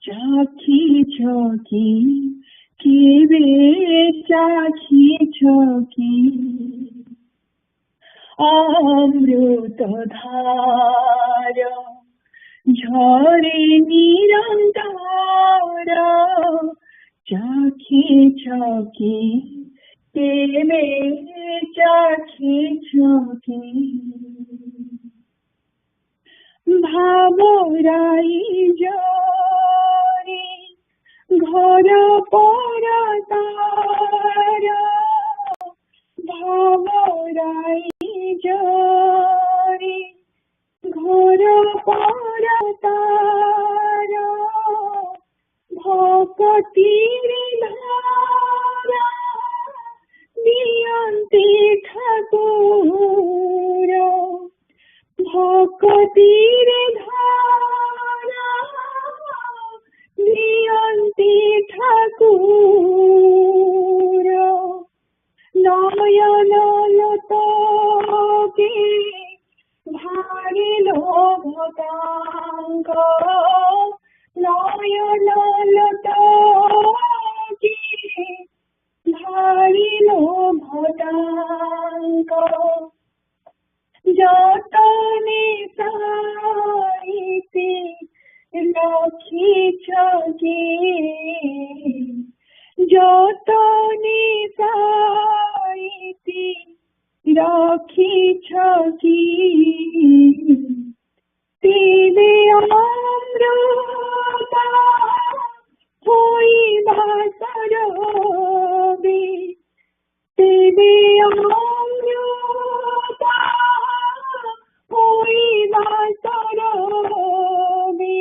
চাখিছ কি কেবে চাখিছ কি অমৃত ধার ঝরে নিরন্তর চাখিছ কি কেবে চাখিছ কি ভাবরাই জরে ঘর পর তার ভাবরাই জরে ঘর পর তার ভকতির ধারা নিয়ন্তে ঠাকুর ভকতির ধারা নিয়ন্তে ঠাকুর নয়ন লতকে ভারিল ভতাঙ্গ নয়ন লতকে ভারিল ভতাঙ্গ যতনে সাইতে রাখিছ কি যতনে সাইতে রাখিছ কি তেবে অমৃত হইবা সরবে তেবে অমৃত হইবা সরবে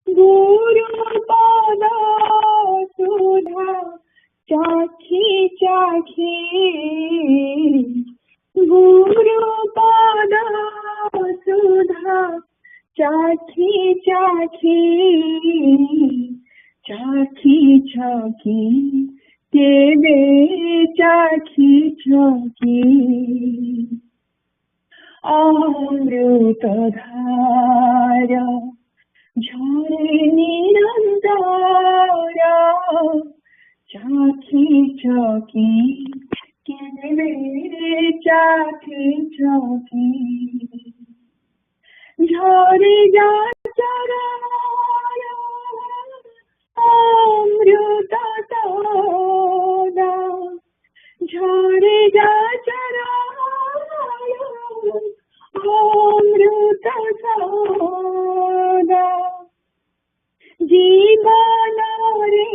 গুরু পদ সুধা চাখি চাখি গুরু পদ সুধা চাখি চাখি চাখিছ কি কেবে চাখিছ কি অমৃত ধার ঝরে নিরন্তর চাখিছ কি কেবে চাখিছ কি ঝরে যা চরণ অমৃত সদা ঝরে যা চরণ অমৃত সদা জীবন রে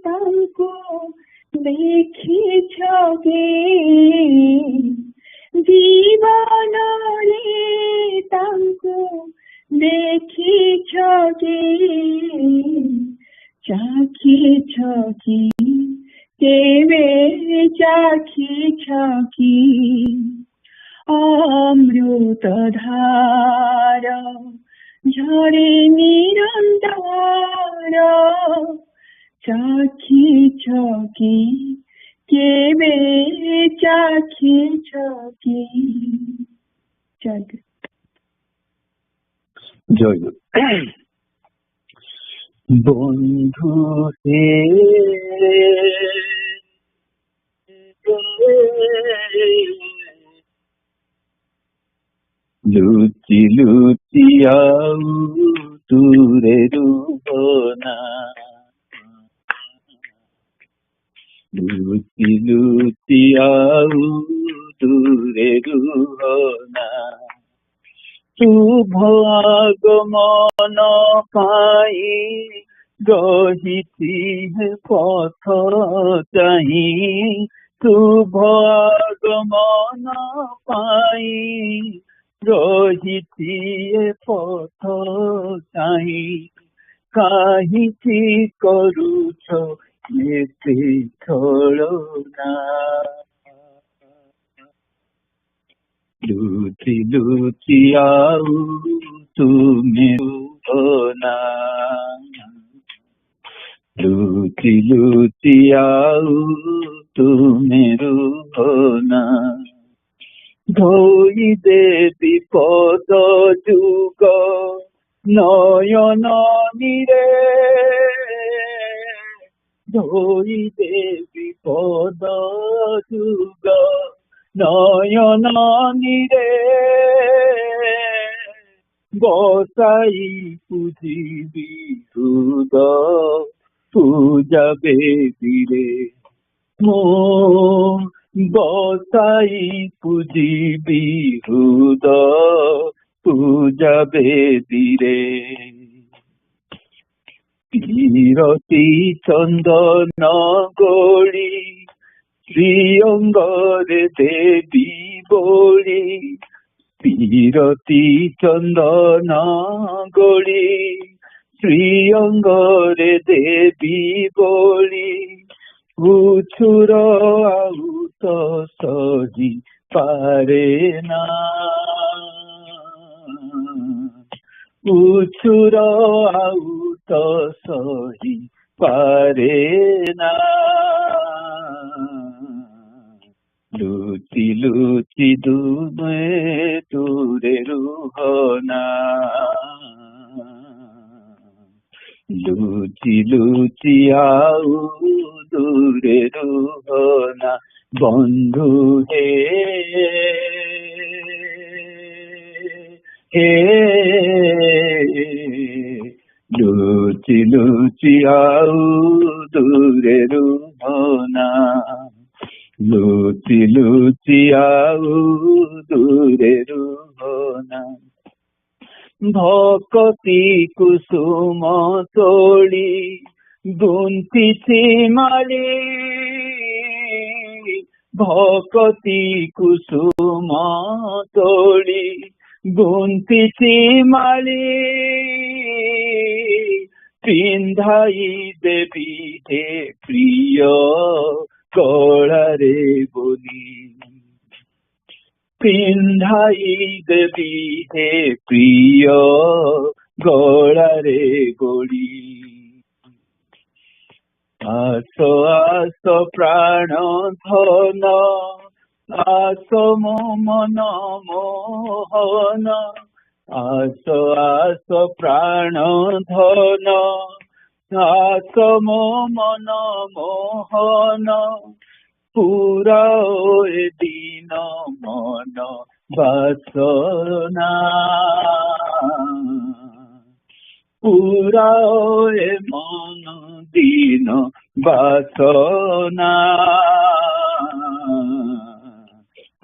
তাଙ୍କୁ ଦେଖିଛ କି জীবন রে তাଙ୍କୁ ଦେଖିଛ କି চাখিছ কি কেবে চাখিছ কি অমৃত ধার ঝরে নিরন্তর চাখিছ কি কেবে চাখিছ কি জয় গুরু। বন্ধু হে লুচি লুচি আউ দূরে রুহনা লুচি লুচি আউ দূরে রুহনা শুভ আগমন পাই রহিছি পথ চাহি শুভ আগমন পাই রহিছি পথ চাহি কাহিঁকি କରୁଛ ଏତେ ଛଳନା লুচি লুচি আউ তুমি রুহনা লুচি লুচি আউ তুমি রুহনা ধোই দেবী পদ যুগ নয়ন নিরে ধরিতে বিপদ যুগ নয়ন নিরে বসাই পুজিবি হৃদ পূজা বেদিরে বসাই পুজিবি হৃদ পূজা বেদিরে বিরতি চন্দন গড়ি শ্রীঅঙ্গরে দেবী বলি বিরতি চন্দন গড়ি শ্রীঅঙ্গরে দেবী বলি উছুর আউত সহি পারে না উছুর আউত সহি পারে না লুচি লুচি দুমে দূরে রুহনা লুচি লুচি আউ দূরে রুহনা বন্ধু হে হে লুচি লুচি আউ দূরে রুহনা লুচি লুচি আউ দূরে রুহনা ভকতি কুসুম তোড়ি গুন্থিছি মালি ভকতি কুসুম তোড়ি গুন্থিছি মালি পিন্ধাই দেবী হে প্রিয় কলারে বলি পিন্ধাই দেবী হে প্রিয় গলারে বলি আস আস প্রাণ ধন আস মন মোহন আস আস প্রাণ ধন আস মন মোহন পুরা দিন মন বাসনা পুরা মন দিন বাসনা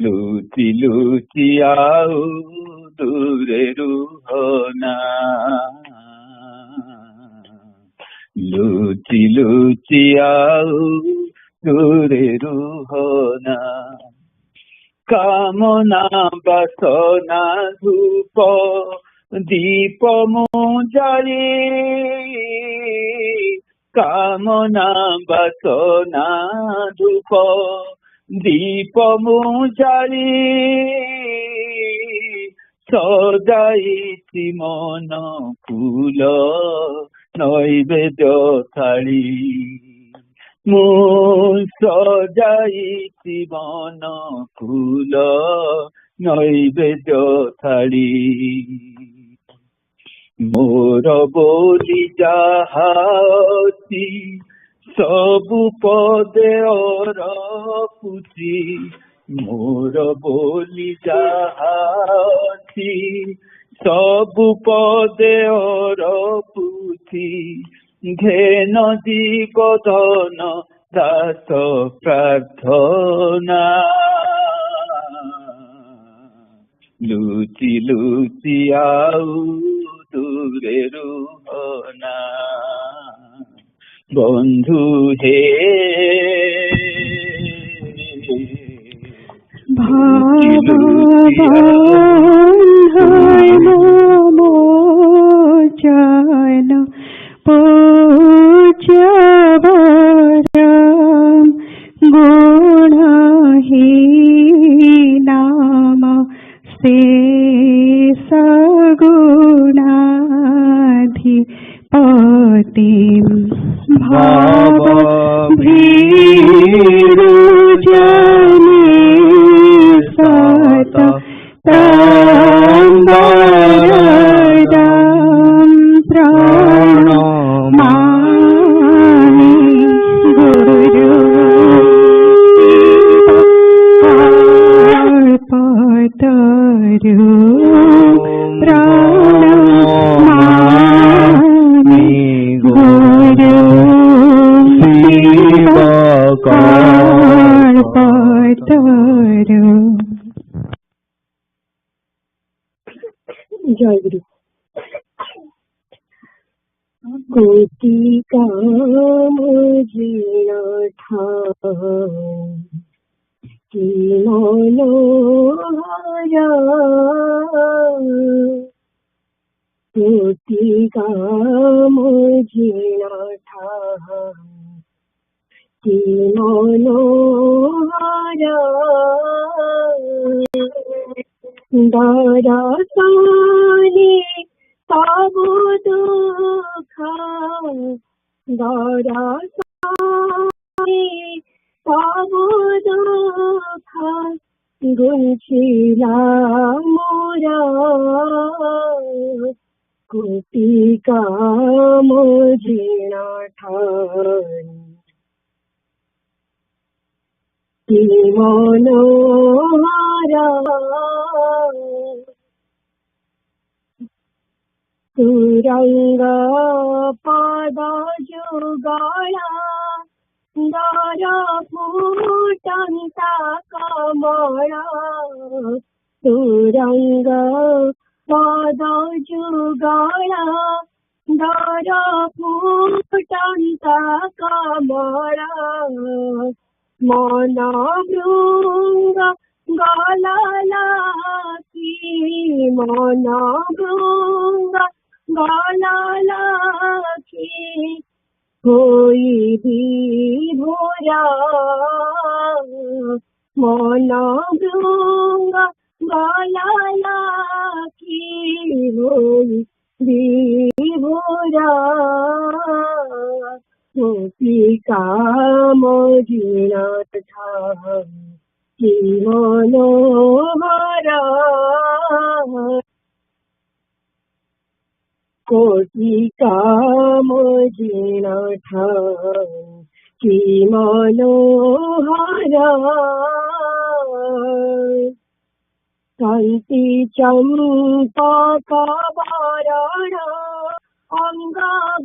লুচি লুচি আউ দূরে রুহনা লুচি লুচি আউ দূরে রুহনা কামনা বাসনা ধূপ দীপ মুজারি কামনা বাসনা ধূপ দীপ মুজারি সজাইছি মন ফুল নৈবেদ্য থালি মু সজাইছি মন ফুল নৈবেদ্য থালি মোর বলি যাহা অছি সবু পদে অরপুছি মোর বলি যাহা অছি সবু পদে অরপুছি ঘেন জীবধন দাস প্রার্থনা লুচি লুচি আউ দূরে রুহনা বন্ধু হে মোচন পূজ্যবরম গুণহীনাম শেষগুণাধিপতিম ভাব ভীরুজনে সত তাম্বরদম প্রাণ জয়গুরু। কোটি কাম কি মনোহরা, কোটি কাম কি মনোহরা, দরসানি তব দুঃখ, দরসানি তব দুঃখ গুনছিলাম মোরা, কোটি কাম কি মনোহরা, তুরঙ্গ পদ যুগলা, দর ফুটন্ত কমলা, তুরঙ্গ পদ যুগলা, দর ফুটন্ত কমলা, মন ভৃঙ্গ গলালাকি, মন ভৃঙ্গ গলালাকি, হই বিভোরা, মন ভৃঙ্গ গলালাকি, হই বিভোরা, কোটি কাম কি মনোহরা, কোটি কাম কি মনোহরা, কান্তি চম্পক বরণ, অঙ্গ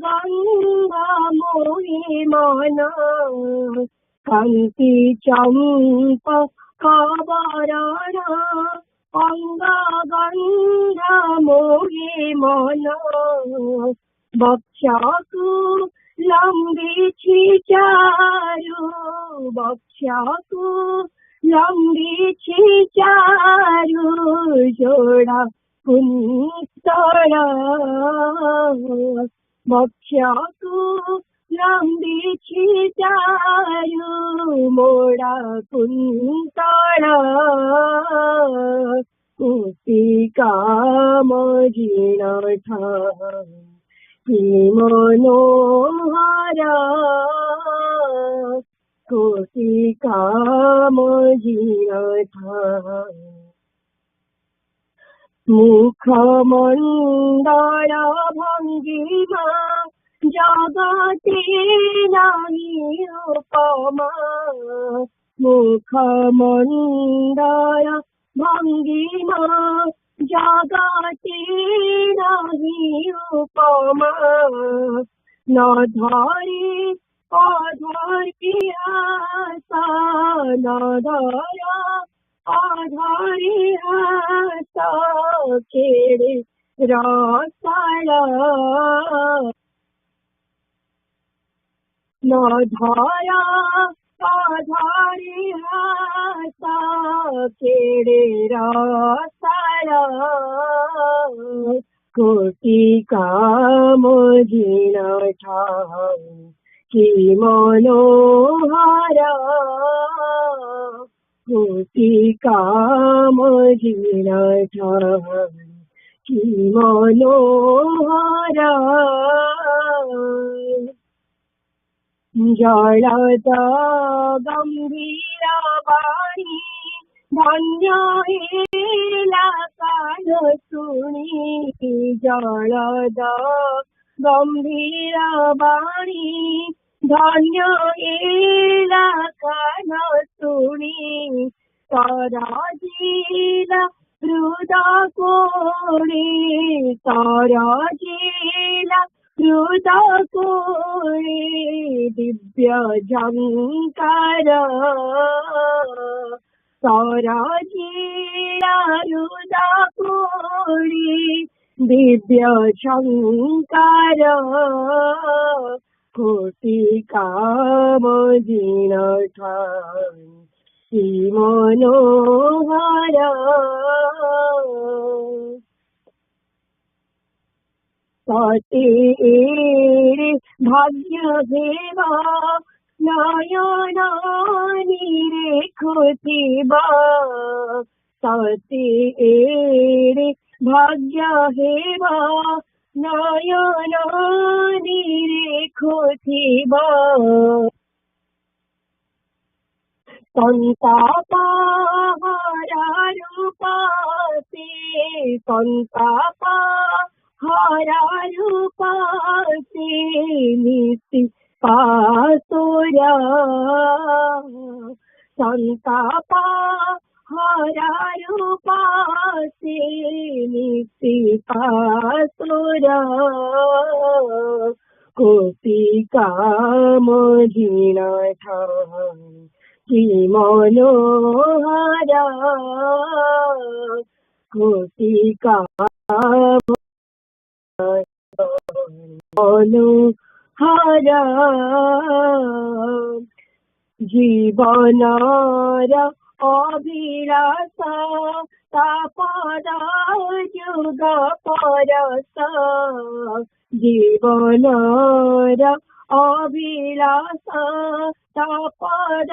গঙ্গা মহিমন, কান্তি চম্পক বরণ, অঙ্গ গঙ্গা মহিমন, বক্ষকু লম্বিছি চারু, বক্ষকু লম্বিছি চারু, জোড়া কুন্তলা, বক্ষকু লম্বিছি চারু, মোড়া কুন্তলা, কোটি কাম কি মনোহরা, কোটি কাম মুখমণ্ডল ভঙ্গিমা, জগতে নাহি উপমা, মুখমণ্ডল ভঙ্গিমা, জগতে নাহি উপমা, ন ধরি অধরি আশা, ন ধর অধরি আশা, কেড়ে রসালা, ন ধরা অধরি আশা, কেড়ে রসালা, কোটি কাম কি মনোহরা, কোটি কাম কি মনোহরা, জলদ গম্ভীর বাণী, ধন্য এলাকার শুনি, জলদ গম্ভীর বাণী, ধন্য এলাকার শুনি, তরাজিলা হৃদা করে, তরাজিলা হৃদা করে, দিব্য ঝঙ্কার, তরাজিলা হৃদা করে, दिव्य शंकर कोटि काम जिन ठाई मनोहर सते भाग्य हेवा नयनानि रेखुथिबा सते भाग्य हेवा नयनानि रेखुथिबा संतापहारा रूपासे संतापहारा रूपासे नीति पासुरा संतापहारा रूपासे नीति पासुरा कोटि काम जिन ठाई मनोहर कोटि काम मनोहर जीवनर अभिलाष तापद युग परस जीवनर अभिलाष तापद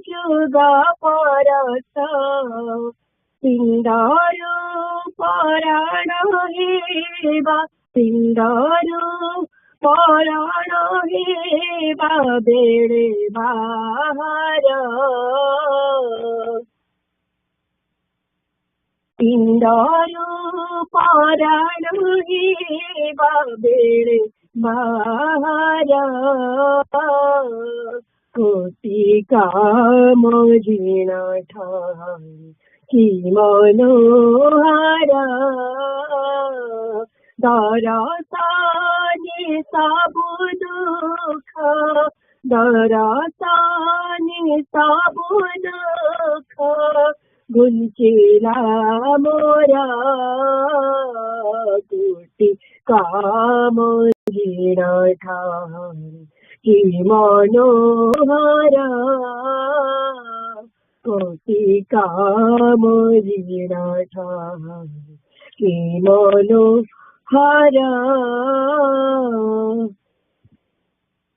युग परस पिंडरू पराण हेवा पिंडरू पराण हेवा बेड़े बाहर पिंडरू पराण हेवा बेड़े बाहर कोटि काम जिन ठाई मनोहर दरसाने सबु दुख दरसाने सबु दुख गुंचिला मोरा कोटि काम जिन ठाई मनोहर कोटि काम जिन ठाई मनोहर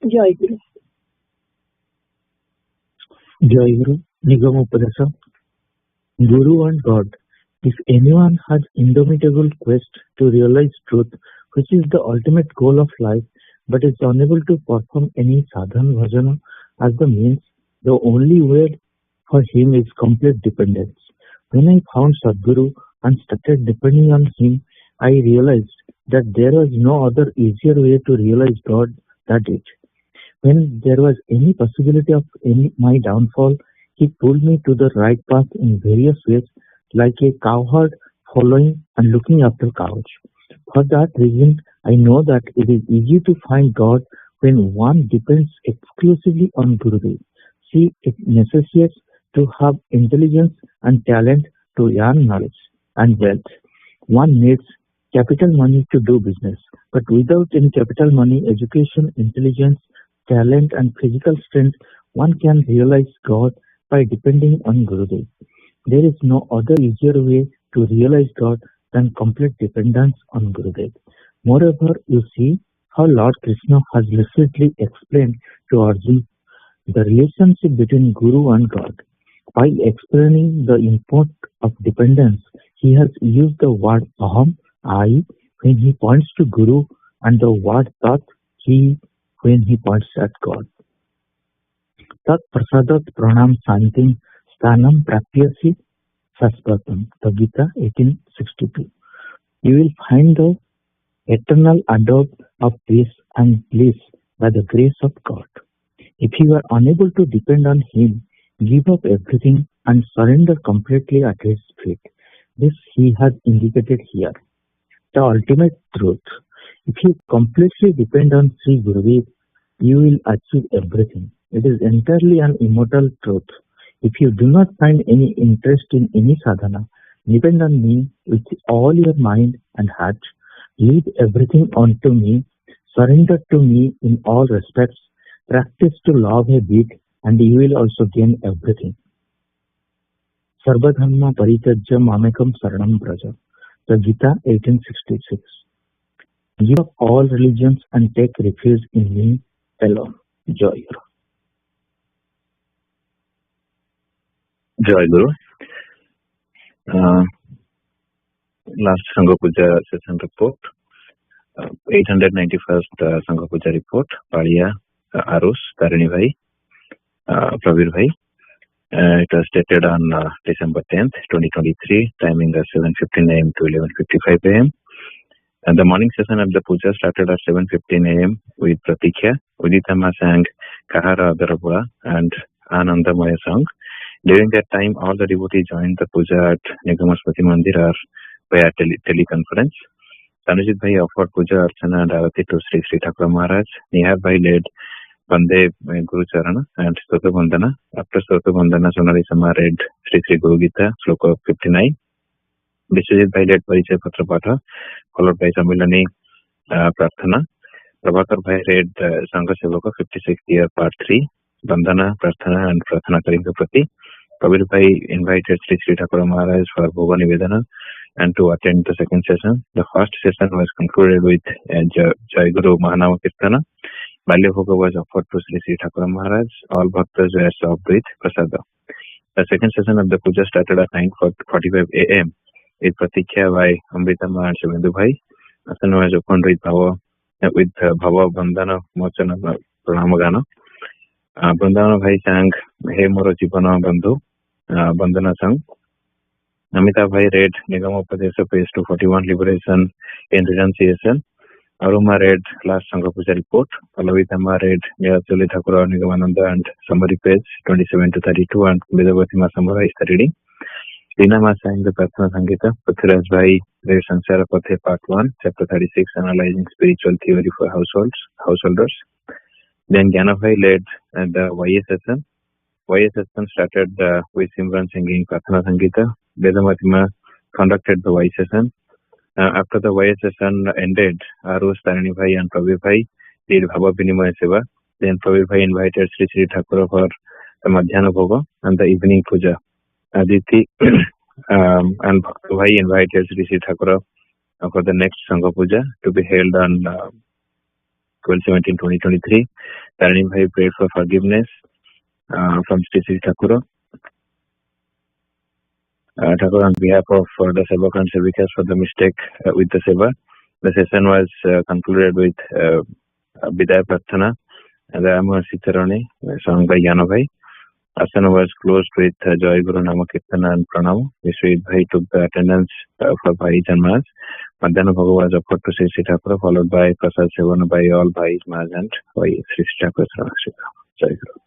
जय गुरु Jai Guru, Nigam Upadesa. Guru and God. If anyone has indomitable quest to realize truth, which is the ultimate goal of life, but is unable to perform any sadhana bhajana as the means, the only way for him is complete dependence. When I found Sadguru and started depending on him, I realized that there was no other easier way to realize God that it. When there was any possibility of my downfall, he pulled me to the right path in various ways, like a cowherd following and looking after cows. For that reason, I know that it is easy to find God when one depends exclusively on Gurudev. See, it necessitates to have intelligence and talent to earn knowledge and wealth. One needs capital money to do business, but without any capital money, education, intelligence, talent and physical strength, one can realize God by depending on Gurudev. There is no other easier way to realize God than complete dependence on Gurudev. Moreover, you see how Lord Krishna has lucidly explained to Arjuna the relationship between Guru and God. By explaining the import of dependence, he has used the word aham, I, when he points to Guru, and the word tat, he, when he points at God. Tat prasadat pranam santim sthanam prapyasi sasvatam. The Gita 1862. You will find the eternal abode of peace and bliss by the grace of God. If you are unable to depend on Him, give up everything and surrender completely at His feet. This He has indicated here. The ultimate truth. If you completely depend on Sri Gurudev, you will achieve everything. It is entirely an immortal truth. If you do not find any interest in any sadhana, Depend on me with all your mind and heart. Leave everything onto me. Surrender to me in all respects. Practice to love a bit, and you will also gain everything. Sarvadhamma Parityajya Mamekam Saranam Braja. The Gita 1866. Give up all religions and take refuge in me alone. Joy Guru. Joy Guru. Last Sangha Puja session report. 891st Sangha Puja report. Paliya Arus Tarini Bhai, Pravir Bhai. It was dated on December 10th, 2023. Timing at 7:15 a.m. to 11:55 a.m. And the morning session of the puja started at 7:15 a.m. with Pratikya. Uditama sang Kahara Adarabula and Anandamaya song. During that time, all the devotees joined the puja at Nigamaspati Mandir or via teleconference. Tanujit Bhai offered puja archana and arati to Sri Sri Thakur Maharaj. Nihar Bhai led Bande Guru Charana and Stotha Bandhana. After Stotha Bandhana, Sonali Sama read Sri Sri Guru Gita, Sloka 59. Vishwajit Bhai led Parichay Patra Patha, followed by Samilani Prarthana. Prabhakar Bhai read Sangha Sevaka 56th year part 3, Bandhana, Prarthana and Prarthana Karinga Prati. Kabir Bhai invited Sri Sri Thakur Maharaj for Bhoga Nivedana and to attend the second session. The first session was concluded with Jai Guru Mahanama Kirtana. Balya Bhoga was offered to Sri Sri Thakur Maharaj. All bhaktas were served with prasada. The second session of the puja started at 9:45 a.m. with Pratikya by Amritama and Shivendu Bhai. Asana was opened with Bhava Bandhana Mochana Pranamagana. Bandhana Bhai sang He Moro Jivana Bandhu Bandhana sang. Namita Bhai read Nigamopadesa page 241 Liberation in Renunciation. Aruma read last Sangha Puja report. Palavitama read Niyatuli Thakura Nigamananda and summary page 27 to 32 and Vedavatima summarized the reading. Dinama sang the Prarthana Sangita. Prithviraj Bhai read Sansara Pathe part 1, chapter 36, analyzing spiritual theory for householders. Then Jnana Bhai led the YA session. YA session started with Simran singing Prarthana Sangita. Vedamatima conducted the Y session. After the Y session ended, Arus Tarini Bhai and Pravir Bhai did Bhava Vinimaya Seva. Then Pravir Bhai invited Sri Sri Thakur for the Madhyana Bhoga and the evening puja. Aditi and Bhai invited Sri Sri Thakur for the next Sangha Puja to be held on 12/17/2023. Tarini Bhai prayed for forgiveness from Sri Sri Thakur. Thakur on behalf of the Sevak and Sevikas for the mistake with the Seva. The session was concluded with Bidaya Prarthana and the Amar Sitarani sung by Jnana Bhai. Asana was closed with Joy Guru Nama Kirtana and Pranam. Vishwajit Bhai took the attendance for Bhai and Maharaj. Madhyana Bhoga was offered to Sri Sri Thakur, followed by Prasad Sevana by all Bhais, Maharaj and Sri Sri Thakur. Joy Guru.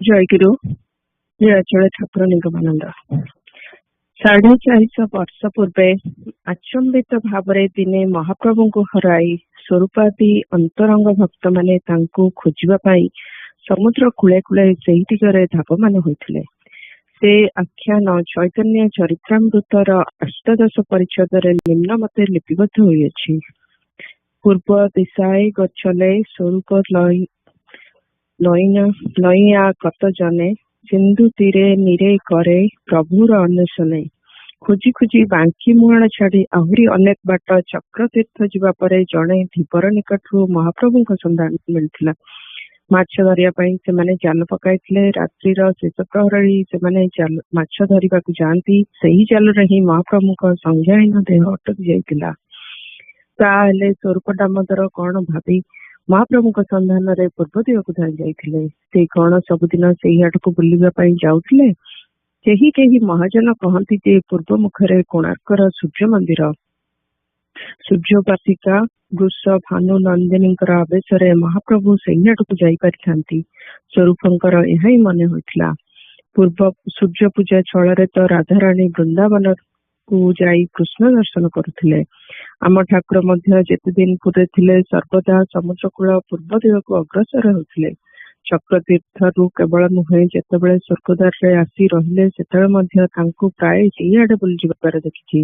ଜୟ ଗୁରୁ ନୀଳାଚଳ ଠାକୁର ନିଗମାନନ୍ଦ। 450 ବର୍ଷ ପୂର୍ବେ ଆଚମ୍ବିତ ଭାବରେ ଦିନେ ମହାପ୍ରଭୁଙ୍କୁ ହରାଇ ସ୍ୱରୂପାଦି ଅନ୍ତରଙ୍ଗ ଭକ୍ତମାନେ ତାଙ୍କୁ ଖୋଜିବା ପାଇଁ ସମୁଦ୍ର କୂଳେ କୂଳେ ସେହି ଦିଗରେ ଧାବମାନ ହୋଇଥିଲେ। ସେ ଆଖ୍ୟାନ ଚୈତନ୍ୟ ଚରିତ୍ରାମୃତର 18 ପରିଚ୍ଛେଦରେ ନିମ୍ନ ମତେ ଲିପିବଦ୍ଧ ହୋଇଅଛି। ପୂର୍ବ ଦିଶାଏ ଗଛଲେ ସ୍ୱରୂପ ଲଇଆ କତ ଜନେ ସିନ୍ଧୁ ତୀରେ ନିରେ କରେ ପ୍ରଭୁର ଅନ୍ୱେଷଣେ। ଖୋଜି ଖୋଜି ବାଙ୍କି ମୁହାଣ ଛାଡ଼ି ଆହୁରି ଅନେକ ବାଟ ଚକ୍ରତୀର୍ଥ ଯିବା ପରେ ଜଣେ ଧୀବର ନିକଟରୁ ମହାପ୍ରଭୁଙ୍କ ସନ୍ଧାନ ମିଳିଥିଲା। ମାଛ ଧରିବା ପାଇଁ ସେମାନେ ଜାଲ ପକାଇଥିଲେ। ରାତ୍ରିର ଶେଷ ପ୍ରହରରେ ସେମାନେ ମାଛ ଧରିବାକୁ ଯାଆନ୍ତି। ସେହି ଜାଲରେ ହିଁ ମହାପ୍ରଭୁଙ୍କ ସଂଜ୍ଞାହୀନ ଦେହ ଅଟକି ଯାଇଥିଲା। ତାହେଲେ ସ୍ୱରୂପ ଦାମୋଦର କଣ ଭାବି ମହାପ୍ରଭୁଙ୍କ ସନ୍ଧାନରେ ପୂର୍ବ ଦିଗକୁ ଧାଇଁ ଯାଇଥିଲେ। ସେ କଣ ସବୁଦିନ ସେହି ଆଡକୁ ବୁଲିବା ପାଇଁ ଯାଉଥିଲେ? କେହି ମହାଜନ କହନ୍ତି ଯେ ପୂର୍ବ ମୁଖରେ କୋଣାର୍କର ସୂର୍ଯ୍ୟ ମନ୍ଦିର। ସୂର୍ଯ୍ୟୋପାସିକା ବୃଷ ଭାନୁ ନନ୍ଦିନୀଙ୍କର ଆବେଶରେ ମହାପ୍ରଭୁ ସେହି ଆଡକୁ ଯାଇପାରିଥାନ୍ତି। ସ୍ୱରୂପଙ୍କର ଏହା ହିଁ ମନେ ହୋଇଥିଲା। ପୂର୍ବ ସୂର୍ଯ୍ୟ ପୂଜା ଛଳରେ ତ ରାଧାରାଣୀ ବୃନ୍ଦାବନକୁ ଯାଇ କୃଷ୍ଣ ଦର୍ଶନ କରୁଥିଲେ। ଆମ ଠାକୁର ମଧ୍ୟ ଯେତେ ଦିନ ପୁରୀରେ ଥିଲେ ସର୍ବଦା ସମୁଦ୍ର କୂଳ ପୂର୍ବ ଦିଗକୁ ଅଗ୍ରସର ହେଉଥିଲେ। ଚକ୍ରତୀର୍ଥରୁ କେବଳ ନୁହେଁ, ଯେତେବେଳେ ସ୍ୱର୍ଗଦ୍ୱାରରେ ଆସି ରହିଲେ ସେତେବେଳେ ମଧ୍ୟ ତାଙ୍କୁ ପ୍ରାୟ ସେଇଆଡେ ବୁଲିଯିବାର ଦେଖିଛି।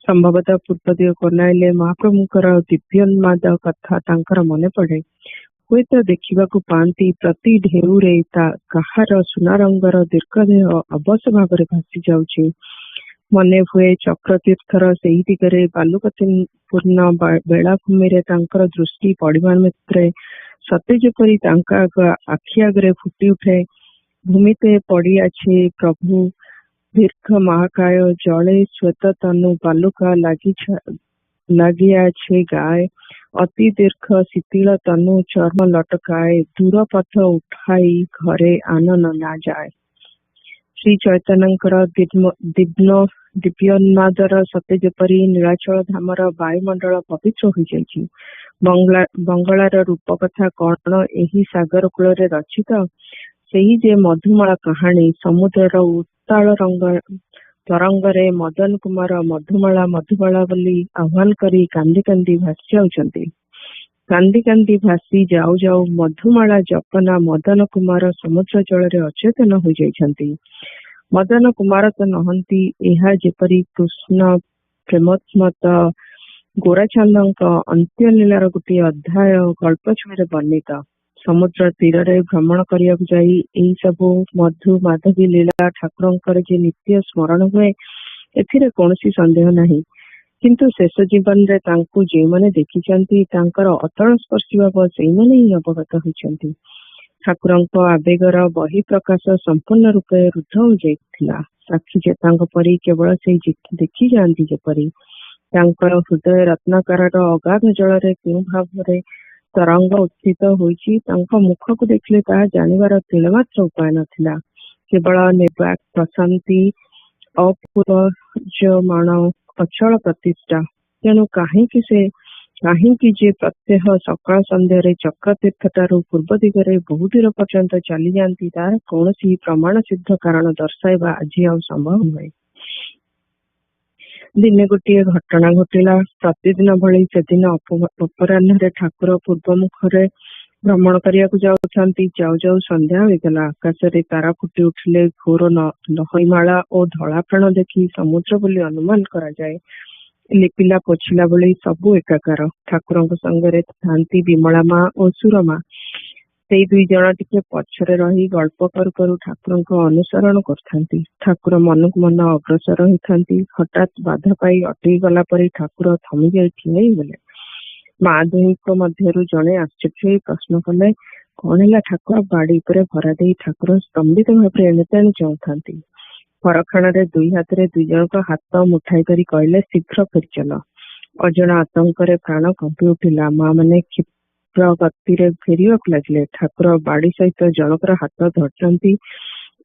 ସମ୍ଭବତଃ ପୂର୍ବଦିଗକୁ ଅନାଇଲେ ମହାପ୍ରଭୁଙ୍କର ଦିବ୍ୟୋନ୍ମାଦ କଥା ତାଙ୍କର ମନେ ପଡେ। ହୁଏତ ଦେଖିବାକୁ ପାଆନ୍ତି ପ୍ରତି ଢେଉରେ କାହାର ସୁନା ରଙ୍ଗର ଦୀର୍ଘଦେହ ଅବଶ ଭାବରେ ଭାସି ଯାଉଛି। ମନେ ହୁଏ ଚକ୍ରତୀର୍ଥର ସେହି ଦିଗରେ ବାଲୁକାପୂର୍ଣ୍ଣ ବେଳାଭୂମିରେ ତାଙ୍କର ଦୃଷ୍ଟି ପଡ଼ିବା ମାତ୍ରେ ସତେ ଯେପରି ତାଙ୍କ ଆଖି ଆଗରେ ଫୁଟି ଉଠେ, ଭୂମିତେ ପଡ଼ିଆଛେ ପ୍ରଭୁ ଦୀର୍ଘ ମହାକାୟ, ଜଳେ ଶ୍ୱେତ ତନୁ ବାଲୁକା ଲାଗିଆଛେ ଗାଏ, ଅତି ଦୀର୍ଘ ଶିଥିଳ ତନୁ ଚର୍ମ ଲଟକାଏ, ଦୂର ପଥ ଉଠାଇ ଘରେ ଆନନ ନା ଯାଏ। ଶ୍ରୀ ଚୈତନ୍ୟଙ୍କର ଦିବ୍ୟୋନ୍ମାଦର ସତେ ଯେପରି ନୀଳାଚଳ ଧାମର ବାୟୁମଣ୍ଡଳ ପବିତ୍ର ହୋଇଯାଇଛି। ବଙ୍ଗଳାର ରୂପ କଥା କଣ ଏହି ସାଗର କୂଳରେ ରଚିତ? ସେହି ଯେ ମଧୁମାଳା କାହାଣୀ। ସମୁଦ୍ରର ଉତ୍ତାଳ ତରଙ୍ଗରେ ମଦନ କୁମାର ମଧୁମାଳା ମଧୁବାଳା ବୋଲି ଆହ୍ୱାନ କରି କାନ୍ଦି କାନ୍ଦି ଭାସି ଯାଉଛନ୍ତି। କାନ୍ଦି କାନ୍ଦି ଭାସି ଯାଉ ଯାଉ ମଧୁମାଳା ଜପନା ମଦନ କୁମାର ସମୁଦ୍ର ଜଳରେ ଅଚେତନ ହୋଇଯାଇଛନ୍ତି। ମଦନ କୁମାର ତ ନୁହନ୍ତି, ଏହା ଯେପରି କୃଷ୍ଣ ପ୍ରେମୋନ୍ମତ୍ତ ଗୋରାଚାନ୍ଦଙ୍କ ଅନ୍ତ୍ୟଲୀଳାର ଗୋଟିଏ ଅଧ୍ୟାୟ ଗଳ୍ପ ଛଳରେ ବର୍ଣ୍ଣିତ। ସମୁଦ୍ର ତୀରରେ ଭ୍ରମଣ କରିବାକୁ ଯାଇ ଏହି ସବୁ ମଧୁ ମାଧବୀ ଲୀଳା ଠାକୁରଙ୍କର ଯେ ନିତ୍ୟ ସ୍ମରଣ ହୁଏ, ଏଥିରେ କୌଣସି ସନ୍ଦେହ ନାହିଁ। କିନ୍ତୁ ଶେଷ ଜୀବନରେ ତାଙ୍କୁ ଯେଉଁମାନେ ଦେଖିଛନ୍ତି, ତାଙ୍କର ଅତଳ ସ୍ପର୍ଶୀ ଭାବ ସେଇମାନେ ହିଁ ଅବଗତ ହୋଇଛନ୍ତି। ଠାକୁରଙ୍କ ଆବେଗର ବହିଃପ୍ରକାଶ ସମ୍ପୂର୍ଣ୍ଣ ରୂପେ ରୁଦ୍ଧ ହୋଇଯାଇଥିଲା। ସାକ୍ଷୀ ଚେତାଙ୍କ ପରି କେବଳ ସେଇ ଦେଖି ଯାଆନ୍ତି ଯେପରି। ତାଙ୍କର ହୃଦୟ ରତ୍ନାକରର ଅଗାଧ ଜଳରେ କେଉଁ ଭାବରେ ତରଙ୍ଗ ଉତ୍ଥିତ ହୋଇଛି, ତାଙ୍କ ମୁଖକୁ ଦେଖିଲେ ତାହା ଜାଣିବାର ତିଳମାତ୍ର ଉପାୟ ନଥିଲା। କେବଳ ନିର୍ବାକ ପ୍ରଶାନ୍ତି, ଅପୂର୍ବଜମାନ ଅଚଳ ପ୍ରତିଷ୍ଠା। ତେଣୁ କାହିଁକି ଯେ ପ୍ରତ୍ୟହ ସକାଳ ସନ୍ଧ୍ୟାରେ ଚକ୍ରତୀର୍ଥଠାରୁ ପୂର୍ବ ଦିଗରେ ବହୁ ଦୂର ପର୍ଯ୍ୟନ୍ତ ଚାଲିଯାଆନ୍ତି, ତାର କୌଣସି ପ୍ରମାଣ ସିଦ୍ଧ କାରଣ ଦର୍ଶାଇବା ଆଜି ଆଉ ସମ୍ଭବ ନୁହେଁ। ଦିନେ ଗୋଟିଏ ଘଟଣା ଘଟିଲା। ପ୍ରତିଦିନ ଭଳି ସେଦିନ ଅପରାହ୍ନରେ ଠାକୁର ପୂର୍ବ ମୁଖରେ ଭ୍ରମଣ କରିବାକୁ ଯାଉଥାନ୍ତି। ଯାଉ ଯାଉ ସନ୍ଧ୍ୟା ହୋଇଗଲା। ଆକାଶରେ ତାରା ଫୁଟି ଉଠିଲେ। ଘୋର ଲହରୀମାଳା ଓ ଧଳା ପ୍ରାଣ ଦେଖି ସମୁଦ୍ର ବୋଲି ଅନୁମାନ କରାଯାଏ। ଲିପିଲା ପୋଛିଲା ଭଳି ସବୁ ଏକାକାର। ଠାକୁରଙ୍କ ସଙ୍ଗରେ ଥାନ୍ତି ବିମଳା ମା ଓ ସୁରମା। ସେଇ ଦୁଇ ଜଣ ଟିକେ ପଛରେ ରହି ଗଳ୍ପ କରୁ କରୁ ଠାକୁରଙ୍କ ଅନୁସରଣ କରିଥାନ୍ତି। ଠାକୁର ମନକୁ ମନ ଅଗ୍ରସର ହୋଇଥାନ୍ତି। ହଠାତ୍ ବାଧା ପାଇ ଅଟକି ଗଲା ପରି ଠାକୁର ଥମି ଯାଇ ଠିଆ ହେଇଗଲେ। ମା ଦୁହିଁଙ୍କ ମଧ୍ୟରୁ ଜଣେ ଆଶ୍ଚର୍ଯ୍ୟ ହୋଇ ପ୍ରଶ୍ନ କଲେ, କଣ ହେଲା ଠାକୁର? ବାଡି ଉପରେ ଭରା ଦେଇ ଠାକୁର ସ୍ତମ୍ଭିତ ଭାବରେ ଏଣେ ତେଣେ ଚାହୁଁଥାନ୍ତି। ପରକ୍ଷଣରେ ଦୁଇ ହାତରେ ଦୁଇ ଜଣଙ୍କ ହାତ ମୁଠାଇ କରି କହିଲେ, ଶୀଘ୍ର ଫେରିଚାଲ। ଅଜଣା ଆତଙ୍କରେ ପ୍ରାଣ କମ୍ପି ଉଠିଲା। ମା ମାନେ କ୍ଷିପ୍ର ଗତିରେ ଫେରିବାକୁ ଲାଗିଲେ। ଠାକୁର ବାଡି ସହିତ ଜଣକର ହାତ ଧରିଛନ୍ତି।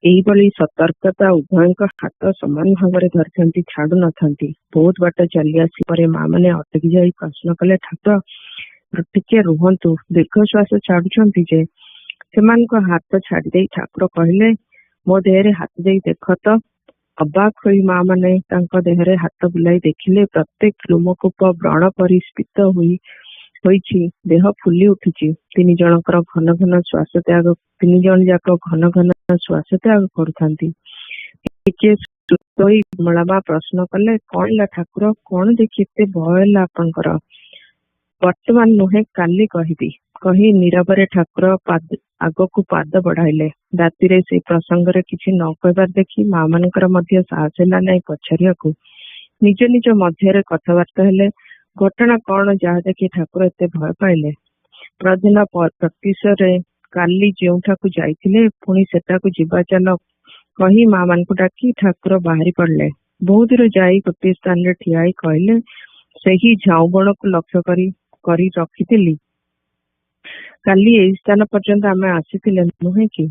ଏଇଭଳି ସତର୍କତା ଉଭୟଙ୍କ ହାତ ସମାନ ଭାବରେ ଧରିଥାନ୍ତି, ଛାଡୁ ନଥାନ୍ତି। ବହୁତ ବାଟ ଚାଲି ଆସିବା ପରେ ମା ମାନେ ଅଟକି ଯାଇ ପ୍ରଶ୍ନ କଲେ, ଠାକୁର ଟିକେ ରୁହନ୍ତୁ, ଦୀର୍ଘଶ୍ୱାସ ଛାଡୁଛନ୍ତି ଯେ? ସେମାନଙ୍କ ହାତ ଛାଡି ଦେଇ ଠାକୁର କହିଲେ, ମୋ ଦେହରେ ହାତ ଦେଇ ଦେଖ ତ। ଅବାକ ହୋଇ ମା ମାନେ ତାଙ୍କ ଦେହରେ ହାତ ବୁଲାଇ ଦେଖିଲେ, ପ୍ରତ୍ୟେକ ଲୋମକୂପ ବ୍ରଣ ପରି ସ୍ଫୀତ ହୋଇଛି। ଦେହ ଫୁଲି ଉଠିଛି। ତିନି ଜଣ ଯାକ ଘନ ଘନ ଶ୍ୱାସ ତ୍ୟାଗ କରୁଥାନ୍ତି। ଟିକେ ସୁସ୍ଥ ହୋଇ ବିମଳା ମା ପ୍ରଶ୍ନ କଲେ, କଣ ହେଲା ଠାକୁର? କଣ ଦେଖି ଏତେ ଭୟ ହେଲା ଆପଣଙ୍କର? ବର୍ତ୍ତମାନ ନୁହେଁ, କାଲି କହିବି, କହି ନୀରବରେ ଠାକୁର ଆଗକୁ ପାଦ ବଢାଇଲେ। ରାତିରେ ସେ ପ୍ରସଙ୍ଗରେ କିଛି ନ କହିବାର ଦେଖି ମା ମାନଙ୍କର ମଧ୍ୟ ସାହସ ହେଲା ନାହିଁ ପଚାରିବାକୁ। ନିଜ ନିଜ ମଧ୍ୟରେ କଥାବାର୍ତ୍ତା ହେଲେ, ଘଟଣା କଣ ଯାହା ଦେଖି ଠାକୁର ଏତେ ଭୟ ପାଇଲେ? ପରଦିନ ପ୍ରତ୍ୟୁଷରେ କାଲି ଯେଉଁଠାକୁ ଯାଇଥିଲେ, ପୁଣି ସେଠାକୁ ଯିବା ଚାଲ କହି ମା ମାନଙ୍କୁ ଡାକି ଠାକୁର ବାହାରି ପଡିଲେ। ବହୁ ଦୂର ଯାଇ ଗୋଟିଏ ସ୍ଥାନରେ ଠିଆ ହୋଇ କହିଲେ, ସେହି ଝାଉଁ ବଣକୁ ଲକ୍ଷ୍ୟ କରି ରଖିଥିଲି। କାଲି ଏଇ ସ୍ଥାନ ପର୍ଯ୍ୟନ୍ତ ଆମେ ଆସିଥିଲେ ନୁହେଁ କି?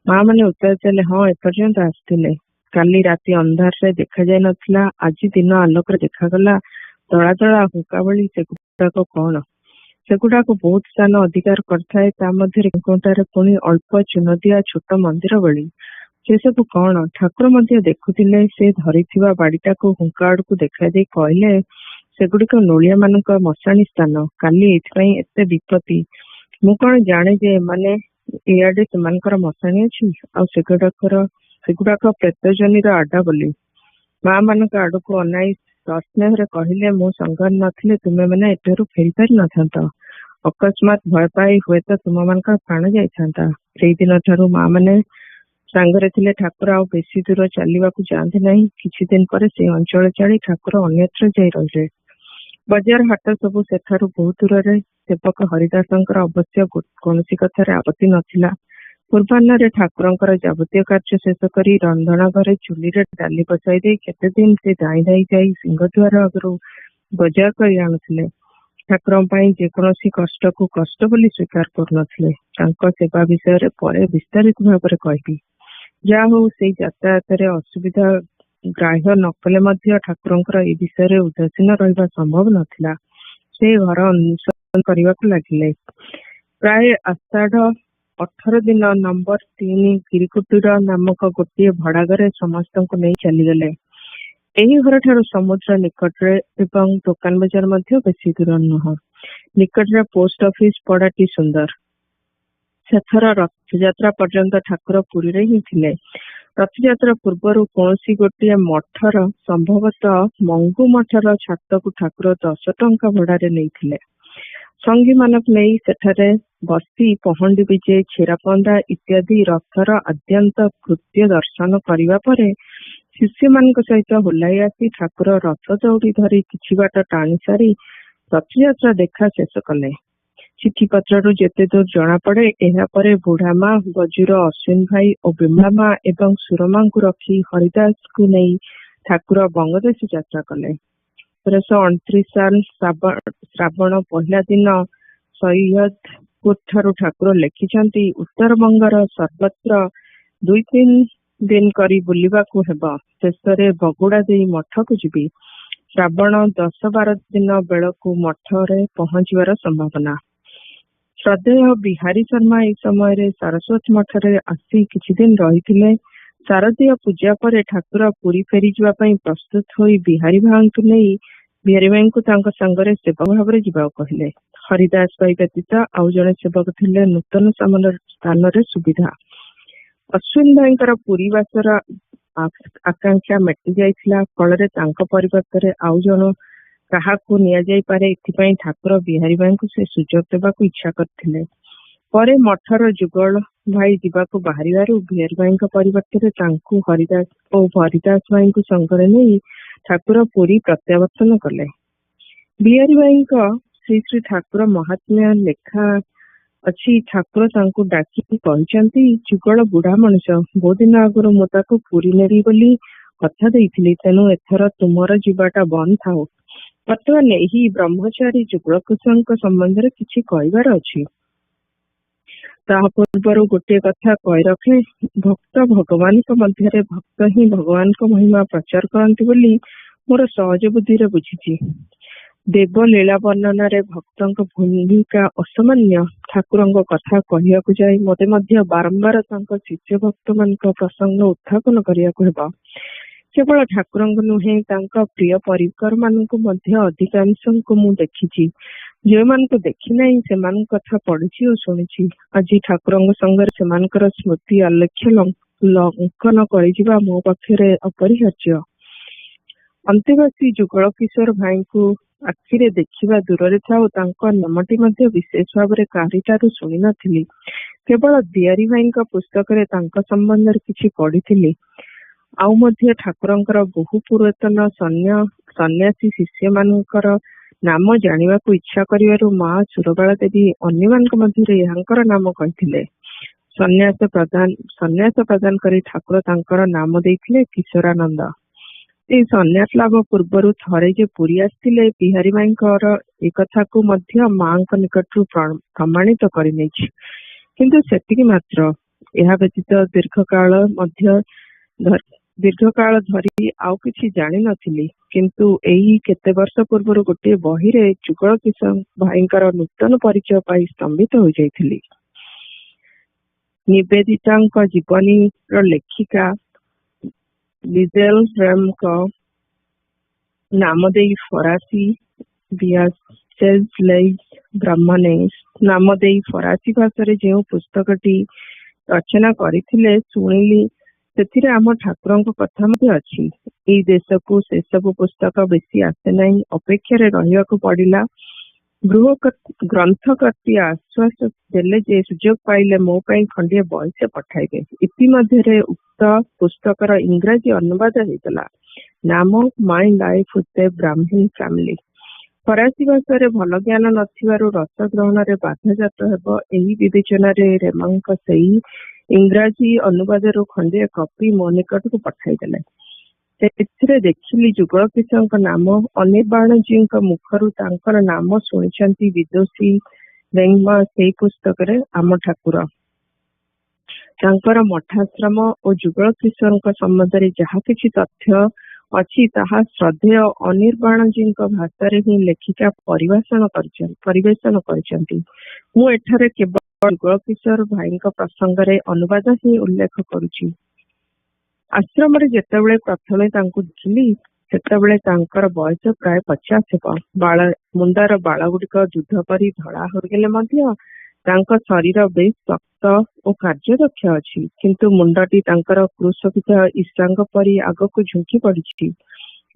ମା ମାନେ ଉତ୍ତର ଦେଲେ, ହଁ, ଏପର୍ଯ୍ୟନ୍ତ ଆସିଥିଲେ। କାଲି ରାତି ଅନ୍ଧାରରେ ଦେଖାଯାଇ ନଥିଲା, ଆଜି ଦିନ ଆଲୋକରେ ଦେଖାଗଲା। ଧଳା ଧଳା ହୁଙ୍କା ଭଳି ସେଗୁଡାକ କଣ? ସେଗୁଡାକୁ ବହୁତ ସ୍ଥାନ ଅଧିକାର କରିଥାଏ। ତା ମଧ୍ୟରେ କେଉଁଠାରେ ପୁଣି ଅଳ୍ପ ଚୂନଦିଆ ଛୋଟ ମନ୍ଦିର ଭଳି। ସେସବୁ କଣ? ଠାକୁର ମଧ୍ୟ ଦେଖୁଥିଲେ। ସେ ଧରିଥିବା ବାଡିଟାକୁ ହୁଙ୍କା ଆଡକୁ ଦେଖାଇ ଦେଇ କହିଲେ, ସେଗୁଡିକ ନୋଳିଆ ମାନଙ୍କ ମଶାଣୀ ସ୍ଥାନ। କାଲି ଏଥିପାଇଁ ଏତେ ବିପତ୍ତି। ମୁଁ କଣ ଜାଣେ ଯେ ଏମାନେ ଇଆଡେ ସେମାନଙ୍କର ମଶାଣି ଅଛି ଆଉ ସେଗୁଡାକ ପ୍ରେତଜନିର ଆଡା ବୋଲି। ମା ମାନଙ୍କ ଆଡକୁ ଅନାଇ ସସ୍ନେହରେ କହିଲେ, ମୁଁ ସଙ୍ଗରେ ନଥିଲେ ତୁମେମାନେ ଏଠାରୁ ଫେରି ପାରିନଥାନ୍ତ। ଅକସ୍ମାତ୍ ଭୟ ପାଇ ହୁଏତ ତୁମମାନଙ୍କର ପ୍ରାଣ ଯାଇଥାନ୍ତା। ସେଇଦିନ ଠାରୁ ମା ମାନେ ସାଙ୍ଗରେ ଥିଲେ ଠାକୁର ଆଉ ବେଶୀ ଦୂର ଚାଲିବାକୁ ଯାଆନ୍ତି ନାହିଁ। କିଛି ଦିନ ପରେ ସେ ଅଞ୍ଚଳ ଛାଡି ଠାକୁର ଅନ୍ୟତ୍ର ଯାଇ ରହିଲେ। ବଜାର ହାଟ ସବୁ ସେଠାରୁ ବହୁତ ଦୂରରେ। ସେବକ ହରିଦାସଙ୍କର ଅବଶ୍ୟ କୌଣସି କଥାରେ ଆପତ୍ତି ନଥିଲା। ପୂର୍ବାହ୍ନରେ ଠାକୁରଙ୍କର ଯାବତୀୟ କାର୍ଯ୍ୟ ଶେଷ କରି ରନ୍ଧଣା ଘରେ ଚୁଲିରେ ଡାଲି ବସାଇ ଦେଇ କେତେ ଦିନ ସେ ଧାଇଁ ଧାଇଁ ଯାଇ ସିଂହଦ୍ୱାର ଆଗରୁ ବଜାର କରି ଆଣୁଥିଲେ। ଠାକୁରଙ୍କ ପାଇଁ ଯେକୌଣସି କଷ୍ଟକୁ କଷ୍ଟ ବୋଲି ସ୍ୱୀକାର କରୁନଥିଲେ। ତାଙ୍କ ସେବା ବିଷୟରେ ପରେ ବିସ୍ତାରିତ ଭାବରେ କହିବି। ଯାହା ହଉ, ସେଇ ଯାତାୟାତରେ ଅସୁବିଧା ଗ୍ରାହ୍ୟ ନ କଲେ ମଧ୍ୟ ଠାକୁରଙ୍କର ଏ ବିଷୟରେ ଉଦାସୀନ ରହିବା ସମ୍ଭବ ନଥିଲା। ସେ ଘର ଅନୁସରଣ କରିବାକୁ ଲାଗିଲେ। ପ୍ରାୟ ଆଷାଢ 18 ଦିନ ନମ୍ବର 3 ଗିରିକୁଟୀର ନାମକ ଗୋଟିଏ ଭଡାଘରେ ସମସ୍ତଙ୍କୁ ନେଇ ଚାଲିଗଲେ। ଏହି ଘରଠାରୁ ସମୁଦ୍ର ନିକଟରେ ଏବଂ ଦୋକାନ ବଜାର ମଧ୍ୟ ବେଶୀ ଦୂର ନୁହଁ। ନିକଟରେ ପୋଷ୍ଟ ଅଫିସ ପଡାଟି ସୁନ୍ଦର। ସେଥର ରଥଯାତ୍ରା ପର୍ଯ୍ୟନ୍ତ ଠାକୁର ପୁରୀରେ ହିଁ ଥିଲେ। ରଥଯାତ୍ରା ପୂର୍ବରୁ କୌଣସି ଗୋଟିଏ ମଠର, ସମ୍ଭବତଃ ମଙ୍ଗୁ ମଠର ଛାତକୁ ଠାକୁର 10 ଟଙ୍କା ଭଡାରେ ନେଇଥିଲେ। ସଙ୍ଗୀ ମାନଙ୍କୁ ନେଇ ସେଠାରେ ବସି ପହଣ୍ଡି ବିଜେ, ଛେରାପହଣ୍ଡା ଇତ୍ୟାଦି ରଥର ଆଦ୍ୟନ୍ତ କୃତ୍ୟ ଦର୍ଶନ କରିବା ପରେ ଶିଷ୍ୟମାନଙ୍କ ସହିତ ହୋଲାଇ ଆସି ଠାକୁର ରଥ ଦଉଡି ଧରି କିଛି ବାଟ ଟାଣି ସାରି ରଥଯାତ୍ରା ଦେଖା ଶେଷ କଲେ। ଚିଠିପତ୍ରରୁ ଯେତେ ଦୂର ଜଣାପଡେ, ଏହାପରେ ବୁଢାମା, ଗଜୁର ଅଶ୍ୱିନ ଭାଇ ଓ ବିମଳା ମା ଏବଂ ସୁରମାଙ୍କୁ ରଖି ହରିଦାସକୁ ନେଇ ଠାକୁର ବଙ୍ଗଦେଶ ଯାତ୍ରା କଲେ। 1329 ସାଲ ଶ୍ରାବଣ ପହିଲା ଦିନ ସୈୟଦପୁର ଠାରୁ ଠାକୁର ଲେଖିଛନ୍ତି, ଉତ୍ତରବଙ୍ଗର ସର୍ବତ୍ର 2-3 ଦିନ କରି ବୁଲିବାକୁ ହେବ। ଶେଷରେ ବଗୁଡା ଦେଇ ମଠକୁ ଯିବି। ଶ୍ରାବଣ 10-12 ଦିନ ବେଳକୁ ମଠରେ ପହଞ୍ଚିବାର ସମ୍ଭାବନା। ଶ୍ରଦ୍ଧେୟ ବିହାରୀ ଶର୍ମା ଏହି ସମୟରେ ସାରସ୍ୱତ ମଠରେ ଆସି କିଛି ଦିନ ରହିଥିଲେ। ଶାରଦୀୟ ପୂଜା ପରେ ଠାକୁର ପୁରୀ ଫେରି ଯିବା ପାଇଁ ପ୍ରସ୍ତୁତ ହୋଇ ବିହାରୀ ଭାଇଙ୍କୁ ତାଙ୍କ ସାଙ୍ଗରେ ସେବକ ଭାବରେ ଯିବାକୁ କହିଲେ। ହରିଦାସ ଭାଇ ବ୍ୟତୀତ ଆଉ ଜଣେ ସେବକ ଥିଲେ ନୂତନ ସ୍ଥାନରେ ସୁବିଧା। ଅଶ୍ୱିନ ଭାଇଙ୍କର ପୁରୀ ବାସର ଆକାଂକ୍ଷା ମେଟି ଯାଇଥିଲା। ଫଳରେ ତାଙ୍କ ପରିବର୍ତ୍ତରେ ଆଉ ଜଣ କାହାକୁ ନିଆଯାଇପାରେ, ଏଥିପାଇଁ ଠାକୁର ବିହାରୀ ଭାଇଙ୍କୁ ସେ ସୁଯୋଗ ଦେବାକୁ ଇଚ୍ଛା କରିଥିଲେ। ପରେ ମଠର ଯୁଗଳ ଭାଇ ଯିବାକୁ ବାହାରିବାରୁ ବିହାରୀ ଭାଇଙ୍କ ପରିବର୍ତ୍ତରେ ତାଙ୍କୁ ହରିଦାସ ଭାଇଙ୍କୁ ସଙ୍ଗରେ ନେଇ ଠାକୁର ପୁରୀ ପ୍ରତ୍ୟାବର୍ତ୍ତନ କଲେ। ବିହାରୀ ଭାଇଙ୍କ ଶ୍ରୀ ଶ୍ରୀ ଠାକୁର ମହାତ୍ମ୍ୟ ଲେଖା ଅଛି। ଠାକୁର ତାଙ୍କୁ ଡାକି କହିଛନ୍ତି, ଯୁଗଳ ବୁଢା ମଣିଷ, ବହୁ ଦିନ ଆଗରୁ ମୁଁ ତାକୁ ପୁରୀ ନେବି ବୋଲି କଥା ଦେଇଥିଲି। ତେଣୁ ଏଥର ତୁମର ଯିବାଟା ବନ୍ଦ ଥାଉ। ବର୍ତ୍ତମାନ ଏହି ବ୍ରହ୍ମଚାରୀ ଯୁଗଳକୃଷ୍ଣଙ୍କ ସମ୍ବନ୍ଧରେ କିଛି କହିବାର ଅଛି। ତାହା ପୂର୍ବରୁ ଗୋଟିଏ କଥା କହି ରଖେ, ଭକ୍ତ ଭଗବାନଙ୍କ ମଧ୍ୟରେ ଭକ୍ତ ହିଁ ଭଗବାନଙ୍କ ମହିମା ପ୍ରଚାର କରନ୍ତି ବୋଲି ମୋର ସହଜ ବୁଦ୍ଧିରେ ବୁଝିଛି। ଦେବ ଲୀଳା ବର୍ଣ୍ଣନାରେ ଭକ୍ତଙ୍କ ଭୂମିକା ଅସାମାନ୍ୟ। ଠାକୁରଙ୍କ କଥା କହିବାକୁ ଯାଇ ମୋତେ ମଧ୍ୟ ବାରମ୍ବାର ତାଙ୍କ ଶିଷ୍ୟ ଭକ୍ତ ମାନଙ୍କ ପ୍ରସଙ୍ଗ ଉତ୍ଥାପନ କରିବାକୁ ହେବ। କେବଳ ଠାକୁରଙ୍କୁ ନୁହେଁ, ତାଙ୍କ ପ୍ରିୟ ପରିବାର ମାନଙ୍କୁ ମଧ୍ୟ ଅଧିକାଂଶଙ୍କୁ ମୁଁ ଦେଖିଛି। ଯେଉଁମାନଙ୍କୁ ଦେଖି ନାହିଁ ସେମାନଙ୍କ କଥା ପଢିଛି ଓ ଶୁଣିଛି। ଆଜି ଠାକୁରଙ୍କ ସଙ୍ଗରେ ସେମାନଙ୍କର ସ୍ମୃତି ଆଲେଖ୍ୟ ଲଙ୍ଘନ କରିଯିବା ମୋ ପକ୍ଷରେ ଅପରିହାର୍ଯ୍ୟ। ଅନ୍ତେବାସୀ ଯୁଗଳ କିଶୋର ଭାଇଙ୍କୁ ଆଖିରେ ଦେଖିବା ଦୂରରେ ଥାଉ, ତାଙ୍କ ନାମଟି ମଧ୍ୟ ବିଶେଷ ଭାବରେ କାହାରିଠାରୁ ଶୁଣି ନଥିଲି। କେବଳ ବିହାରୀ ଭାଇଙ୍କ ପୁସ୍ତକରେ ତାଙ୍କ ସମ୍ବନ୍ଧରେ କିଛି ପଢିଥିଲି। ଆଉ ମଧ୍ୟ ଠାକୁରଙ୍କର ବହୁ ପୁରାତନ ସନ୍ନ୍ୟାସୀ ଶିଷ୍ୟ ମାନଙ୍କର ନାମ ଜାଣିବାକୁ ଇଚ୍ଛା କରିବାରୁ ମା ସୁରବାଳା ଦେବୀ ଅନ୍ୟମାନଙ୍କ ମଧ୍ୟରେ ଏହାଙ୍କର ନାମ କହିଥିଲେ। ସନ୍ନ୍ୟାସ ପ୍ରଦାନ କରି ଠାକୁର ତାଙ୍କର ନାମ ଦେଇଥିଲେ କିଶୋରାନନ୍ଦ। ଏହି ସନ୍ନ୍ୟାସ ଲାଭ ପୂର୍ବରୁ ଥରେ ଯେ ପୁରୀ ଆସିଥିଲେ, ବିହାରୀ ଭାଇଙ୍କର ଏକଥାକୁ ମଧ୍ୟ ମାଙ୍କ ନିକଟରୁ ପ୍ରମାଣିତ କରିନେଇଛି। କିନ୍ତୁ ସେତିକି ମାତ୍ର। ଏହା ବ୍ୟତୀତ ଦୀର୍ଘକାଳ ଧରି ଆଉ କିଛି ଜାଣିନଥିଲି। କିନ୍ତୁ ଏଇ କେତେ ବର୍ଷ ପୂର୍ବରୁ ଗୋଟିଏ ବହିରେ ଯୁଗଳ କିଶୋର ଭାଇଙ୍କର ନୂତନ ପରିଚୟ ପାଇ ସ୍ତମ୍ଭିତ ହୋଇଯାଇଥିଲି। ନିବେଦିତାଙ୍କ ଜୀବନୀର ଲେଖିକା ଲିଜେଲରେମଙ୍କ ନାମ ଦେଇ ଫରାସୀ ବ୍ରାହ୍ମଣେଶ नाम देई फरासी भाषा जो पुस्तकटी रचना करथिले शुणिली ସେଥିରେ ଆମ ଠାକୁରଙ୍କ କଥା ମଧ୍ୟ ଅଛି। ଏଇ ଦେଶକୁ ସେସବୁ ପୁସ୍ତକ ବେଶୀ ଆସେ ନାହିଁ, ଅପେକ୍ଷାରେ ରହିବାକୁ ପଡ଼ିଲା। ଗ୍ରନ୍ଥକର୍ତ୍ତି ଆଶ୍ୱାସ ଦେଲେ ଯେ ସୁଯୋଗ ପାଇଲେ ମୋ ପାଇଁ ଖଣ୍ଡିଏ ବହି ସେ ପଠାଇବେ। ଇତିମଧ୍ୟରେ ଉକ୍ତ ପୁସ୍ତକର ଇଂରାଜୀ ଅନୁବାଦ ହେଇଗଲା। ନାମ my life with a Brahmin family. ଫରାସୀ ଭାଷାରେ ଭଲ ଜ୍ଞାନ ନଥିବାରୁ ରସ ଗ୍ରହଣରେ ବାଧାଜାତ ହେବ, ଏହି ବିବେଚନାରେ ରେମାଙ୍କ ସେଇ ଇଂରାଜୀ ଅନୁବାଦରୁ ଖଣ୍ଡିଏ କପି ମୋ ନିକଟକୁ ପଠାଇଦେଲେ। ସେଥିରେ ଦେଖିଲି ଯୁଗଳ କିଶୋରଙ୍କ ନାମ। ଅନିର୍ବାଣଜୀଙ୍କ ମୁଖରୁ ତାଙ୍କର ନାମ ଶୁଣିଛନ୍ତି ବିଦୁଷୀ ବେଙ୍ଗମା ସେଇ ପୁସ୍ତକରେ ଆମ ଠାକୁର। ତାଙ୍କର ମଠାଶ୍ରମ ଓ ଯୁଗଳ କିଶୋରଙ୍କ ସମ୍ବନ୍ଧରେ ଯାହା କିଛି ତଥ୍ୟ ଅଛି ତାହା ଶ୍ରଦ୍ଧେୟ ଅନିର୍ବାଣଜୀଙ୍କ ଭାଷାରେ ହିଁ ଲେଖିକା ପରିବେଷଣ କରିଛନ୍ତି। ମୁଁ ଏଠାରେ କେବଳ ଯୁଗଳ କିଶୋର ଭାଇଙ୍କ ପ୍ରସଙ୍ଗରେ ଅନୁବାଦ ହିଁ ଉଲ୍ଲେଖ କରୁଛି। ଆଶ୍ରମରେ ଯେତେବେଳେ ପ୍ରଥମେ ତାଙ୍କୁ ଦେଖିଲି ସେତେବେଳେ ତାଙ୍କର ବୟସ ପ୍ରାୟ 50 ହେବ। ମୁଣ୍ଡର ବାଳଗୁଡ଼ିକ ଦୁଧ ପରି ଧଳା ହୋଇଗଲେ ମଧ୍ୟ ତାଙ୍କ ଶରୀର ବେଶ ଶକ୍ତ ଓ କାର୍ଯ୍ୟଦକ୍ଷ ଅଛି, କିନ୍ତୁ ମୁଣ୍ଡଟି ତାଙ୍କର କୃଶବିଦ୍ଧ ଈଶାଙ୍କ ପରି ଆଗକୁ ଝୁଙ୍କି ପଡ଼ିଛି।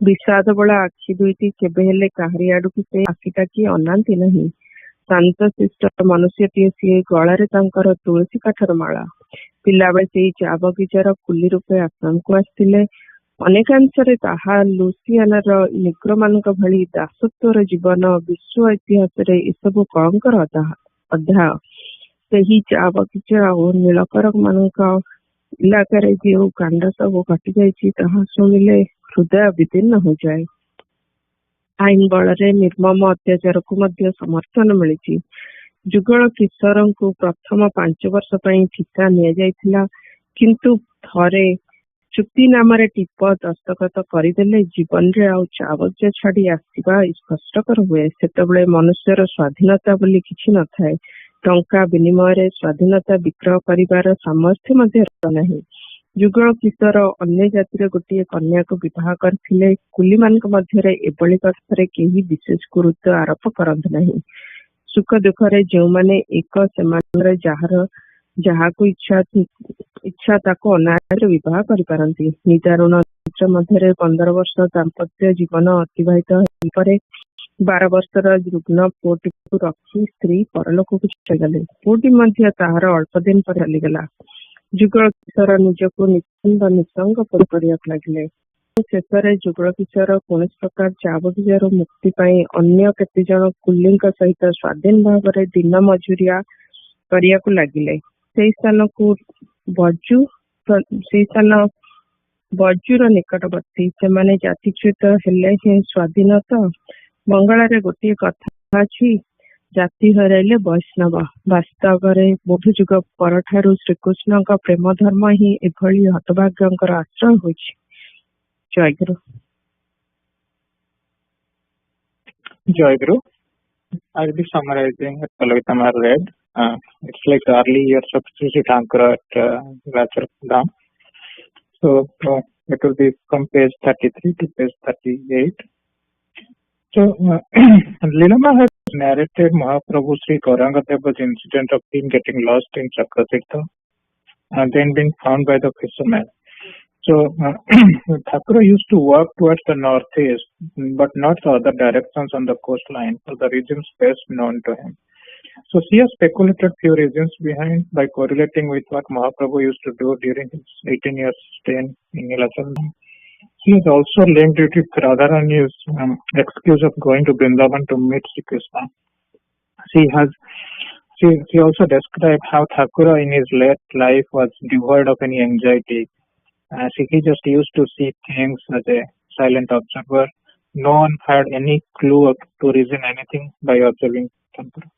ବିଷାଦ ବୋଳା ଆଖି ଦୁଇଟି କେବେ ହେଲେ କାହାରି ଆଡ଼କୁ ସେ ଆଖିଟାକି ଅନାନ୍ତି ନାହିଁ। ଶାନ୍ତ ଶିଷ୍ଟ ମନୁଷ୍ୟଟିଏ ସିଏ। ଗଳାରେ ତାଙ୍କର ତୁଳସୀ କାଠର ମାଳା। ପିଲାବେଳେ ସେଇ ଚା ବଗିଚାର କୁଲି ରୂପେ ଆଶ୍ରମକୁ ଆସିଥିଲେ। ଅନେକାଂଶରେ ତାହା ଲୁସିଆନାର ନିଗ୍ରୋମାନଙ୍କ ଭଳି ଦାସତ୍ୱର ଜୀବନ। ବିଶ୍ୱ ଇତିହାସରେ ଏସବୁ କଳଙ୍କର ଅଧ୍ୟାୟ। ସେହି ଚା ବଗିଚା ଓ ନୀଳକର ମାନଙ୍କ ଇଲାକାରେ ଯେଉଁ କାଣ୍ଡ ସବୁ ଘଟିଯାଇଛି ତାହା ଶୁଣିଲେ ହୃଦୟ ବିଦୀର୍ଣ୍ଣ ହୋଇଯାଏ। ଆଇନ ବଳରେ ନିର୍ମମ ଅତ୍ୟାଚାରକୁ ମଧ୍ୟ ସମର୍ଥନ ମିଳିଛି। ଯୁଗଳ କିଶୋରଙ୍କୁ ପ୍ରଥମ 5 ବର୍ଷ ପାଇଁ ଠିକା ନିଆଯାଇଥିଲା, କିନ୍ତୁ ଥରେ ଚୁକ୍ତିନାମାରେ ଟିପ ଦସ୍ତଖତ କରିଦେଲେ ଜୀବନରେ ଆଉ ଚା ବଗିଚା ଛାଡ଼ି ଆସିବା କଷ୍ଟକର ହୁଏ। ସେତେବେଳେ ମନୁଷ୍ୟର ସ୍ୱାଧୀନତା ବୋଲି କିଛି ନଥାଏ। ଟଙ୍କା ବିନିମୟରେ ସ୍ୱାଧୀନତା ବିକ୍ରୟ କରିବାର ସାମର୍ଥ୍ୟ ମଧ୍ୟ ନାହିଁ। ଯୁଗଳ କିଶୋର ଅନ୍ୟ ଜାତିର ଗୋଟିଏ କନ୍ୟାକୁ ବିବାହ କରିଥିଲେ। କୁଲିମାନଙ୍କ ମଧ୍ୟରେ ଏଭଳି କଥାରେ କେହି ବିଶେଷ ଗୁରୁତ୍ୱ ଆରୋପ କରନ୍ତି ନାହିଁ। ସୁଖ ଦୁଃଖରେ ଯେଉଁମାନେ ଏକ ସେମାନଙ୍କର ଯାହାକୁ ଇଚ୍ଛା ତାକୁ ଅନାୟାସରେ ବିବାହ କରିପାରନ୍ତି। ନିଦାରୁଣ ମଧ୍ୟରେ 15 ବର୍ଷ ଦାମ୍ପତ୍ୟ ଜୀବନ ଅତିବାହିତ ପରେ 12 ବର୍ଷର ରୁଗ୍ଣ ପୁଅଟିକୁ ରଖି ସ୍ତ୍ରୀ ପରଲୋକକୁ ଚାଲିଗଲେ। ପୁଅଟି ମଧ୍ୟ ତାହାର ଅଳ୍ପ ଦିନ ପରେ ଚାଲିଗଲା। ଯୁଗଳ କିଶୋର ନିଜକୁ ନିଶ୍ଚିନ୍ତ ନିଃସଙ୍ଗ କରିବାକୁ ଲାଗିଲେ। ଶେଷରେ ଯୁଗଳ କିଶୋର କୌଣସି ପ୍ରକାର ଚା ବଗିଚାରୁ ମୁକ୍ତି ପାଇଁ ଅନ୍ୟ କେତେଜଣ କୁଲିଙ୍କ ସହିତ ସ୍ୱାଧୀନ ଭାବରେ ଦିନ ମଜୁରିଆ କରିବାକୁ ଲାଗିଲେ। ସେହି ସ୍ଥାନ ବଜୁର ନିକଟବର୍ତ୍ତୀ। ସେମାନେ ଜାତିଚ୍ୟୁତ ହେଲେ ହିଁ ସ୍ୱାଧୀନ ତ। ବଙ୍ଗଳାରେ ଗୋଟିଏ କଥା ଅଛି, ଜାତି ହରାଇଲେ ବୈଷ୍ଣବ। ବାସ୍ତବରେ ବହୁ ଯୁଗ ପରଠାରୁ ଶ୍ରୀକୃଷ୍ଣଙ୍କ ପ୍ରେମ ଧର୍ମ ହିଁ ଏଭଳି ହତଭାଗ୍ୟଙ୍କର ଆଶ୍ରୟ ହୋଇଛି। ଜୟଗୁରୁ। Joyguru. I'll be summarizing what Pallavitamar read. It's like the early years of Sri Thankura at Rajaratham. So it will be from page 33 to page 38. So Lilama has narrated Mahaprabhu Sri Gaurangadeva's incident of him getting lost in Chakratirtha and then being found by the fisherman. So Thakura used to walk towards the northeast, but not the other directions on the coastline for the reasons best known to him. So she has speculated few reasons behind by correlating with what Mahaprabhu used to do during his 18 years stay in Nilachal. She has also linked it with Radharani's excuse of going to Vrindavan to meet Sri Krishna. She also described how Thakura in his late life was devoid of any anxiety. He just used to see things as a silent observer. No one had any clue to reason anything by observing Thakura.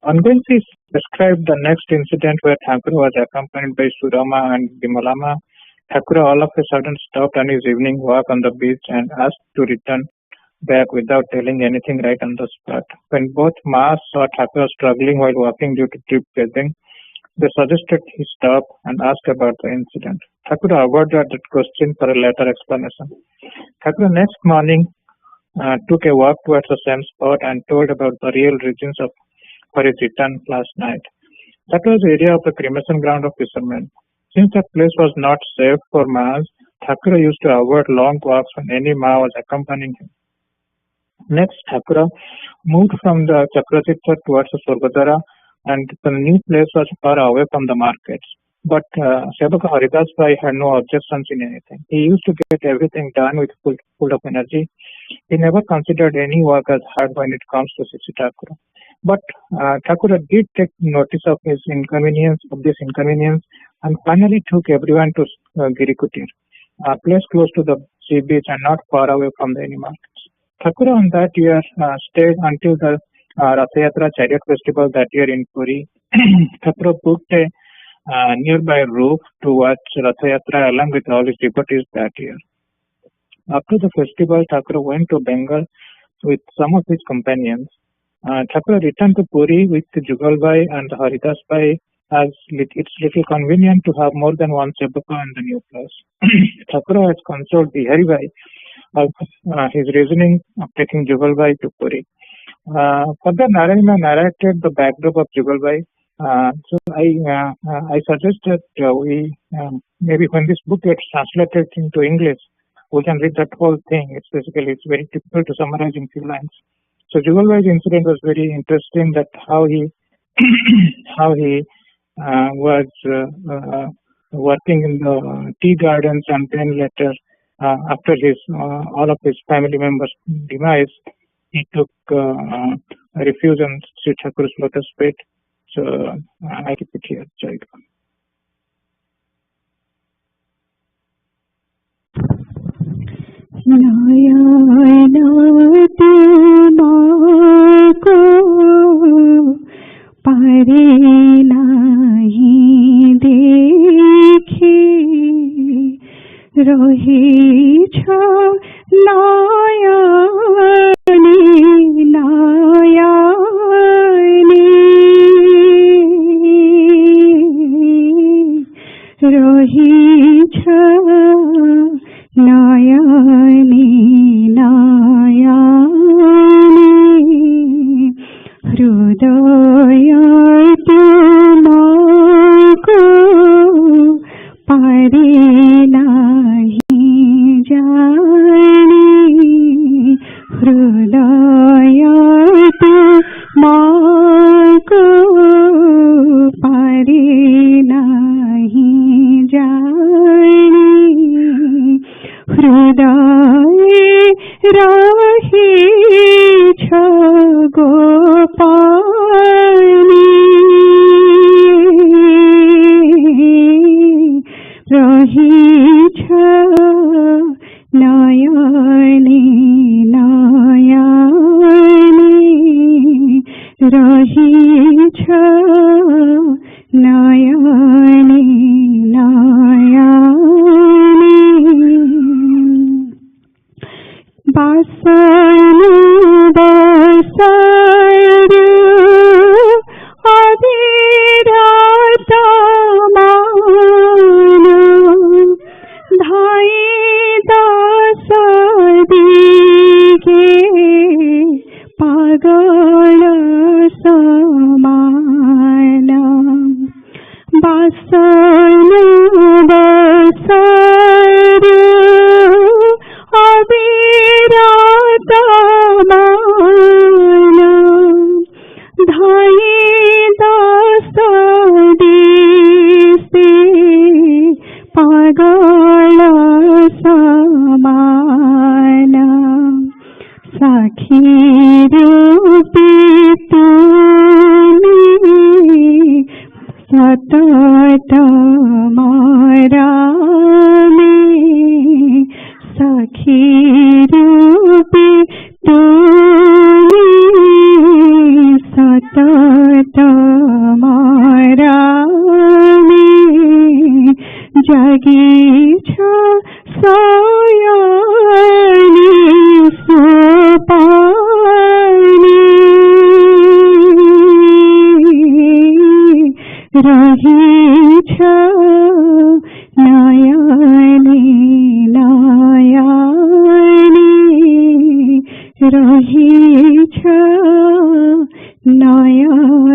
And then she described the next incident where Thakura was accompanied by Surama and Vimalama. Thakura all of a sudden stopped on his evening walk on the beach and asked to return back without telling anything right on the spot. When both Maas saw Thakura struggling while walking due to trip bathing, they suggested he stop and ask about the incident. Thakura avoided that question for a later explanation. Thakura next morning took a walk towards the same spot and told about the real reasons of for his return last night. That was the area of the cremation ground of fishermen. Since that place was not safe for Maas, Thakura used to avoid long walks when any Ma was accompanying him. Next, Thakura moved from the Chakratirtha towards the Swargadwara, and the new place was far away from the markets. But Sevaka Haridas Bhai had no objections in anything. He used to get everything done with full of energy. He never considered any work as hard when it comes to Sisi Thakura. But Thakura did take notice of this inconvenience, and finally took everyone to Girikutir, a place close to the sea beach and not far away from the any markets. Thakura on that year stayed until the Rathayatra chariot festival that year in Puri. Thakura booked a nearby roof to watch Rathayatra along with all his devotees that year. After the festival, Thakura went to Bengal with some of his companions. Thakura returned to Puri with Jugalbai and Haridas Bhai, as it's little convenient to have more than one Sevaka in the new place. Thakura has consoled Bihari Bhai of his reasoning of taking Jugalbai to Puri. Further, Narayana narrated the backdrop of Jugalbai. So I suggest that we maybe when this book gets translated into English, we can read that whole thing. It's very difficult to summarize in few lines. So Jugalbai's incident was very interesting. That how he was working in the tea gardens, and then later after his all of his family members' demise, he took refuge in Sri Thakur's lotus feet. So I keep it here. Jai Guru. नयनते माको पारे नहीं देखे रही छ नयनी नयनी रही छ नयनी नयनी हृदय तुमको पारे नहीं जानी हृदय तुमको पारे नहीं जानी हृदय रही छ गोपाली रही छ नयनी नयनी रही छ नयनी नयनी बासनु बसरु अविरतमानु धाई दास दिगे पागल समान बासनु बसरु अविरतमान धाई दास दिसे पागल समान सखी रूपी तुमी सतत मरामी सखी रूपी तुमी सतत मरामी जगी छ सोयानी सुपानी रही छ नयनी नयनी रही छ नयनी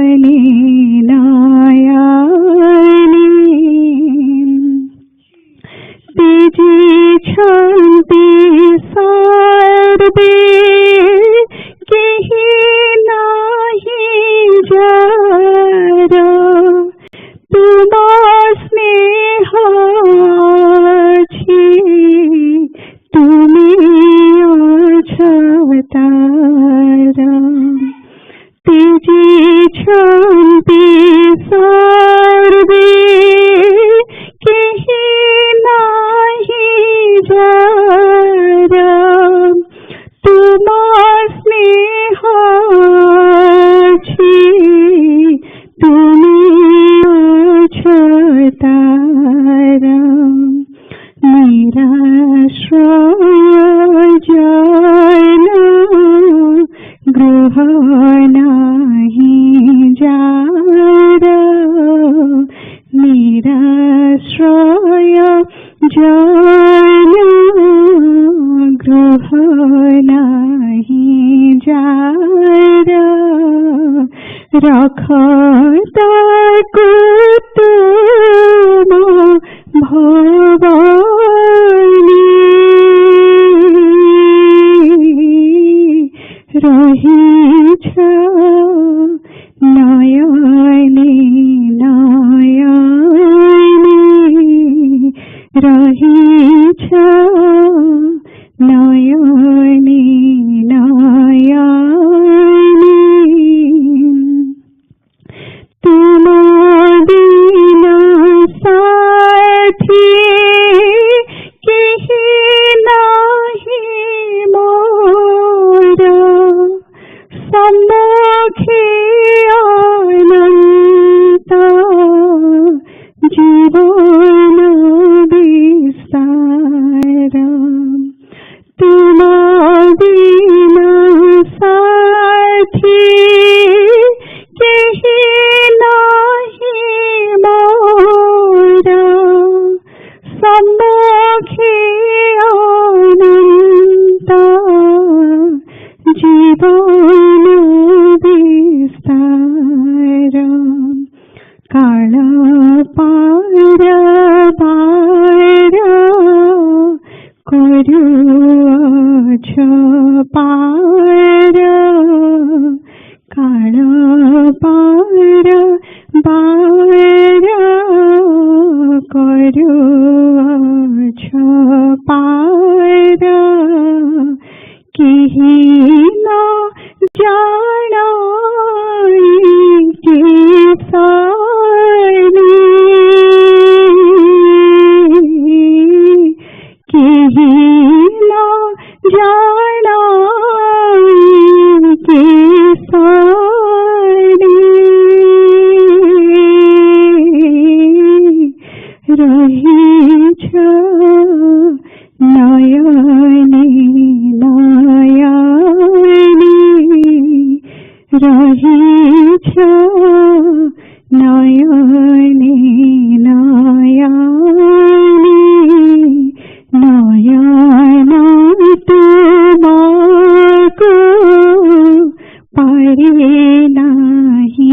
অছন্তি সর্বে কেহি নাহি যারা তোমার স্নেহ আছে তুমি আছো তারা নিরাশ্রয় জন গৃহ নাহি যারা নিরাশ্রয় জন গৃহ নাহি যারা রাখ তাকু তুম ভবানী রহিছ নয়নে নয়নে রহিছ নয়নে নয়নে তোমার বিনা সাথী কেহি নাহি মোরা সম্মুখে অনন্ত জীবন বিস্তার তোমার বিনা সাথী কেহি নাহি মোরা সম্মুখে অনন্ত জীবন বিস্তার কাল পার পার করুছ পার কাল পার পার করুছ পার কেহি না জানাই কে সারি কেহি না জানাই কে সারি রহিছ নয়নে নয়নে রহিছ নয়নে নয়নে নয়ন তোমাকে পারে নাহি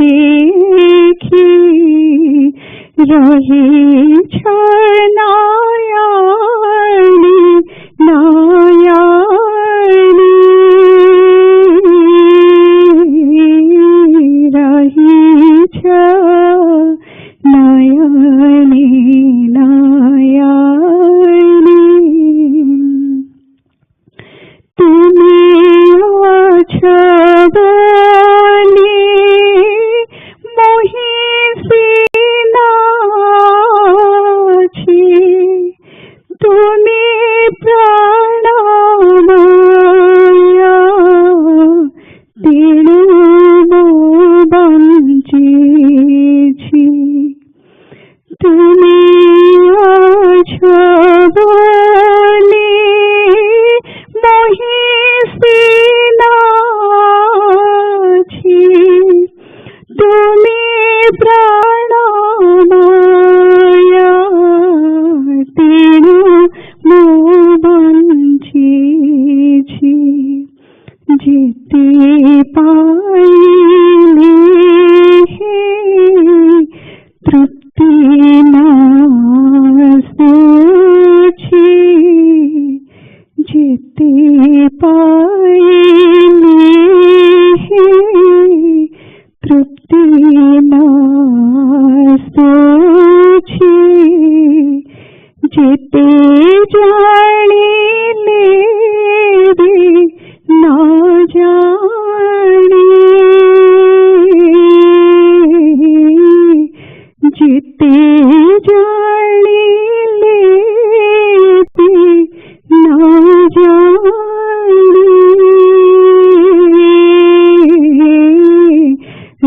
দেখি রহিছ নয়নে নয়নে রহিছ নয়নে নয়নে তুমি আছো বলে মহিষিনাছি তুমি প্রাণময়া তেণু বঞ্চিছি তুমি আছো বলে মহিষিনাছি তুমি প্রাণময়া তেণু বঞ্চিছি যেতে পাইলে তৃপ্তি নাসুছি যেতে পাইলে তৃপ্তি না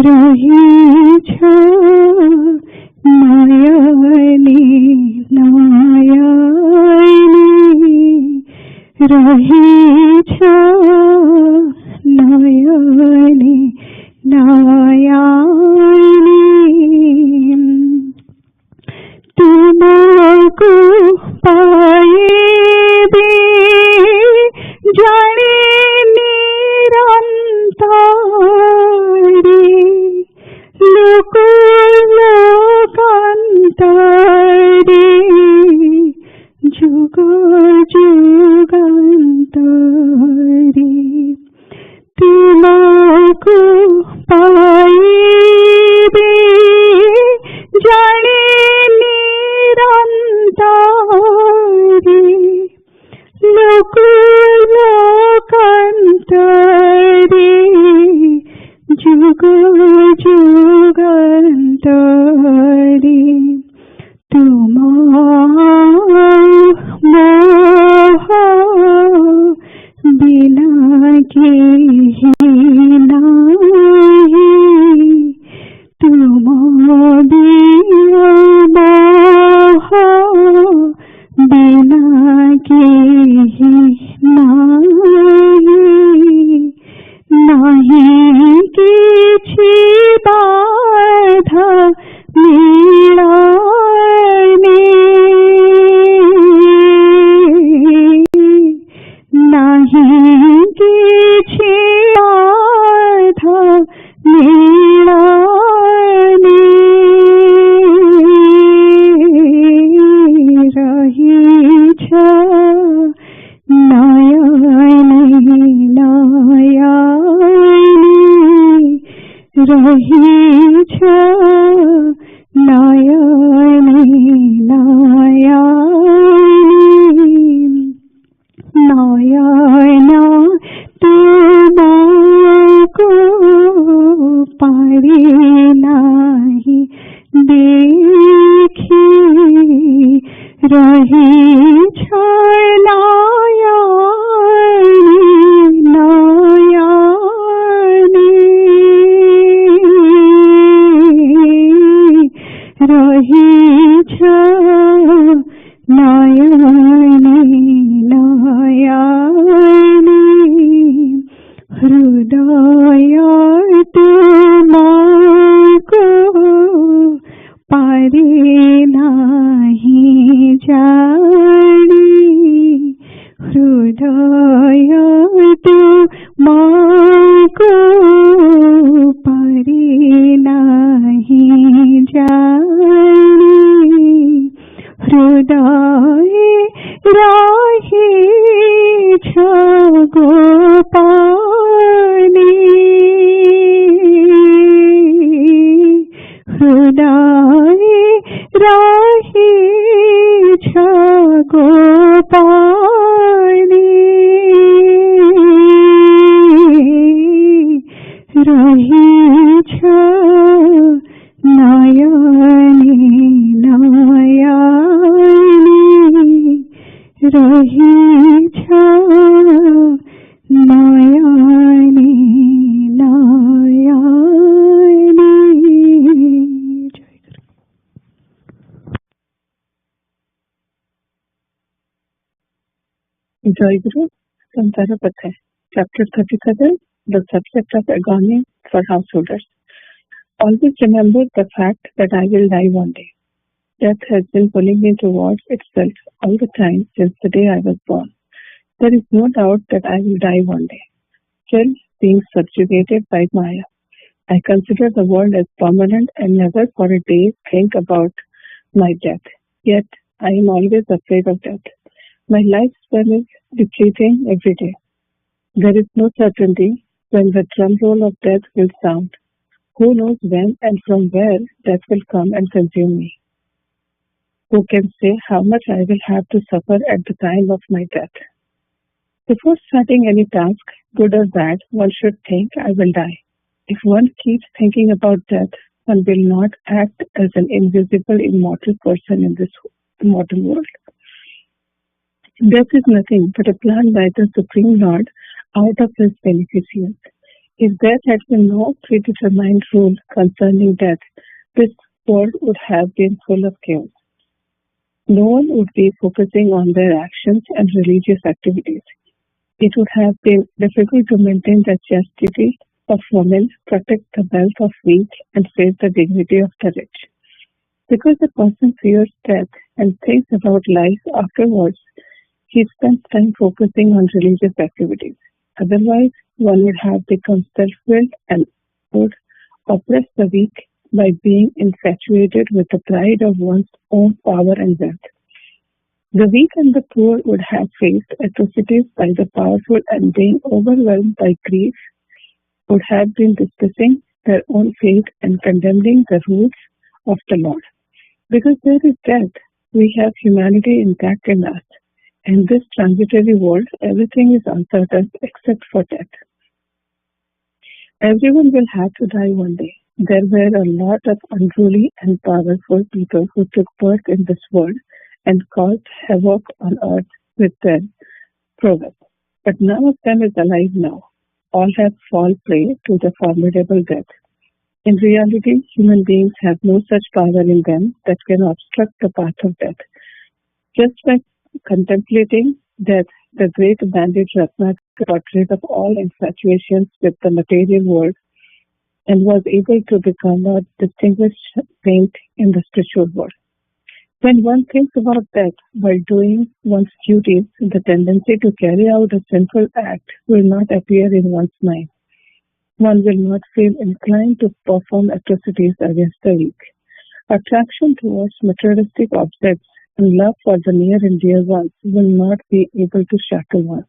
रही छ नयने नयने रही छ नयने नयने तुमको पाए दे जाने निरंतरे लोक लोकांतरे जुग जुगांतरे तुमको पाए दे जाने निरंतरे लोक लोकांतरे जुग जुगांतरे तुम मोह बिना के नहीं तुम मोह बिना के नहीं किछि बाधा मिलाने नहीं किछि बाधा मिलाने रही छ नयने नयने रही छ नयने नयने नयन तुमको पारे नाही देखी रही छ नयने नयने रही छ नयने नयने हृदय तुमको पारे नाही जाने हृदय तुमको पारे नाही जाने हृदय राहे छ गोपाने हृदय राहे छ गोपाने रही छ नयने नयने रही छ नयने नयने। Joy Guru, Samsara Patha, Chapter 37, the subject of agony for householders. Always remember the fact that I will die one day. Death has been pulling me towards itself all the time since the day I was born. There is no doubt that I will die one day. Still, being subjugated by Maya, I consider the world as permanent and never for a day think about my death. Yet, I am always afraid of death. My lifespan is decreasing every day. There is no certainty when the drum roll of death will sound. Who knows when and from where death will come and consume me? Who can say how much I will have to suffer at the time of my death? Before starting any task, good or bad, one should think, I will die. If one keeps thinking about death, one will not act as an invisible, immortal person in this mortal world. Death is nothing but a plan by the Supreme Lord out of his beneficence. If there had been no predetermined rule concerning death, this world would have been full of chaos. No one would be focusing on their actions and religious activities. It would have been difficult to maintain the chastity of women, protect the wealth of weak, and save the dignity of the rich. Because the person fears death and thinks about life afterwards, he spends time focusing on religious activities. Otherwise, one would have become self-willed and would oppress the weak by being infatuated with the pride of one's own power and wealth. The weak and the poor would have faced atrocities by the powerful and being overwhelmed by grief would have been discussing their own fate and condemning the rules of the Lord. Because there is death, we have humanity intact in us. In this transitory world, everything is uncertain except for death. Everyone will have to die one day. There were a lot of unruly and powerful people who took birth in this world and caused havoc on earth with their prowess. But none of them is alive now. All have fallen prey to the formidable death. In reality, human beings have no such power in them that can obstruct the path of death. Just by contemplating death, the great bandit Ratnakar got rid of all infatuations with the material world and was able to become a distinguished saint in the spiritual world. When one thinks about death while doing one's duties, the tendency to carry out a sinful act will not appear in one's mind. One will not feel inclined to perform atrocities against the weak. Attraction towards materialistic objects and love for the near and dear ones will not be able to shackle one.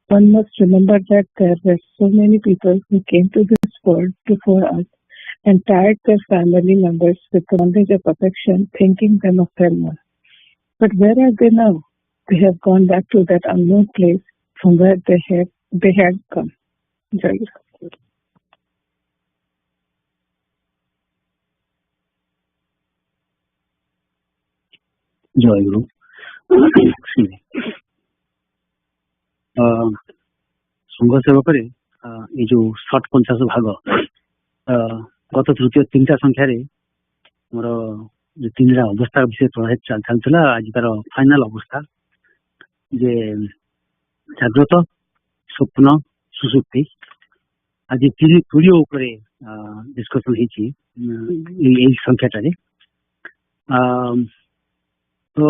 One must remember that there were so many people who came to this world before us and tied their family members with the bondage of affection, thinking them of their own. But where are they now? They have gone back to that unknown place from where they had come. Jai Guru. ଜୟ ଗୁରୁ ସଂଘ ସେବକରେ ଏଇ ଯୋଉ 50 ଭାଗ ଗତ ତୃତୀୟ 3ଟା ସଂଖ୍ୟାରେ ଆମର ଯୋଉ 3ଟା ଅବସ୍ଥା ବିଷୟ ଚାଲିଥିଲା ଆଜି ତାର ଫାଇନାଲ ଅବସ୍ଥା ଯେ ଜାଗ୍ରତ ସ୍ୱପ୍ନ ସୁଷୁପ୍ତି ଆଜି ତୁରୀୟ ଉପରେ ଡିସ୍କସନ ହେଇଛି ଏଇ ସଂଖ୍ୟାଟାରେ। ତ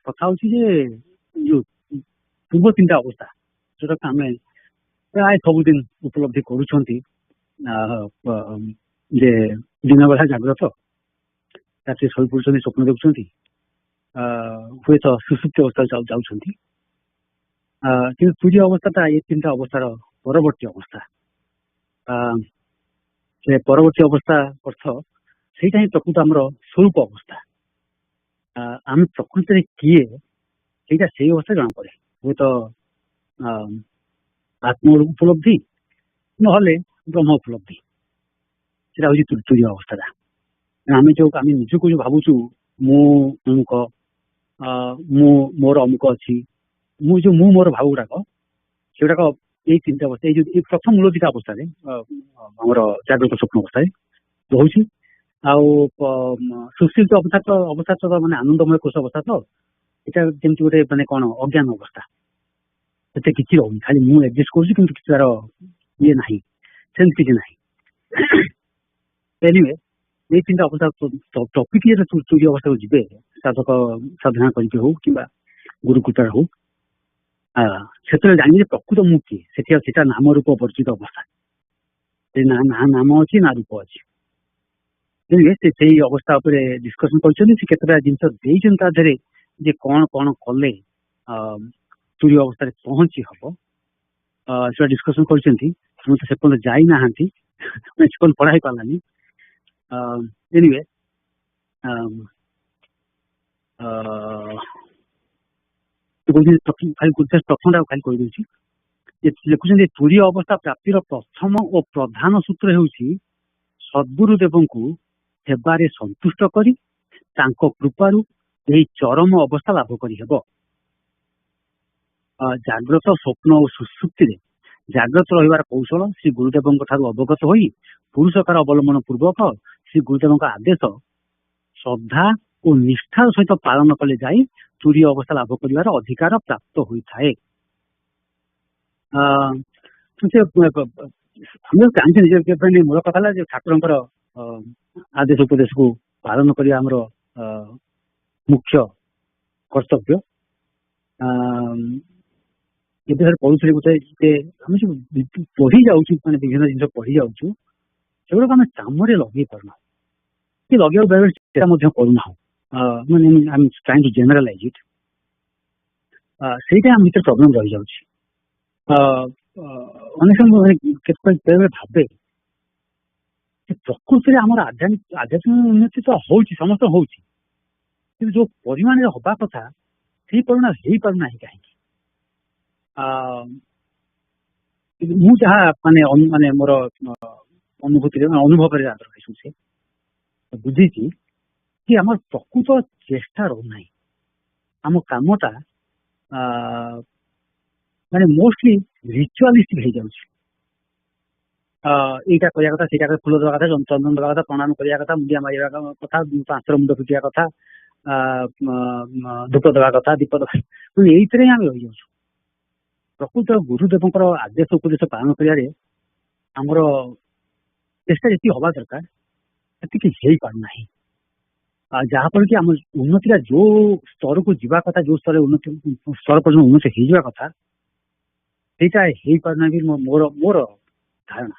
କଥା ହଉଛି ଯେ ଯୋଉ ପୂର୍ବ 3ଟା ଅବସ୍ଥା ଯୋଉଟାକୁ ଆମେ ପ୍ରାୟ ସବୁଦିନ ଉପଲବ୍ଧି କରୁଛନ୍ତି ଯେ ଦିନ ବେଳା ଜାଗ୍ରତ ରାତିରେ ଶୋଇପଡୁଛନ୍ତି ସ୍ୱପ୍ନ ଦେଖୁଛନ୍ତି ହୁଏତ ସୁଷୁପ୍ତି ଅବସ୍ଥାରେ ଯାଉଛନ୍ତି କିନ୍ତୁ ତୁରୀୟ ଅବସ୍ଥାଟା ଏ 3ଟା ଅବସ୍ଥାର ପରବର୍ତ୍ତୀ ଅବସ୍ଥା। ସେ ପରବର୍ତ୍ତୀ ଅବସ୍ଥା ଅର୍ଥ ସେଇଟା ହିଁ ପ୍ରକୃତ ଆମର ସ୍ୱରୂପ ଅବସ୍ଥା। ଆମେ ପ୍ରକୃତିରେ କିଏ ସେଇଟା ସେଇ ଅବସ୍ଥା ଜଣାପଡେ। ହୁଏତ ଆତ୍ମ ଉପଲବ୍ଧି ନହେଲେ ବ୍ରହ୍ମ ଉପଲବ୍ଧି ସେଟା ହଉଛି ତୁରୀୟ ଅବସ୍ଥାଟା। ଆମେ ନିଜକୁ ଯୋଉ ଭାବୁଛୁ ମୁଁ ଅମୁକ ମୁଁ ମୋର ଅମୁକ ଅଛି ମୁଁ ମୋର ଭାବ ଗୁଡାକ ସେଗୁଡାକ ଏଇ 3ଟା ଅବସ୍ଥା ଏଇ ପ୍ରଥମ ମୂଳ 2ଟା ଅବସ୍ଥାରେ ଆମର ଜାଗ୍ରତ ସ୍ୱପ୍ନ ଅବସ୍ଥାରେ ରହୁଛି। ଆଉ ସୁଶୀଳ ଅବସ୍ଥା ତ ମାନେ ଆନନ୍ଦମୟ କୋଷ ଅବସ୍ଥା ତ ଏଇଟା ଯେମିତି ଗୋଟେ ମାନେ କଣ ଅଜ୍ଞାନ ଅବସ୍ଥା ଏତେ କିଛି ରହୁନି ଖାଲି ମୁଁ ଏଡଜଷ୍ଟ କରୁଛି କିନ୍ତୁ କିଛି ତାର ଇଏ ନାହିଁ ସେମିତି କିଛି ନାହିଁ। ଏନିୱେ ଏଇ 3ଟା ଅବସ୍ଥା ଟପିକ ତୁରୀୟ ଅବସ୍ଥାକୁ ଯିବେ ସାଧକ ସାଧନା କରିକି ହଉ କିମ୍ବା ଗୁରୁକୃପାରେ ହଉ ସେତେବେଳେ ଜାଣିବେ ପ୍ରକୃତ ମୁଁ କିଏ ସେଟା ନାମ ରୂପ ବର୍ଜିତ ଅବସ୍ଥା। ନାମ ଅଛି ନା ରୂପ ଅଛି। ସେ ସେଇ ଅବସ୍ଥା ଉପରେ ଡିସ୍କସନ କରିଛନ୍ତି। ସେ କେତେଟା ଜିନିଷ ଦେଇଛନ୍ତି ତା ଦେହରେ ଯେ କଣ କଣ କଲେ ତୁରୀୟ ଅବସ୍ଥାରେ ପହଞ୍ଚି ହବ ସେଟା ଡିସ୍କସନ କରିଛନ୍ତି। ମୁଁ ତ ସେପର୍ଯ୍ୟନ୍ତ ଯାଇନାହାନ୍ତି ସେପର୍ଯ୍ୟନ୍ତ ପଢା ହେଇପାରିଲାନି। ଏନିୱେ ପ୍ରଥମଟା ଖାଲି କହିଦଉଛି ଲେଖୁଛନ୍ତି ତୁରୀୟ ଅବସ୍ଥା ପ୍ରାପ୍ତିର ପ୍ରଥମ ଓ ପ୍ରଧାନ ସୂତ୍ର ହେଉଛି ସଦ୍ଗୁରୁଦେବଙ୍କୁ ସେବାରେ ସନ୍ତୁଷ୍ଟ କରି ତାଙ୍କ କୃପାରୁ ଏହି ଚରମ ଅବସ୍ଥା ଲାଭ କରିହେବ। ଜାଗ୍ରତ ସ୍ୱପ୍ନ ଓ ସୁଷୁପ୍ତିରେ ଜାଗ୍ରତ ରହିବାର କୌଶଳ ଶ୍ରୀ ଗୁରୁଦେବଙ୍କ ଠାରୁ ଅବଗତ ହୋଇ ପୁରୁଷକାର ଅବଲମ୍ବନ ପୂର୍ବକ ଶ୍ରୀ ଗୁରୁଦେବଙ୍କ ଆଦେଶ ଶ୍ରଦ୍ଧା ଓ ନିଷ୍ଠାର ସହିତ ପାଳନ କଲେ ଯାଇ ତୁରୀୟ ଅବସ୍ଥା ଲାଭ କରିବାର ଅଧିକାର ପ୍ରାପ୍ତ ହୋଇଥାଏ। ଆମେ ଜାଣିଛନ୍ତି ମୂଳ କଥା ହେଲା ଯେ ଠାକୁରଙ୍କର ଆଦେଶ ଉପଦେଶକୁ ପାଳନ କରିବା ଆମର ମୁଖ୍ୟ କର୍ତ୍ତବ୍ୟ। ଏବେ ପଢୁଥିଲି ଗୋଟେ ଆମେ ଯୋଉ ପଢି ଯାଉଛୁ ମାନେ ବିଭିନ୍ନ ଜିନିଷ ପଢି ଯାଉଛୁ ସେଗୁଡାକ ଆମେ କାମରେ ଲଗେଇ ପାରୁନାହୁଁ କି ଲଗେଇବାକୁ ବେଳେ ସେଟା ମଧ୍ୟ କରୁନାହୁଁ। ମାନେ I'm trying to generalize it. ସେଇଟା ଆମ ଭିତରେ ପ୍ରୋବ୍ଲେମ ରହିଯାଉଛି। ଅନେକ କେତେବେଳେ ଭାବେ ପ୍ରକୃତିରେ ଆମର ଆଧ୍ୟାତ୍ମିକ ଉନ୍ନତି ତ ହଉଛି, ସମସ୍ତ ହଉଛି, କିନ୍ତୁ ଯୋଉ ପରିମାଣରେ ହବା କଥା ସେଇ ପରିମାଣ ହେଇପାରୁନାହିଁ କାହିଁକି? ମୁଁ ଯାହା ମାନେ ମୋର ଅନୁଭୂତିରେ ଅନୁଭବରେ ବୁଝିଛି କି ଆମର ପ୍ରକୃତ ଚେଷ୍ଟା ରହୁନାହିଁ। ଆମ କାମଟା ମାନେ ମୋଷ୍ଟଲି ରିଚୁଆଲିଷ୍ଟିକ ହେଇଯାଉଛି। ଏଇଟା କରିବା କଥା, ସେଇଟା ଫୁଲ ଦେବା କଥା, ଚନ୍ଦନ ଦେବା କଥା, ପ୍ରଣାମ କରିବା କଥା, ମୁଣ୍ଡିଆ ମାରିବା କଥା, 5 ଥର ମୁଣ୍ଡ ପିଟିବା କଥା, ଧୂପ ଦେବା କଥା, ଦୀପ ଦେବା, ଏଇଥିରେ ହିଁ ଆମେ ରହିଯାଉଛୁ। ପ୍ରକୃତ ଗୁରୁଦେବଙ୍କର ଆଦେଶ ଉପଦେଶ ପାଳନ କରିବାରେ ଆମର ଚେଷ୍ଟା ଯେତିକି ହବା ଦରକାର ସେତିକି ହେଇପାରୁନାହିଁ। ଯାହାଫଳରେ କି ଆମ ଉନ୍ନତିଟା ଯୋଉ ସ୍ତରକୁ ଯିବା କଥା, ଯୋଉ ସ୍ତର ପର୍ଯ୍ୟନ୍ତ ଉନ୍ନତି ହେଇଯିବା କଥା ସେଇଟା ହେଇପାରୁନାହିଁ ମୋର ଧାରଣା।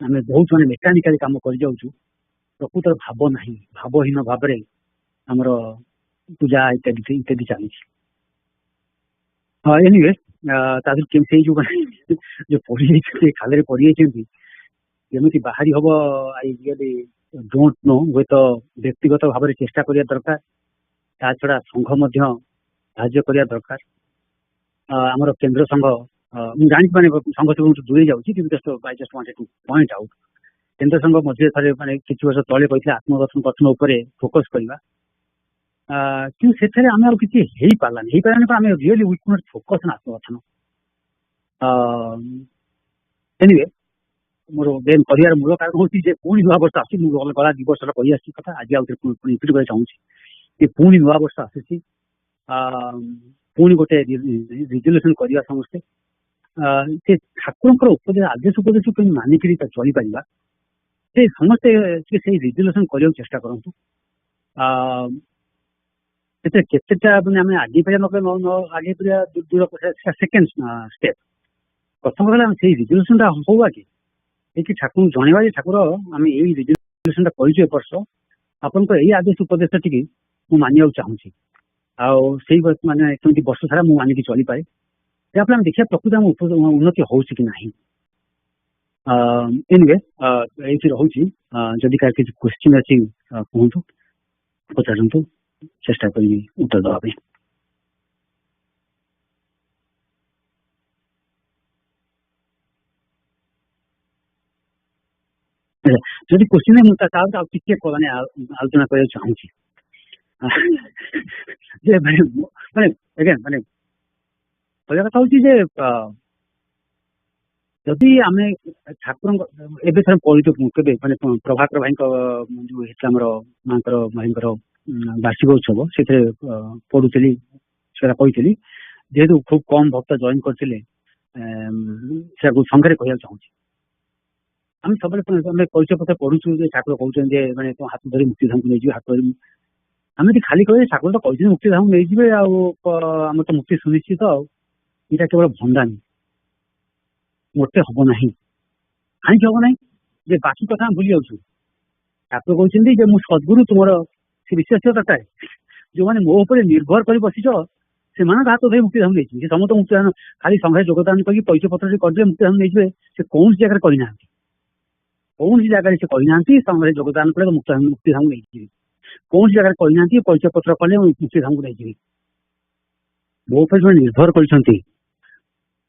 ଆମେ ବହୁତ ମେକାନିକାଲି କାମ କରିଯାଉଛୁ, ପ୍ରକୃତର ଭାବ ନାହିଁ, ଭାବହୀନ ଭାବରେ ଆମର ପୂଜା ଇତ୍ୟାଦି ଚାଲିଛି। ଏନିୱେ ତା ଦେହରୁ ସେଇ ଯୋଉ ପଡିଯାଇଛନ୍ତି ଖାଲରେ ପଡିଯାଇଛନ୍ତି କେମିତି ବାହାରି ହବ ଆଇ ରିୟଲି ଡୋଣ୍ଟ ନୋ। ହୁଏତ ବ୍ୟକ୍ତିଗତ ଭାବରେ ଚେଷ୍ଟା କରିବା ଦରକାର, ତା ଛଡା ସଂଘ ମଧ୍ୟ ସାହାଯ୍ୟ କରିବା ଦରକାର। ଆମର କେନ୍ଦ୍ର ସଂଘ ମୁଁ ଜାଣିଛି ସଂଘ ସବୁ ଦୂରେଇ ଯାଉଛି, କିନ୍ତୁ ପଏଣ୍ଟ ଆଉଟ୍ କେନ୍ଦ୍ର ସଂଘ ମଝିରେ ଥରେ କିଛି ବର୍ଷ ତଳେ କହିଥିଲେ ଆତ୍ମଗଠନ ଉପରେ ଫୋକସ୍ କରିବା, କିନ୍ତୁ ସେଥିରେ ଆମେ ଆଉ କିଛି ହେଇପାରିଲାନି ଆମେ really we could not focus on ଆତ୍ମଗଠନ। ଏନିୱେ ମୋର କରିବାର ମୂଳ କାରଣ ହଉଛି ଯେ ପୁଣି ନୂଆ ବର୍ଷ ଆସୁଛି। ମୁଁ ଗଲା 2 ବର୍ଷର କହି ଆସିଛି କଥା, ଆଜି ଆଉ ପୁଣି ରିପିଟ୍ କରିବାକୁ ଚାହୁଁଛି ଯେ ପୁଣି ନୂଆ ବର୍ଷ ଆସୁଛି, ପୁଣି ଗୋଟେ ରିଜଲ୍ୟୁସନ କରିବା ସମସ୍ତେ। ସେ ଠାକୁରଙ୍କର ଆଦେଶ ଉପଦେଶ କେମିତି ମାନିକିରି ଚଳିପାରିବା, ସେ ସମସ୍ତେ ସେଇ ରିଜଲ୍ୟୁସନ କରିବାକୁ ଚେଷ୍ଟା କରନ୍ତୁ। ସେଥିରେ କେତେଟା ଆମେ ଆଗେଇ ପାରିବା ଆଗେଇ ପାରିବା ଦୂର ସେକେଣ୍ଡ ଷ୍ଟେପ୍। ପ୍ରଥମ ହେଲା ସେଇ ରିଜଲ୍ୟୁସନଟା ହଉ ଆଗେ, କି ଠାକୁରଙ୍କୁ ଜଣେଇବା ଯେ ଠାକୁର ଆମେ ଏଇ ରିଜଲ୍ୟୁସନଟା କରିଛୁ, ଏ ବର୍ଷ ଆପଣଙ୍କ ଏଇ ଆଦେଶ ଉପଦେଶ ଟିକେ ମୁଁ ମାନିବାକୁ ଚାହୁଁଛି, ଆଉ ସେଇ କେମିତି ବର୍ଷ ସାରା ମୁଁ ମାନିକି ଚଳିପାରେ। ଯାହାଫଳରେ ଆମେ ଦେଖିବା ପ୍ରକୃତ ଆମ ଉନ୍ନତି ହଉଛି କି ନାହିଁ। ଏନିୱେ ଏଇଠି ରହୁଛି, ଯଦି କାହାର କିଛି କ୍ୱେଶ୍ଚିନ୍ ଅଛି କୁହନ୍ତୁ, ପଚାରନ୍ତୁ, ଚେଷ୍ଟା କରିବି ଉତ୍ତର ଦେବା ପାଇଁ। ଯଦି କ୍ୱେଶ୍ଚିନ୍ ମୁଁ ଆଉ ଟିକେ ଆଲୋଚନା କରିବାକୁ ଚାହୁଁଛି ଯେ କହିବା କଥା ହଉଛି ଯେ ଯଦି ଆମେ ଠାକୁରଙ୍କ ଏବେ ଥରେ ପଢିଛୁ କେବେ ପ୍ରଭାକର ଭାଇଙ୍କ ଯୋଉ ହେଇଥିଲା ଆମର ମାଙ୍କର ବାର୍ଷିକ ଉତ୍ସବ, ସେଥିରେ ପଢୁଥିଲି, ସେଟା କହିଥିଲି ଯେହେତୁ ଖୁବ କମ ଭକ୍ତ ଜଏନ୍ କରିଥିଲେ ସେଟାକୁ ସଂଘରେ କହିବାକୁ ଚାହୁଁଛି। ଆମେ ସବୁବେଳେ ଆମେ ପରିଚୟ ପତ୍ର ପଢୁଛୁ ଯେ ଠାକୁର କହୁଛନ୍ତି ଯେ ହାତ ଧରି ମୁକ୍ତିଧାମକୁ ନେଇଯିବେ, ହାତ ଧରି ଆମେ ଯଦି ଖାଲି କହିବେ ଠାକୁର ତ କହିଛନ୍ତି ମୁକ୍ତିଧାମକୁ ନେଇଯିବେ ଆଉ ଆମର ତ ମୁକ୍ତି ସୁନିଶ୍ଚିତ, ଆଉ ଏଇଟା କେବଳ ଭଣ୍ଡାମି, ମୋଟେ ହବ ନାହିଁ। କାହିଁକି ହବ ନାହିଁ? ଯେ ବାକି କଥା ଆମେ ଭୁଲି ଯାଉଛୁ। ଠାକୁର କହିଛନ୍ତି ଯେ ମୁଁ ସଦ୍ଗୁରୁ, ତୁମର ସେ ବିଶ୍ୱାସ ଦରକାର, ଯୋଉମାନେ ମୋ ଉପରେ ନିର୍ଭର କରି ବସିଛ ସେମାନଙ୍କ ହାତ ଧରି ମୁକ୍ତିଧାମ ନେଇଯିବେ। ସେ ସମସ୍ତ ମୁକ୍ତିଧାମ ଖାଲି ସଂଘରେ ଯୋଗଦାନ କରିକି ପରିଚୟ ପତ୍ର କରିଦେବେ ମୁକ୍ତିଧାମ ନେଇଯିବେ, ସେ କୌଣସି ଜାଗାରେ କରିନାହାନ୍ତି। କୌଣସି ଜାଗାରେ ସେ କହିନାହାନ୍ତି ସଂଘରେ ଯୋଗଦାନ କଲେ ମୁକ୍ତିଧାମ ନେଇଯିବେ, କୌଣସି ଜାଗାରେ କହିନାହାନ୍ତି ପରିଚୟ ପତ୍ର କଲେ ମୁକ୍ତିଧାମକୁ ନେଇଯିବେ। ମୋ ଉପରେ ଯୋଉମାନେ ନିର୍ଭର କରିଛନ୍ତି,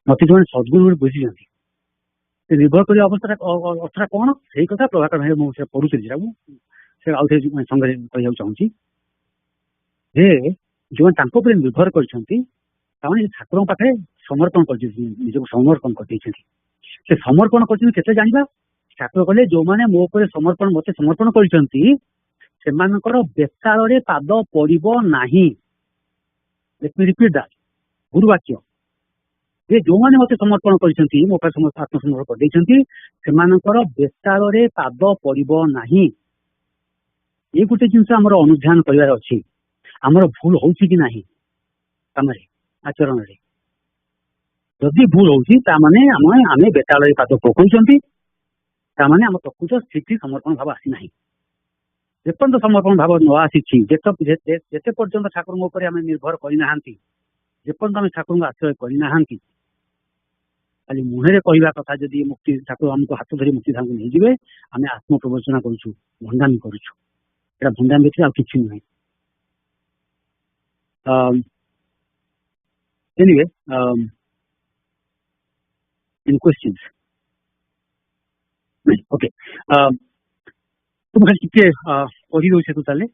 ମତେ ଯୋଉମାନେ ସଦ୍ଗୁରୁ ବୋଲି ବୁଝିଛନ୍ତି, ସେ ନିର୍ଭର କରିବା ଅବସ୍ଥାଟା କଣ? ସେଇ କଥା ପ୍ରଭାକର ଭାଇ ମୁଁ ସେ ପଢୁଥିଲି, ସେଟାକୁ ସେ ଆଉ ଥରେ ସଂଘରେ କହିବାକୁ ଚାହୁଁଛି ଯେ ଯୋଉମାନେ ତାଙ୍କ ଉପରେ ନିର୍ଭର କରିଛନ୍ତି, ତାମାନେ ଠାକୁରଙ୍କ ପାଖରେ समर्पण कर निजको समर्पण कर से समर्पण कर जाना ठाकुर कहले जो माने मो ऊपर समर्पण मते समर्पण करछंती सेमानकर बेताल रे पाद पड़िबो नाही। लेट मी रिपीट दैट गुरुवाक्य ये जो माने मते समर्पण करछंती मो ऊपर आत्मसमर्पण कर दैछंती सेमानकर बेताल रे पाद पड़िबो नाही। ये गोटे जिनस हमर अनुध्यान करिवार अछि हमर भूल होउछि कि नाही हमरे आचरण रे जदि भूल होउछि ता माने आमे बेताल रे पाद पकौछंती ता माने हम प्रकृत स्थिति समर्पण भाव आसी नाही। जेपर्यंत समर्पण भाव न आसी जेते पर्यंत ठाकुर उपर आम निर्भर करना जेपर्यंत आम ठाकुर आश्रय करना खाली मुहे कहवा कथा जदि मुक्ति ठाकुर आमको हाथ धरी मुक्ति धाम नहीं जाए आम आत्म प्रवचना करुँ भंडामी करुँ भंडामी व्यतीत आउ कि नुहे। एनीवे इन क्वेश्चंस ओके तुम खाली टिके पढ़ी दौचे तू ताले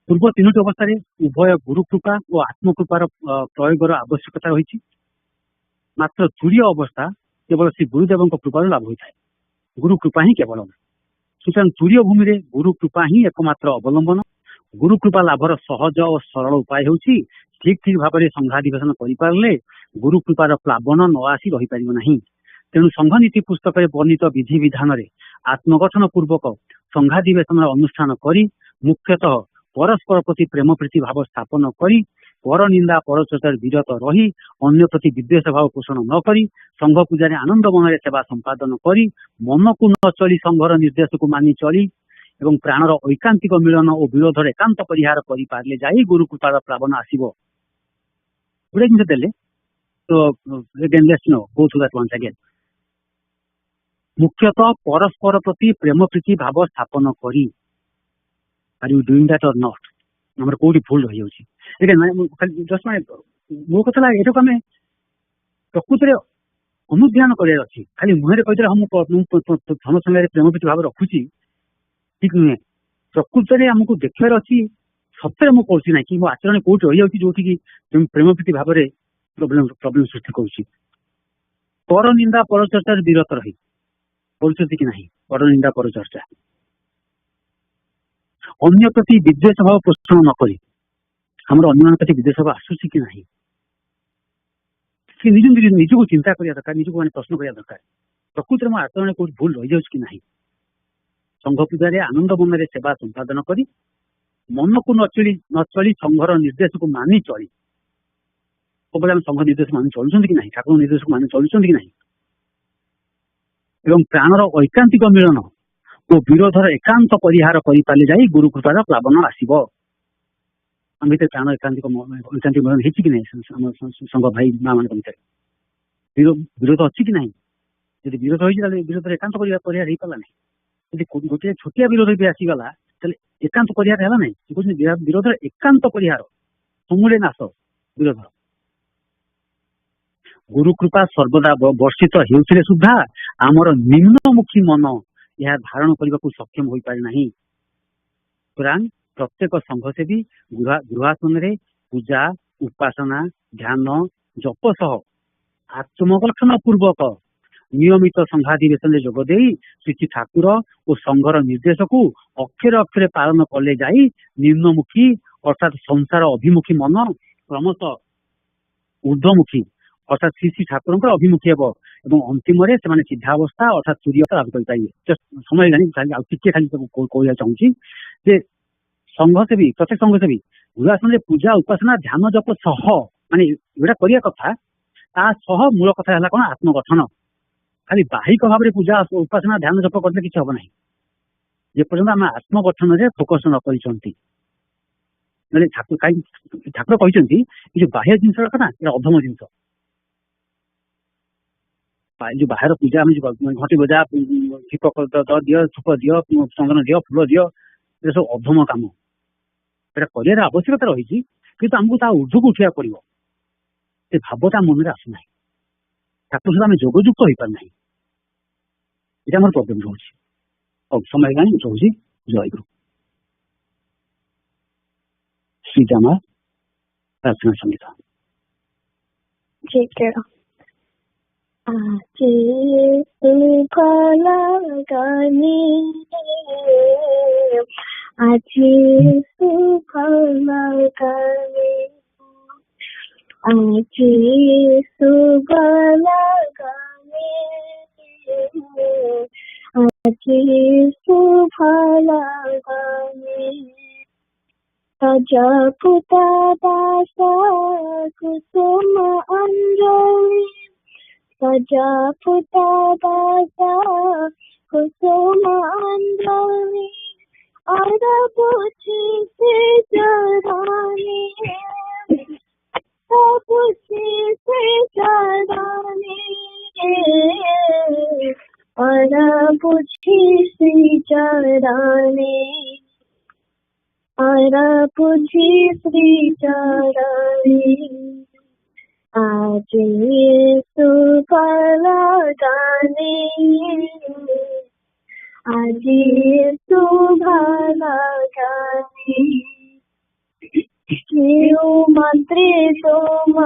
पूर्व तीनोटी अवस्था उभय गुरुकृपा और आत्मकृपार प्रयोगर आवश्यकता रही मात्र तुरीय अवस्था केवल श्री गुरुदेव कृपार लाभ होता है। गुरुकृपा ही केवल सुतरां तुरीय भूमि रे गुरुकृपा ही एकमात्र अवलंबन। गुरुकृपा लाभर सहज और सरल उपाय होची ठीक ठीक भाव में संघाधिवेशन करें गुरुकृपार प्लावन न आसी रही पार ना। तेणु संघनीति पुस्तक वर्णित विधि विधान रे आत्मगठन पूर्वक संघाधिवेशन अनुष्ठान करी मुख्यतः परस्पर प्रति प्रेम प्रीति भाव स्थापन करी पर निंदा परचर्चार विरत रही अन्य प्रति विद्वेष भाव पोषण न करी संघ पूजा आनंद मन सेवा संपादन करी मन को न चली संघर निर्देश को मानि चली एवं प्राणर ऐकांतिक मिलन और विरोधर एकांत परिहार करि पारले जाई गुरुकृपार प्लावन आसीबो। गुडे जिनिस देले तो again let's no go through that once again. मुख्यतः परस्पर प्रति प्रेम प्रीति भाव स्थापन करी are you doing that or not हमर कोडी भूल रही होची अगेन जस्ट माय मो कथला एटो कमे प्रकृति रे अनुध्यान करे अछि खाली मुहे रे कहते हम धन संगे प्रेम प्रीति भाव रखुची ठीक नुहे। प्रकृति रे हमको देखिबार अछि सत्य मु कहूची ना कि मो आचरण कोठी रही होची जोठी कि प्रेम प्रीति भाव रे प्रॉब्लम सृष्टि करूची। पर निंदा परचर्चार विरत रही बोलते कि नहीं पर निंदा परचर्चा अन्य प्रति विद्वेष भाव पोषण न करी हमर अन्य प्रति विद्वेष भाव आसुची कि नहीं कि निजको चिंता करिया दरकार निजको माने प्रश्न करिया दरकार प्रकृति में आचरण को भूल रही जाउछ कि नहीं। संघ पूजा आनंद मन में सेवा संपादन करी मन को न चली संघर निर्देश को मानि चली सब संघ निर्देश मानि चलुछन कि नहीं ठाकुर निर्देश को मानि चलुछन कि नहीं एवं प्राणर ऐकांतिक मिलन और विरोधर एकांत परिहार करि पाले जाई गुरुकृपार प्लावन आसीबो। हम भीतर प्राण एकांतिक मिलन हेछि कि नहीं संघ भाई मां मान भीतर विरोध अछि कि नहीं यदि विरोध होई ताले विरोध एकांत परिहार हेइ पाला नहीं यदि गोटे छोटिया विरोध भी आसी गला ताले एकांत परिहार हैला नहीं विरोध एकांत परिहार समूले नाश विरोध गुरुकृपा सर्वदा वर्षित हेउथिले सुद्धा आमर निम्नमुखी मन यह धारण करने को सक्षम हो पारे नहीं। पुराण प्रत्येक संघसेवी गृहासन रे पूजा उपासना ध्यान जप सह आत्मगठन पूर्वक नियमित संघाधिवेशन जोगदे श्री ठाकुर और संघर निर्देश को अक्षरे अक्षरे पालन कले जाई निम्नमुखी अर्थात संसार अभिमुखी मन क्रमशः ऊर्ध्वमुखी अर्थात श्री श्री ठाकुर अभिमुखी हे अंतिम से सिद्धावस्था अर्थात सूर्यता लाभ कर समय टे खाली कहना चाहूँगी संघसेवी प्रत्येक संघसेवी गृहासन पूजा उपासना ध्यान जप सह माने एटा करिया कथा ता सह मूल कथा है कौन आत्मगठन खाली बाहिक भाव में पूजा उपासना ध्यान जप करते किसी हम ना जेपर्यंत आम आत्मगठन में फोकस न कर ठाकुर कहते जो बाह्य जिनस ना अधम जिनस जो बाहर पूजा में घंटी बजा दीपक दियो धूप दियो चंदन दियो फूल दियो ये सब अधम कम कर आवश्यकता रही कि आमको ता ऊर्ध्व को उठा पड़ो ये भावटा मन में आसुना ठाकुर सहित आम जोगयुक्त हो पार ना ये मोर प्रोब्लेम रोचे समय गाँव रोचे जय गुरु। श्रीजा माँ प्रार्थना संगीत। ठीक है। आज सुफला गाने, आज सुफला गाने, आज सुफला गाने, आज सुफला गाने। सजा पुता दासा कुसुम अंजलि, सजा पुता दासा कुसुम अंजलि, और पूछी से जरानी, पूछी से जरानी, और पूछी से जरानी, और पूछी श्री चरणी। आज सुफला गाने, आज सुफला गाने। मंत्री तुम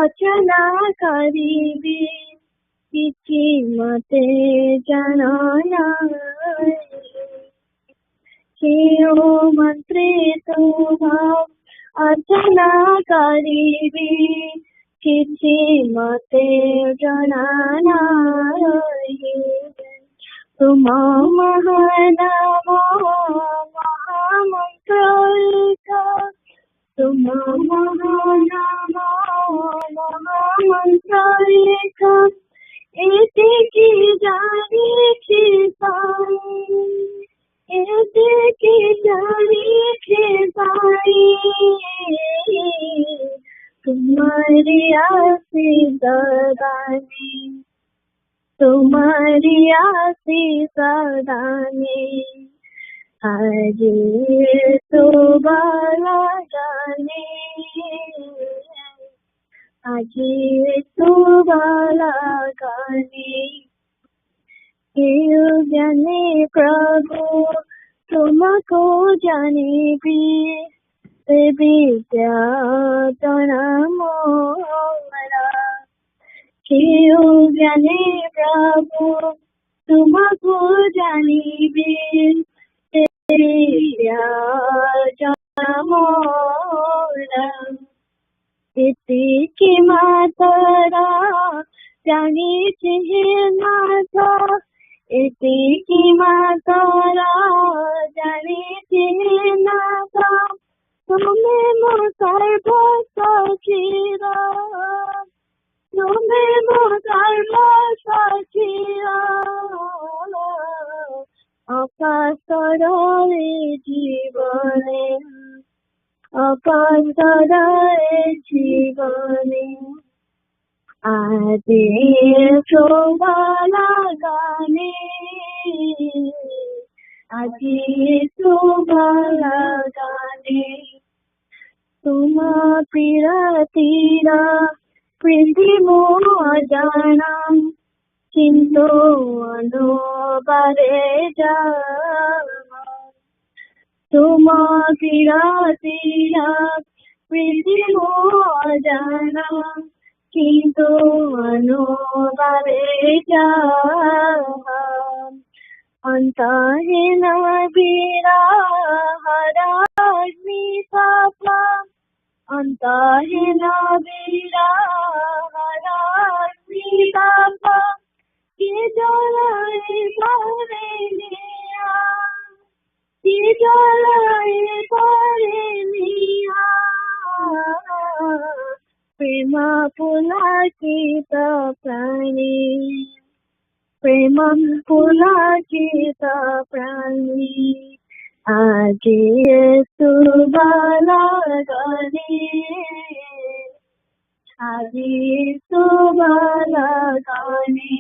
अर्चना करिबी, किछि मते जनाना। मंत्री तुम अर्चना करिबी, किछि मते जनाना। तुम महानाम महामंत्र, तुम महानाम महामंत्र, एतिकी जानी खिसाई, एतिकी जानी खिसाई। तुम्हारी आशीष दानी, तुम्हारी आशीष दानी। आज सुफला गाने, आज सुफला गाने। जाने प्रभु तुमको जाने भी, विद्या जना मोरा। जाने प्रभु तुमको जाने भी, विद्या जना मोरा। इति मातरा जानी नाथ, इति मातरा जानी नाथ। तुम्हें मो सर्व सखीरा, तुम्हें मो सर्व सखीरा। अपासरे जीवने, अपासरे जीवने। आज सुफला गाने, आज सुफला गाने। तुम प्रियतीरा प्रीति मो अजाना, किंतु अनुबारे जा। तुम प्रियतीरा प्रीति मो अजाना, किंतु अनुबारे जा। अंतहीन वीरा हराग्नि सापा, अंतहीन वीरा हराग्नि सापा। कि जलाए परेलिया, कि जलाए परेलिया। प्रेम पुलकित प्राणी, प्रेम पुलकित प्राणी। आज सुफला गाने, आज सुफला गाने।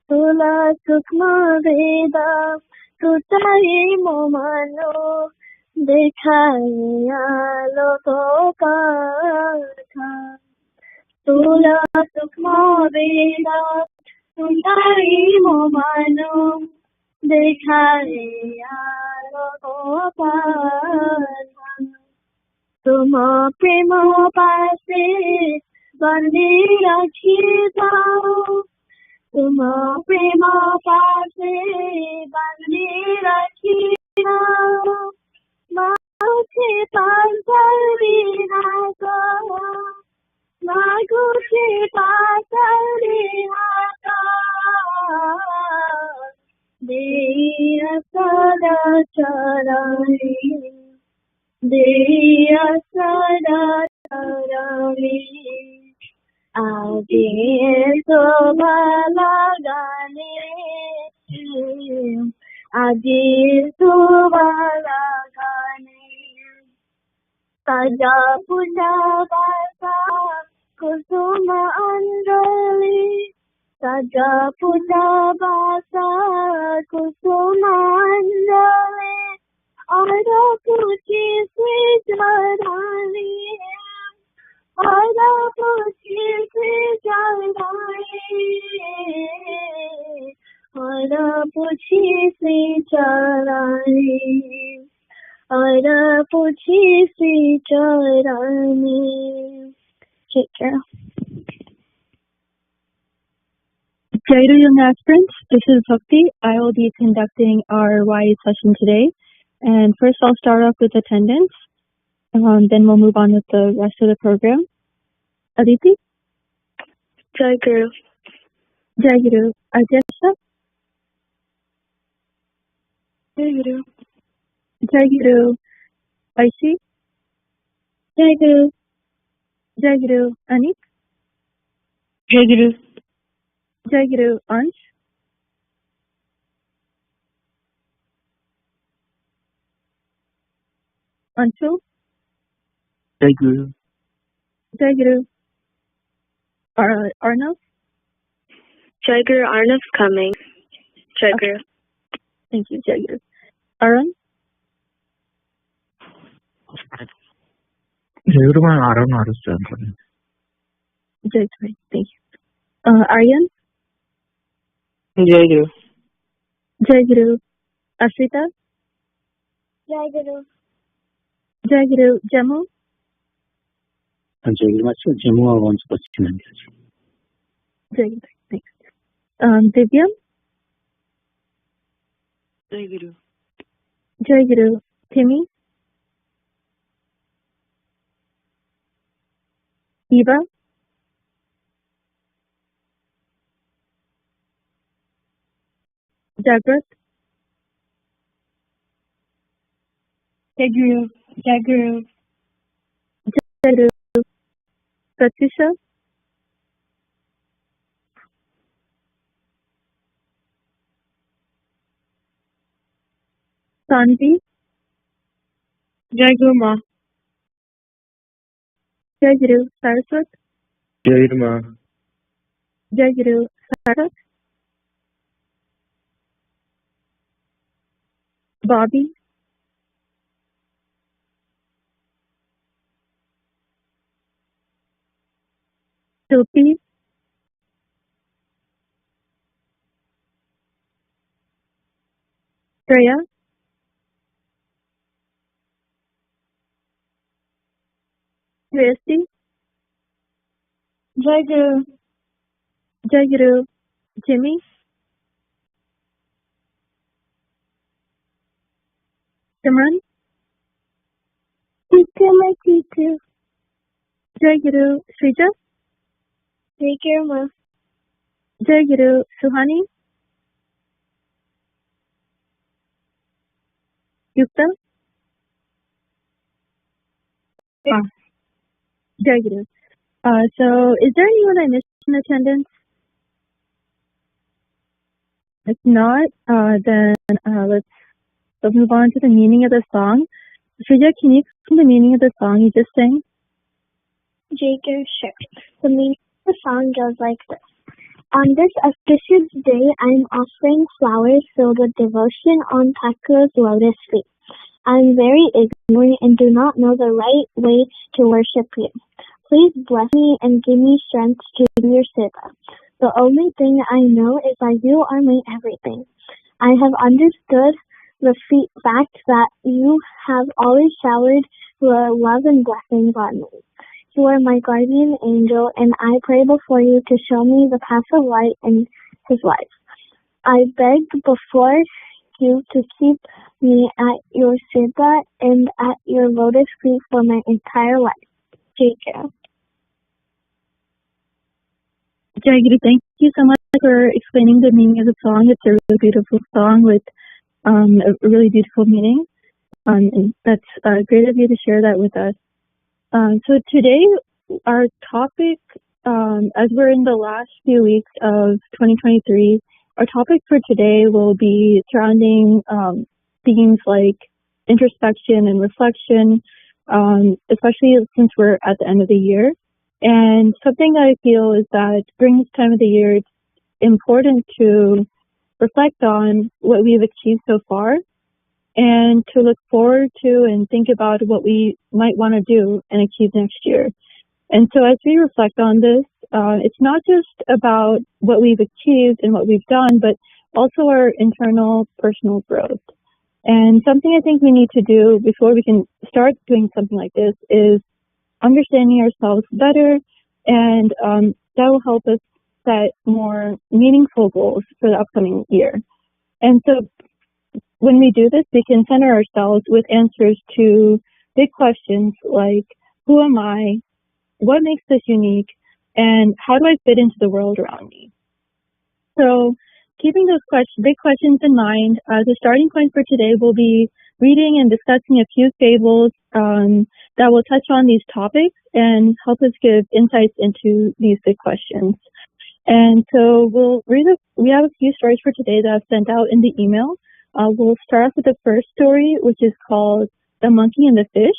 तुला सूक्ष्म वेद तुटाई मो मनो, देखाया लोको पाथा। तुला सूक्ष्म वेद तुटाई मो मनो, देखाया लोको पाथा। तुम प्रेम पासे बंदी रखिताओ तुम प्रेम पासे बंदी रखिताओ माथे पांचल विनाको मागुचे पांचल विनाको देय सदा चरणी देय सदा चरणी आजे शोभा गाने आजे शोभा गाने सजा पूजा बासा कुसुम अंजलि सजा पूजा बासा कुसुम अंजलि और पूछी से चढ़ानी और पूछी से चढ़ानी और पूछी से चढ़ानी और पूछी से चढ़ानी Take care. Jai to young aspirants, this is Bhakti. I will be conducting our YA session today. And first I'll start off with attendance. Then we'll move on with the rest of the program. Aditi? Jai Guru. Jai Guru. Adesha? Jai Guru. Jai Guru. Aishi? Jai Guru. Jai Guru. Anik? Jai Guru. Jai Guru. Ansh? Anshu? Jai Guru. Jai Guru. Arnav? Jai Guru. Arnav's coming. Jai Guru. Thank you, Jai Guru. Arun? Jai Guru, my Arun Arus Chandra. Jai Guru. Thank you. Aryan? Jai Guru. Jai Guru. Ashrita? Jai Guru. Jai Guru. Jamu? Jai Guru, Jamu wants to Jai Guru. Thanks. Divya? Jai Guru. Jai Guru. Timmy? Eva? Jagrat? Jai Guru. Jai Guru. Jai Guru. Pratisha? Santi? Jai Guru Ma. Jai Guru. Saraswat? Jai Guru Ma. Jai Guru. Sarat? Bobby? Sophie? Freya? Christy? Jai Guru. Jai Guru. Jimmy? Simran? Tiku. Jai Guru. Shrija? Jai Guru Ma. Jai Guru. Suhani? Yukta? Jai Guru. So, is there anyone I missed in attendance? If not, then let's move on to the meaning of the song. Shrija, can you explain the meaning of the song you just sang? Jai Guru. Sure. The meaning of the song goes like this. On this auspicious day, I am offering flowers filled with devotion on Thakur's lotus feet. I am very ignorant and do not know the right way to worship you. Please bless me and give me strength to do your seva. The only thing I know is that you are my everything. I have understood the fact that you have always showered your love and blessings on me. You are my guardian angel, and I pray before you to show me the path of light in his life. I beg before you to keep me at your Siddha and at your lotus feet for my entire life. JK. Jagiri, thank you so much for explaining the meaning of the song. It's a really beautiful song with a really beautiful meaning. And that's great of you to share that with us. So today, our topic, as we're in the last few weeks of 2023, our topic for today will be surrounding themes like introspection and reflection, especially since we're at the end of the year. And something I feel is that during this time of the year, it's important to reflect on what we've achieved so far and to look forward to and think about what we might want to do and achieve next year. And so as we reflect on this, it's not just about what we've achieved and what we've done, but also our internal personal growth. And something I think we need to do before we can start doing something like this is understanding ourselves better, and that will help us set more meaningful goals for the upcoming year. And so when we do this, we can center ourselves with answers to big questions like, who am I? What makes this unique? And how do I fit into the world around me? So keeping those big questions in mind, the starting point for today will be reading and discussing a few fables that will touch on these topics and help us give insights into these big questions. And so we have a few stories for today that I've sent out in the email. We'll start off with the first story, which is called The Monkey and the Fish.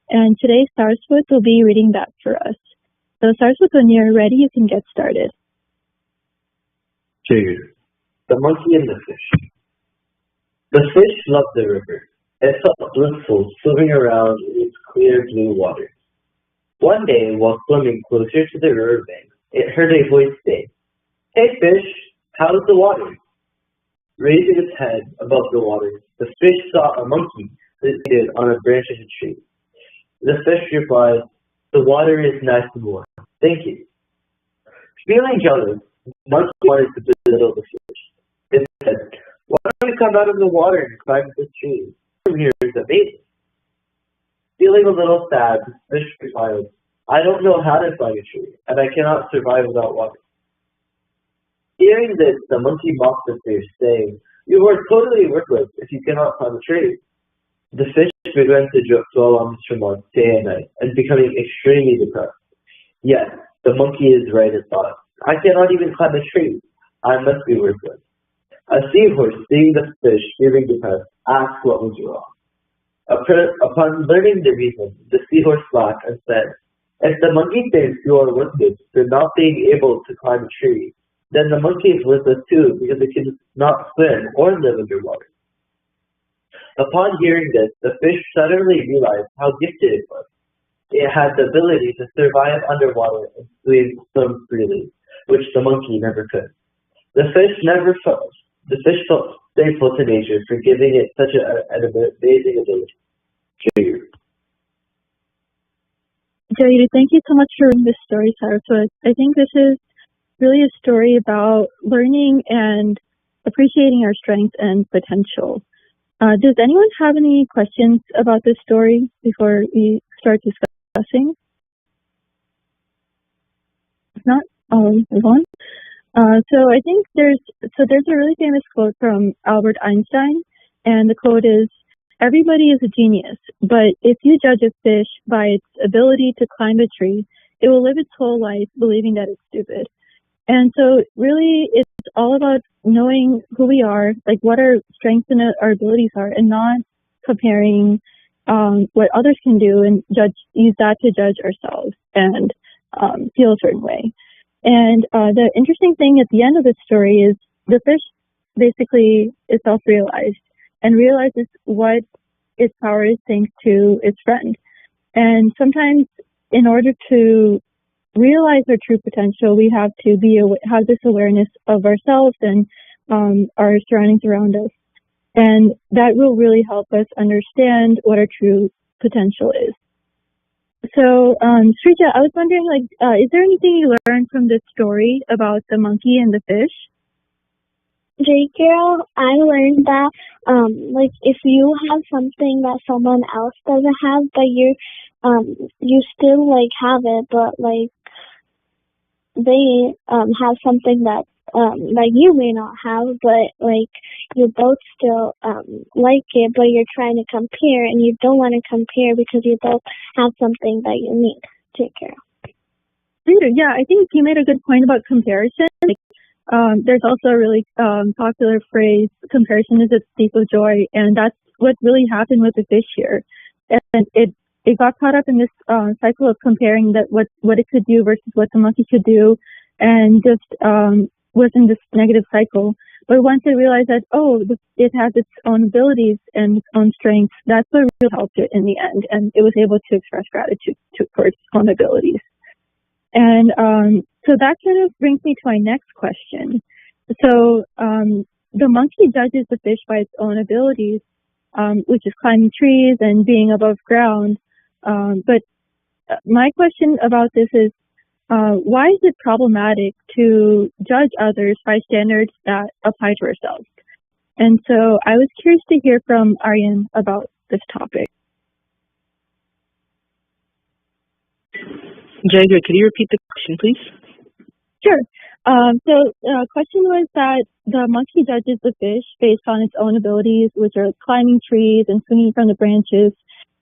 And today Saraswat will be reading that for us. So Saraswat, when you're ready, you can get started. Cheers. The Monkey and the Fish. The fish loved the river. It felt blissful swimming around in its clear blue waters. One day, while swimming closer to the riverbank, it heard a voice say, "Hey fish, how's the water?" Raising its head above the water, the fish saw a monkey seated on a branch of a tree. The fish replied, "The water is nice and warm. Thank you." Feeling jealous, the monkey wanted to belittle the fish. It said, "Why don't you come out of the water and climb this tree? From here is amazing." Feeling a little sad, the fish replied, "I don't know how to climb a tree, and I cannot survive without water." Hearing this, the monkey mocked the fish, saying, "You are totally worthless if you cannot climb a tree." The fish began to dwell on this remark day and night, and becoming extremely depressed. Yes, the monkey is right, it thought. I cannot even climb a tree. I must be worthless. A seahorse, seeing the fish feeling depressed, asked what was wrong. Upon learning the reason, the seahorse laughed and said, "If the monkey thinks you are worthless for not being able to climb a tree, then the monkey is worthless too because it cannot swim or live underwater." Upon hearing this, the fish suddenly realized how gifted it was. It had the ability to survive underwater and swim freely, which the monkey never could. The fish felt thankful to nature for giving it such an amazing ability. Cheers. Jayuri, thank you so much for reading this story, Saraswat. I think this is really a story about learning and appreciating our strengths and potential. Does anyone have any questions about this story before we start discussing? If not, I'll move on. So I think there's a really famous quote from Albert Einstein, and the quote is, "Everybody is a genius, but if you judge a fish by its ability to climb a tree, it will live its whole life believing that it's stupid." And so really it's all about knowing who we are, like what our strengths and our abilities are, and not comparing what others can do and use that to judge ourselves and feel a certain way. And the interesting thing at the end of the story is the fish basically is self-realized and realizes what its power is thanks to its friend. And sometimes in order to realize our true potential, we have to have this awareness of ourselves and our surroundings around us. And that will really help us understand what our true potential is. So, Srija, I was wondering, is there anything you learned from this story about the monkey and the fish? J. Carol, I learned that, if you have something that someone else doesn't have, but you still, have it, but, they, have something that, you may not have, but, you both still, like it, but you're trying to compare, and you don't want to compare because you both have something that you need. J. Carol. Yeah, I think you made a good point about comparison. There's also a really popular phrase, comparison is a thief of joy, and that's what really happened with the fish here. And it got caught up in this cycle of comparing that what it could do versus what the monkey could do, and just was in this negative cycle. But once it realized that, it has its own abilities and its own strengths, that's what really helped it in the end, and it was able to express gratitude for its own abilities. And so that kind of brings me to my next question. So the monkey judges the fish by its own abilities, which is climbing trees and being above ground. But my question about this is, why is it problematic to judge others by standards that apply to ourselves? And so I was curious to hear from Aryan about this topic. Jagger, can you repeat the question, please? Sure. So the question was that the monkey judges the fish based on its own abilities, which are climbing trees and swinging from the branches.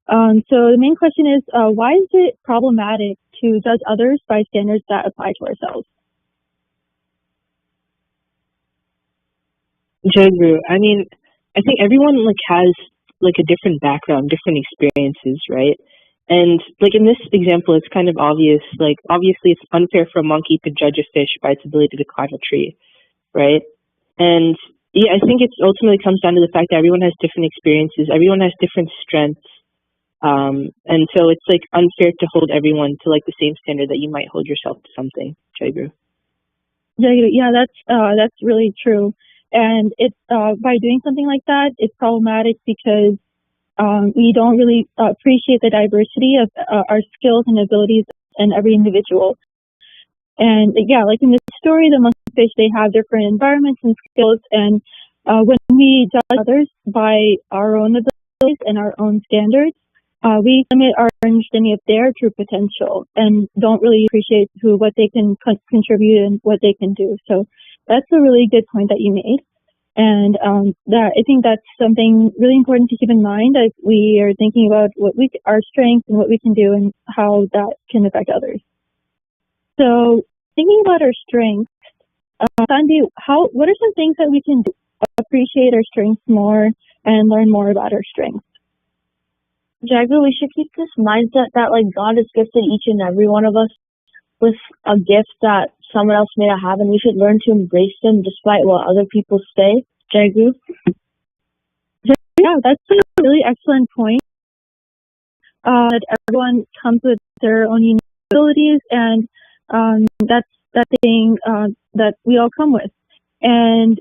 So the main question is, why is it problematic to judge others by standards that apply to ourselves? Jagger, I think everyone has a different background, different experiences, right? And in this example, it's kind of obvious. Obviously, it's unfair for a monkey to judge a fish by its ability to climb a tree, right? And yeah, I think it ultimately comes down to the fact that everyone has different experiences, everyone has different strengths, and so it's unfair to hold everyone to the same standard that you might hold yourself to something. Jagger. Yeah, that's really true. And it's by doing something like that, it's problematic because we don't really appreciate the diversity of our skills and abilities in every individual. And yeah, in this story, the monkey fish, they have different environments and skills. And when we judge others by our own abilities and our own standards, we limit our understanding of their true potential and don't really appreciate what they can contribute and what they can do. So that's a really good point that you made. And I think that's something really important to keep in mind as we are thinking about our strengths and what we can do and how that can affect others. So thinking about our strengths, Sandy, what are some things that we can do to appreciate our strengths more and learn more about our strengths? Jagger, we should keep this mindset that God has gifted each and every one of us with a gift that someone else may not have, and we should learn to embrace them despite what other people say. Jagger? Yeah, that's a really excellent point. That everyone comes with their own unique abilities, and that's that thing that we all come with. And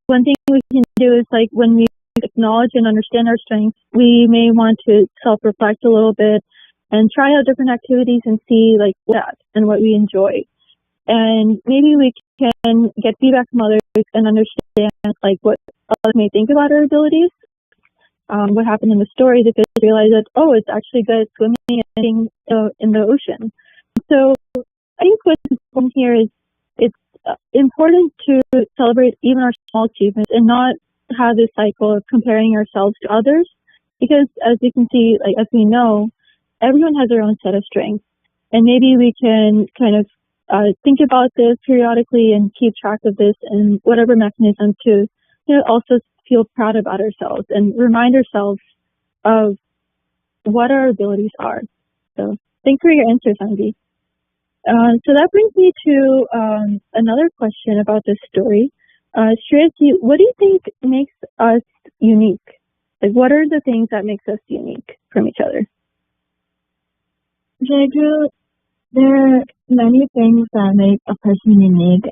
one thing we can do is when we acknowledge and understand our strengths, we may want to self-reflect a little bit and try out different activities and see what and what we enjoy. And maybe we can get feedback from others and understand what others may think about our abilities. What happened in the story, the fish realized that, it's actually good at swimming and being in the ocean. So I think what's important here is it's important to celebrate even our small achievements and not have this cycle of comparing ourselves to others, because as you can see, as we know, everyone has their own set of strengths, and maybe we can kind of think about this periodically and keep track of this in whatever mechanism to also feel proud about ourselves and remind ourselves of what our abilities are. So thanks for your answer, Sandy. So that brings me to another question about this story. Shreyas, what do you think makes us unique? What are the things that makes us unique from each other? Jagger, there are many things that make a person unique.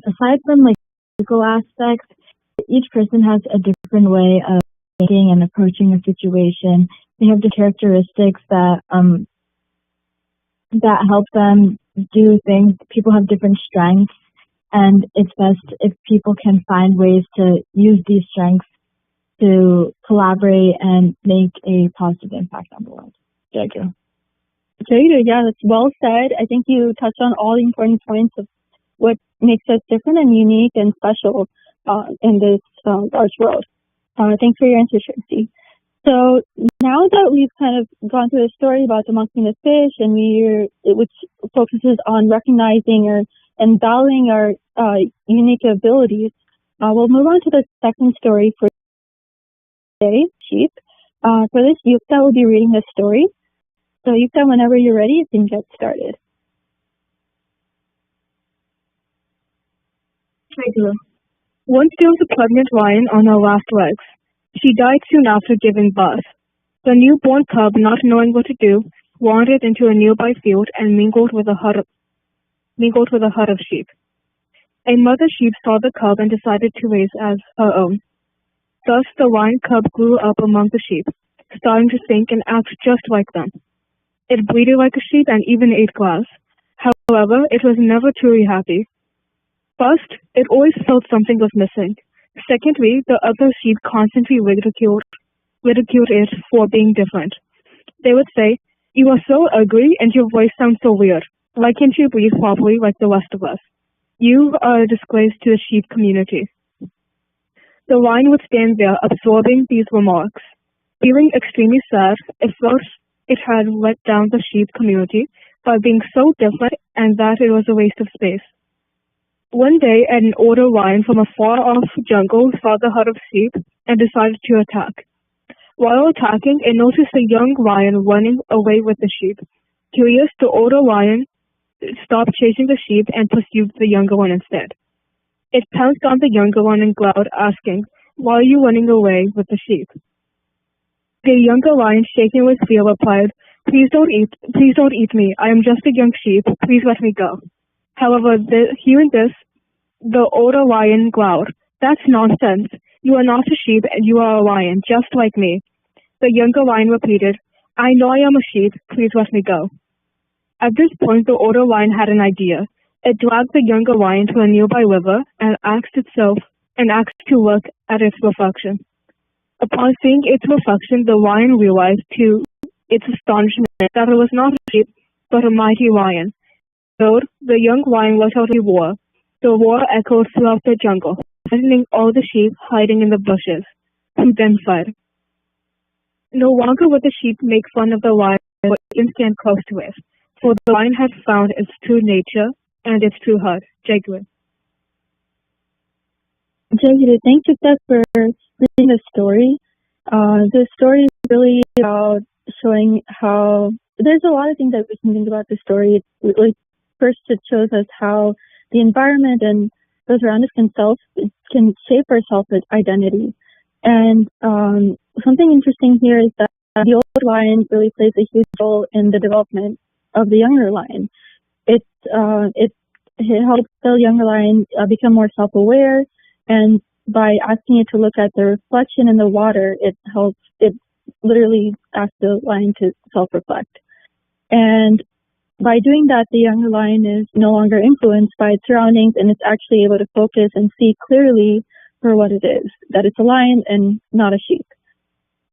Aside from physical aspects, each person has a different way of thinking and approaching a situation. They have the characteristics that help them do things. People have different strengths, and it's best if people can find ways to use these strengths to collaborate and make a positive impact on the world. Thank you. Yeah, that's well said. I think you touched on all the important points of what makes us different and unique and special in this large world. Thanks for your answer, Tracy. So now that we've kind of gone through the story about the monkey and the fish, and which focuses on recognizing and valuing our unique abilities, we'll move on to the second story for today, sheep. For this, Yukta will be reading the story. So Yukta, whenever you're ready, you can get started. Once there was a pregnant lion on her last legs. She died soon after giving birth. The newborn cub, not knowing what to do, wandered into a nearby field and mingled with a herd of sheep. A mother sheep saw the cub and decided to raise as her own. Thus, the lion cub grew up among the sheep, starting to think and act just like them. It bleated like a sheep and even ate grass. However, it was never truly happy. First, it always felt something was missing. Secondly, the other sheep constantly ridiculed it for being different. They would say, "You are so ugly and your voice sounds so weird. Why can't you breathe properly like the rest of us? You are a disgrace to the sheep community." The lion would stand there absorbing these remarks. Feeling extremely sad, it felt it had let down the sheep community by being so different and that it was a waste of space. One day, an older lion from a far-off jungle saw the herd of sheep and decided to attack. While attacking, it noticed a young lion running away with the sheep. Curious, the older lion stopped chasing the sheep and pursued the younger one instead. It pounced on the younger one and growled, asking, "Why are you running away with the sheep?" The younger lion, shaking with fear, replied, Please don't eat me. I am just a young sheep. Please let me go." However, hearing this, the older lion growled, "That's nonsense. You are not a sheep and you are a lion, just like me." The younger lion repeated, "I know I am a sheep. Please let me go." At this point, the older lion had an idea. It dragged the younger lion to a nearby river and asked to look at its reflection. Upon seeing its reflection, the lion realized, to its astonishment, that it was not a sheep, but a mighty lion. So the young lion let out a roar. The roar echoed throughout the jungle, frightening all the sheep hiding in the bushes, who then fled. No longer would the sheep make fun of the lion or even stand close to it, for the lion had found its true nature and its true heart. Jaguar. Thank you, Seth, for reading the story. The story is really about showing how there's a lot of things that we can think about the story. First, it shows us how the environment and those around us can shape our self-identity. And something interesting here is that the older lion really plays a huge role in the development of the younger lion. It helps the younger lion become more self-aware, and by asking it to look at the reflection in the water, it literally asks the lion to self-reflect. And by doing that, the younger lion is no longer influenced by its surroundings, and it's actually able to focus and see clearly for what it is, that it's a lion and not a sheep.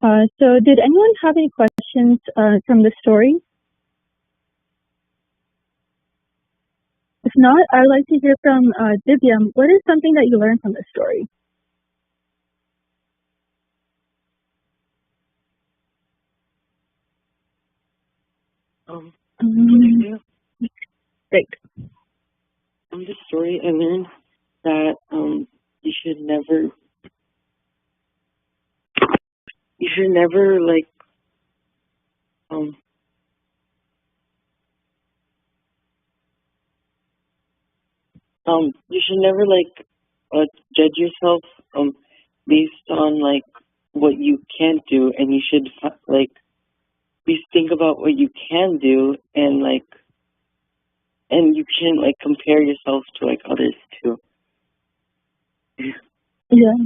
So did anyone have any questions from the story? If not, I'd like to hear from Divyam. What is something that you learned from the story? Great. From this story, I learned that you should never like judge yourself based on like what you can't do, and you should like please think about what you can do, and you shouldn't like compare yourself to like others too. Yeah,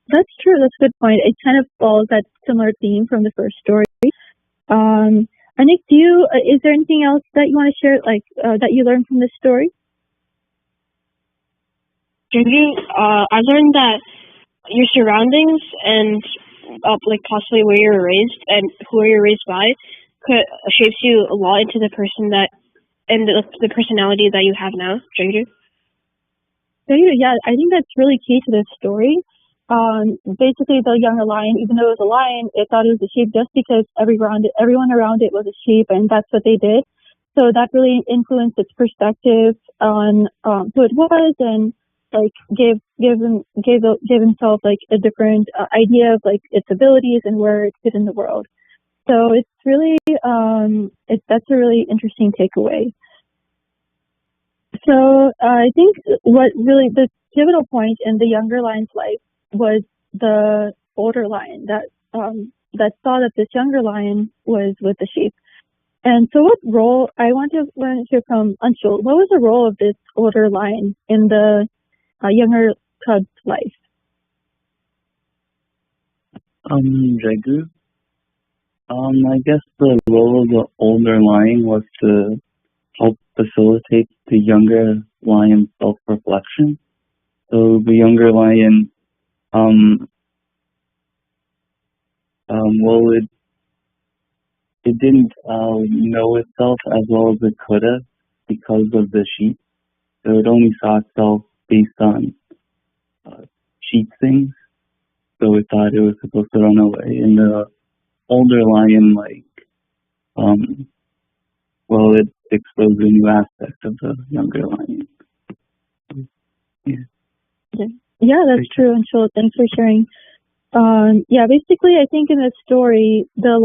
that's true. That's a good point. It kind of follows that similar theme from the first story. Anik, is there anything else that you want to share, that you learned from this story? I learned that your surroundings and possibly where you're raised and who you're raised by shapes you a lot into the person and the personality that you have now. Jeju? Yeah, I think that's really key to this story. Basically, the younger lion, even though it was a lion, it thought it was a sheep just because everyone around it was a sheep, and that's what they did. So that really influenced its perspective on who it was, and gave himself a different idea of its abilities and where it fit in the world. So it's really that's a really interesting takeaway. So I think what really the pivotal point in the younger lion's life was the older lion that saw that this younger lion was with the sheep. And so what role, I want to learn here from Anshul, what was the role of this older lion in the younger cub's life? Jagu, I guess the role of the older lion was to help facilitate the younger lion's self-reflection. So the younger lion, it didn't know itself as well as it could have because of the sheep. So it only saw itself based on sheep things. So it thought it was supposed to run away. And the older lion, it exposed a new aspect of the younger lion. Yeah, that's true, Anshul. Thanks for sharing. Basically, I think in this story, the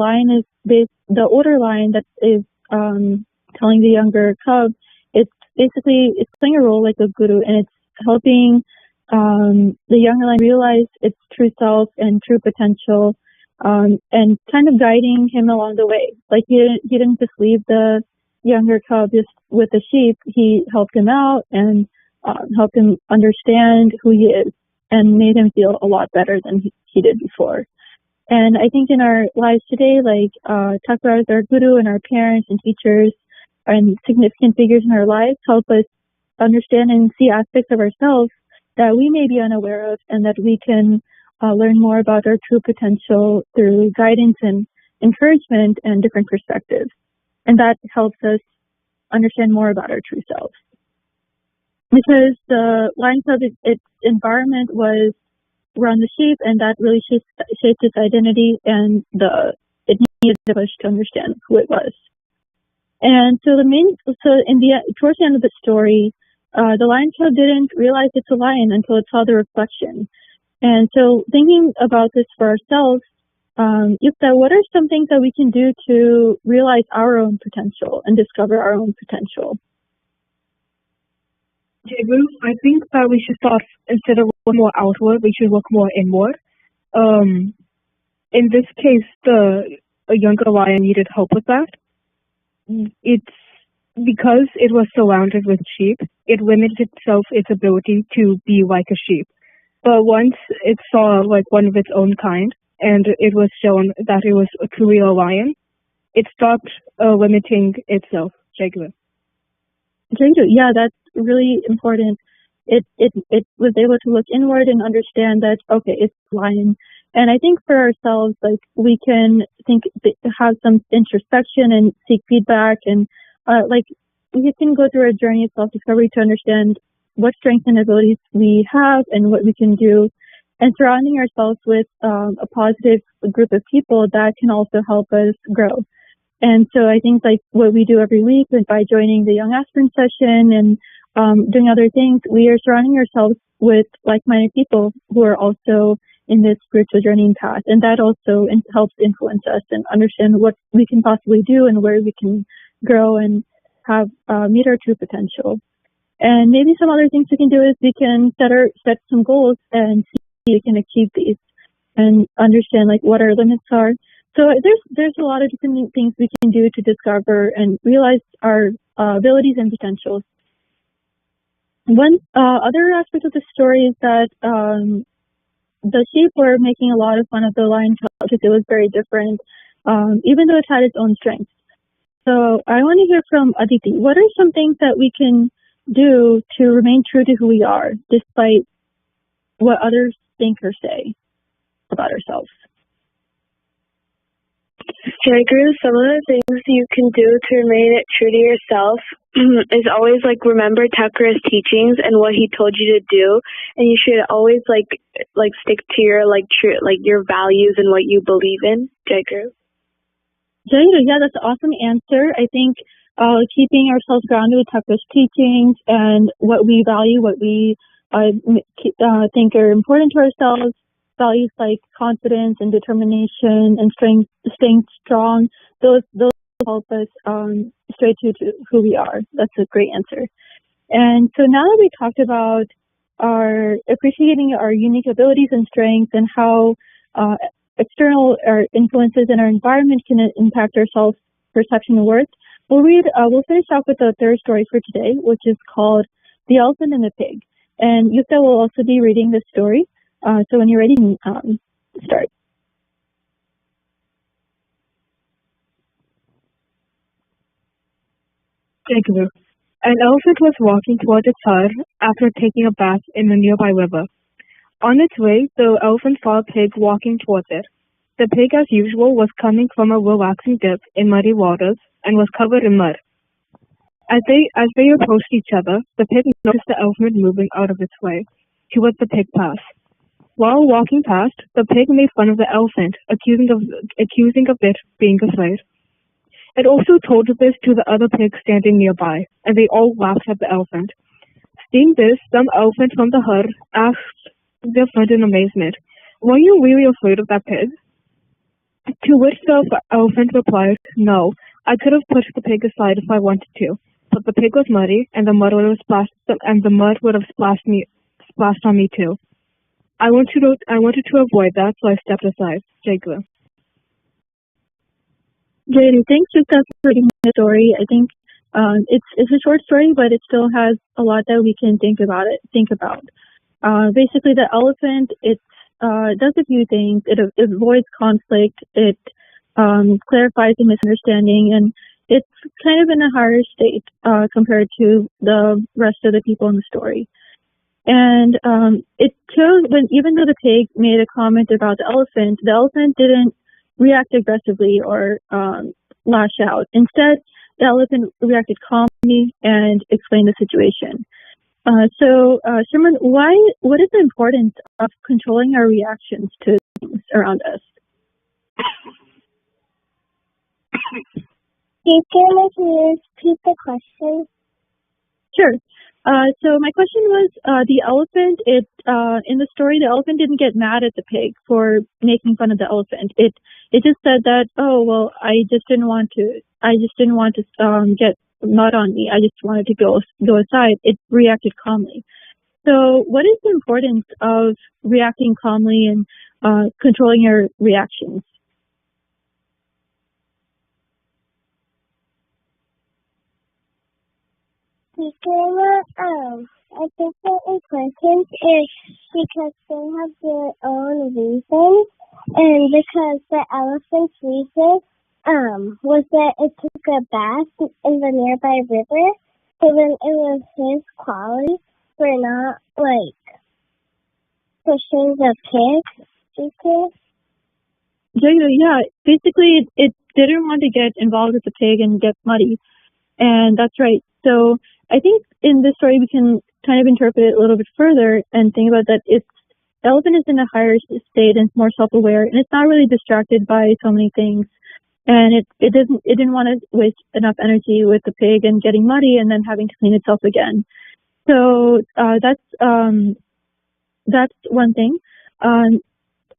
older lion that is telling the younger cub, it's playing a role like a guru, and it's helping the younger lion realize its true self and true potential, and kind of guiding him along the way. He didn't just leave the younger cub just with the sheep. He helped him out and helped him understand who he is, and made him feel a lot better than he did before. And I think in our lives today, Thakur as our guru and our parents and teachers and significant figures in our lives help us understand and see aspects of ourselves that we may be unaware of, and that we can learn more about our true potential through guidance and encouragement and different perspectives. And that helps us understand more about our true selves. Because the lion cub, its environment was around the sheep, and that really shaped its identity, and it needed a push to understand who it was. And so towards the end of the story, the lion cub didn't realize it's a lion until it saw the reflection. And so thinking about this for ourselves, Yukta, what are some things that we can do to realize our own potential and discover our own potential? Jagu, I think that we should start, instead of looking more outward, we should look more inward. In this case, a younger lion needed help with that. It's because it was surrounded with sheep, it limited its ability to be like a sheep. But once it saw one of its own kind, and it was shown that it was truly a lion, it stopped limiting itself. Jagu. Yeah, that's really important. It was able to look inward and understand that, okay, it's lion. And I think for ourselves, we can have some introspection and seek feedback, and we can go through a journey of self-discovery to understand what strengths and abilities we have and what we can do, and surrounding ourselves with a positive group of people that can also help us grow. And so I think what we do every week by joining the Young Aspirant session and doing other things, we are surrounding ourselves with like-minded people who are also in this spiritual journeying path. And that also helps influence us and understand what we can possibly do and where we can grow and have meet our true potential. And maybe some other things we can do is we can set some goals and see if we can achieve these and understand what our limits are. So there's a lot of different things we can do to discover and realize our abilities and potentials. One other aspect of the story is that the sheep were making a lot of fun of the lion because it was very different, even though it had its own strengths. So I want to hear from Aditi. What are some things that we can do to remain true to who we are, despite what others think or say about ourselves? Jagru, some of the things you can do to remain true to yourself is always remember Thakura's teachings and what he told you to do, and you should always stick to your true your values and what you believe in. Jagru. Yeah, that's an awesome answer. I think keeping ourselves grounded with Thakura's teachings and what we value, what we think are important to ourselves, values like confidence and determination and staying strong, those help us stray to who we are. That's a great answer. And so now that we talked about appreciating our unique abilities and strengths and how external influences in our environment can impact our self-perception and worth, we'll finish off with the third story for today, which is called The Elephant and the Pig. And Yukta will also be reading this story. So when you're ready, start. Jagru. An elephant was walking toward its herd after taking a bath in a nearby river. On its way, the elephant saw a pig walking towards it. The pig, as usual, was coming from a relaxing dip in muddy waters and was covered in mud. As they approached each other, the pig noticed the elephant moving out of its way towards the pig path. While walking past, the pig made fun of the elephant, accusing of it being afraid. It also told this to the other pigs standing nearby, and they all laughed at the elephant. Seeing this, some elephant from the herd asked their friend in amazement, "Were you really afraid of that pig?" To which the elephant replied, "No, I could have pushed the pig aside if I wanted to, but the pig was muddy, and the mud would have splashed on me too. I wanted to avoid that, so I stepped aside." Jagru. Jayden, thanks Yukta for reading the story. I think it's a short story, but it still has a lot that we can think about. Basically, the elephant, it does a few things. It avoids conflict. It clarifies a misunderstanding, and it's kind of in a higher state compared to the rest of the people in the story. And it shows even though the pig made a comment about the elephant didn't react aggressively or lash out. Instead, the elephant reacted calmly and explained the situation. So, Sherman, what is the importance of controlling our reactions to things around us? You can repeat the question? Sure. So my question was, the elephant, in the story, the elephant didn't get mad at the pig for making fun of the elephant. It just said that, oh, well, I just didn't want to get mud on me. I just wanted to go aside. It reacted calmly. So what is the importance of reacting calmly and controlling your reactions? I think the importance is because they have their own reasons, and because the elephant's reason was that it took a bath in the nearby river, so then it was his quality for not pushing the pig. Yeah, basically it didn't want to get involved with the pig and get muddy, and that's right. So I think in this story we can kind of interpret it a little bit further and think about that the elephant is in a higher state and it's more self-aware, and it's not really distracted by so many things. And it didn't want to waste enough energy with the pig and getting muddy and then having to clean itself again. So that's one thing. I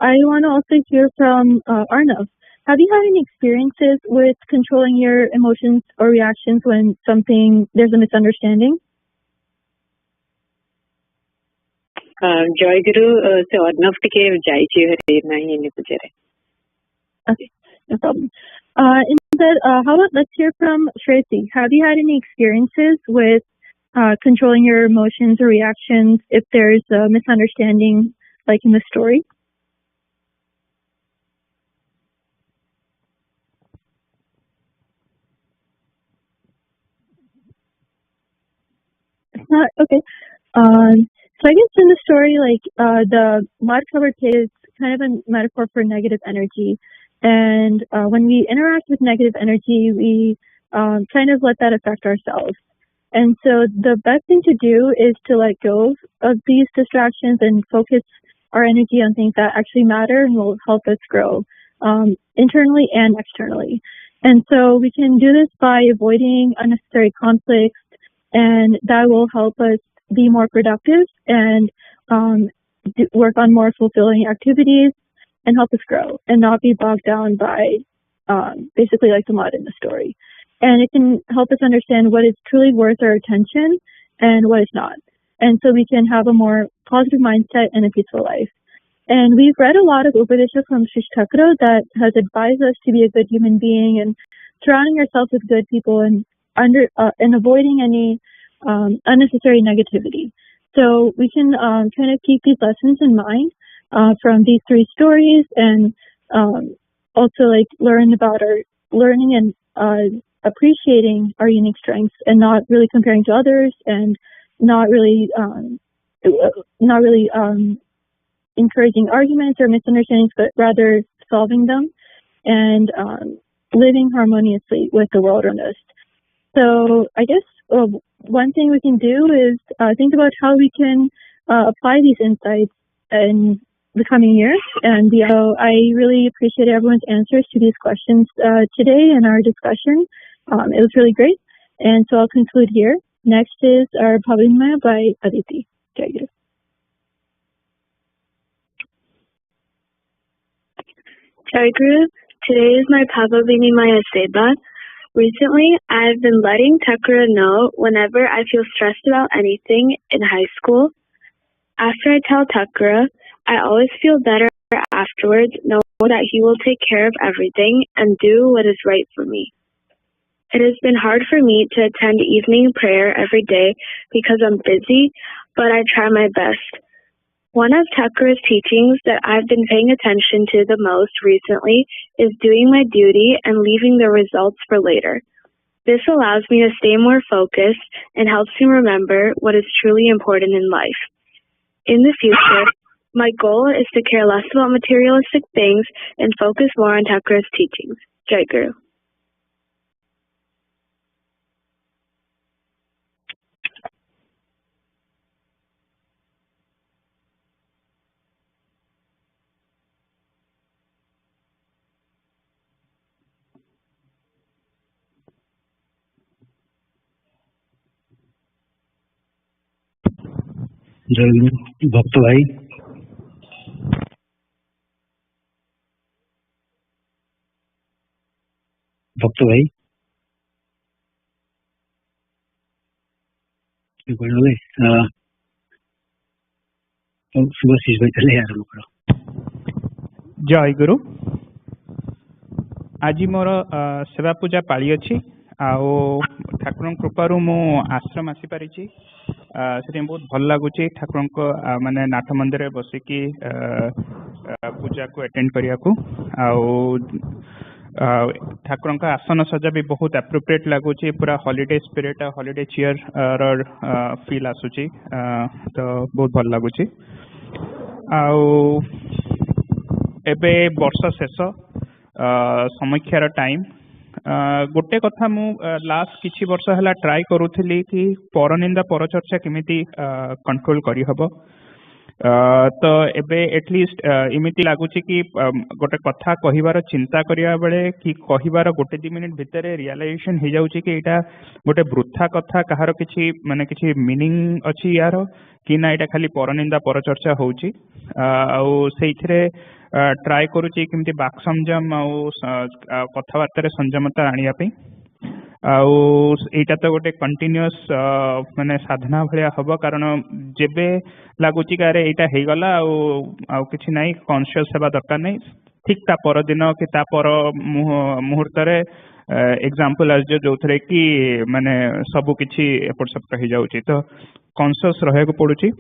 want to also hear from Arnav. Have you had any experiences with controlling your emotions or reactions when there's a misunderstanding? Joy Guru, so Arnav ke jai chi nahi ne pujare. Okay, no problem. Instead, how about let's hear from Tracy. Have you had any experiences with controlling your emotions or reactions if there's a misunderstanding, like in the story? Okay. So I guess in the story, like the mud-covered pit is kind of a metaphor for negative energy, and when we interact with negative energy, we kind of let that affect ourselves. And so the best thing to do is to let go of these distractions and focus our energy on things that actually matter and will help us grow internally and externally. And so we can do this by avoiding unnecessary conflicts, and that will help us be more productive and work on more fulfilling activities and help us grow and not be bogged down by basically like the mud in the story. And it can help us understand what is truly worth our attention and what is not. And so we can have a more positive mindset and a peaceful life. And we've read a lot of Upadesha from Sri Thakura that has advised us to be a good human being and surrounding ourselves with good people and avoiding any unnecessary negativity. So we can kind of keep these lessons in mind from these three stories, and also like learning and appreciating our unique strengths and not really comparing to others, and not really encouraging arguments or misunderstandings, but rather solving them and living harmoniously with the world around us. So I guess one thing we can do is think about how we can apply these insights in the coming years. And so I really appreciate everyone's answers to these questions today in our discussion. It was really great. And so I'll conclude here. Next is our Bhavimaya by Aditi. Jai Guru. Jai Guru, today is my Bhavimaya Seva. Recently, I've been letting Thakura know whenever I feel stressed about anything in high school. After I tell Thakura, I always feel better afterwards, knowing that he will take care of everything and do what is right for me. It has been hard for me to attend evening prayer every day because I'm busy, but I try my best. One of Thakura's teachings that I've been paying attention to the most recently is doing my duty and leaving the results for later. This allows me to stay more focused and helps me remember what is truly important in life. In the future, my goal is to care less about materialistic things and focus more on Thakura's teachings. Jai Guru. जय गुरु भक्त भाई सुभाषिष भाई चले आरंभ करो। जय गुरु आज मोर सेवा पूजा पाली अच्छी ठाकुर कृपारू मु आश्रम आसी पारी से बहुत भल लगुच ठाकुर माने नाथ मंदिर बसिकी पूजा को अटेंड करिया को ठाकुर का आसन सजा भी बहुत एप्रोप्रिएट लगुच पूरा holiday spirit holiday cheer feel आसुची तो बहुत भल लगुच एबे वर्ष शेष समीक्षार टाइम गोटे कथा मु लास्ट किछि वर्ष हला ट्राई करूथली कि परनिंदा परचर्चा केमिति कंट्रोल करी हबो तो एबे एटलिस्ट इमिति लागुची कि गोटे कथा कहिबार चिंता करिया बेले कि कहिबार गोटे 2 मिनिट भितरे रियलाइजेशन हो जाउची कि एटा गोटे वृथा कथा कहार किछि माने किछि मीनिंग अछि यार कि ना एटा खाली परनिंदा परचर्चा होउची सेइथरे ट्राई करूची केमती बाक संयम कथबार्तार संयमता आनिया पे एटा तो गोटे कंटिन्यूअस माने साधना भलिया हबो कारण जेबे लागुची कार एटा हे गला किछि नाही कॉन्शियस हेबा दरकार नाही ठीक ता पर दिन कि ता पर मुहूर्त रे एग्जांपल आज जो थरे कि माने सब किछि एपट सब कहि जाउची तो कॉन्शियस रहे को पडुची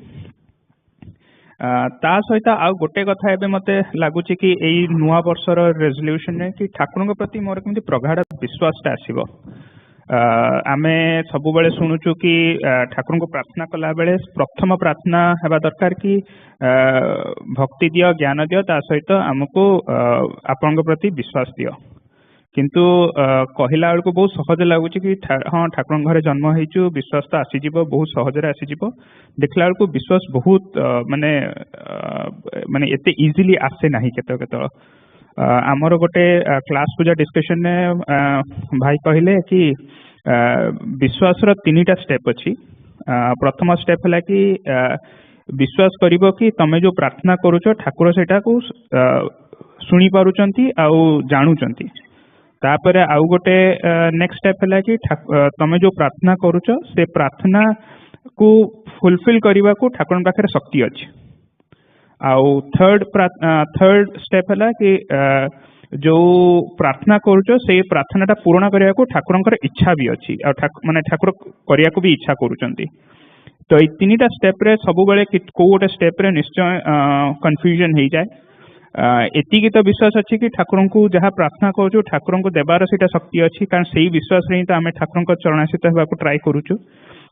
ता सहित आ गोटे कथा एबे मते लागुची कि एई नुआ वर्षर रेजोल्यूशन ने कि ठाकुरଙ୍କ प्रति मोर केमती प्रगाढ़ विश्वासटा आसीबो आमे सब बेले शुणुचु कि ठाकुर को प्रार्थना कला बेले प्रथम प्रार्थना हेबा दरकार कि भक्ति दियो ज्ञान दियो ता सहित आमको आपण प्रति विश्वास दियो किंतु कहला बेलू बहुत सहज लगुच कि हाँ ठाकुर घरे जन्म हो विश्वास तो आसीज बहुत सहज आसीज देखला बेलू विश्वास बहुत माने माने एते इजिली आसे ना केत आमर गोटे क्लास पूजा डिस्कशन ने भाई कहले कि विश्वास रो 3टा स्टेप अच्छी प्रथम स्टेप है कि विश्वास करिबो कि तमे जो प्रार्थना करूछ ठाकुर सेटा को सुनी पारुचंती आउ जानुचंती तापर आउ गोटे नेक्स्ट स्टेप है कि तमे जो प्रार्थना करूछ से प्रार्थना को फुलफिल करने को ठाकुर पाखे शक्ति अच्छी आउ थर्ड स्टेप है कि जो प्रार्थना करूछ से प्रार्थना पूर्ण करने को ठाकुर इच्छा भी अच्छी माने ठाकुर करने को भी इच्छा करुचंती तो ये 3टा स्टेप रे सब बेले को गोटे स्टेप रे निश्चय कन्फ्यूजन हो जाए एतिकी तो विश्वास अच्छी कि ठाकुर को जहाँ प्रार्थना करूँ ठाकुर को देवार से शक्ति अच्छी कारण से विश्वास रे तो आम ठाकुर चरणाश्रित होगा ट्राए करुचु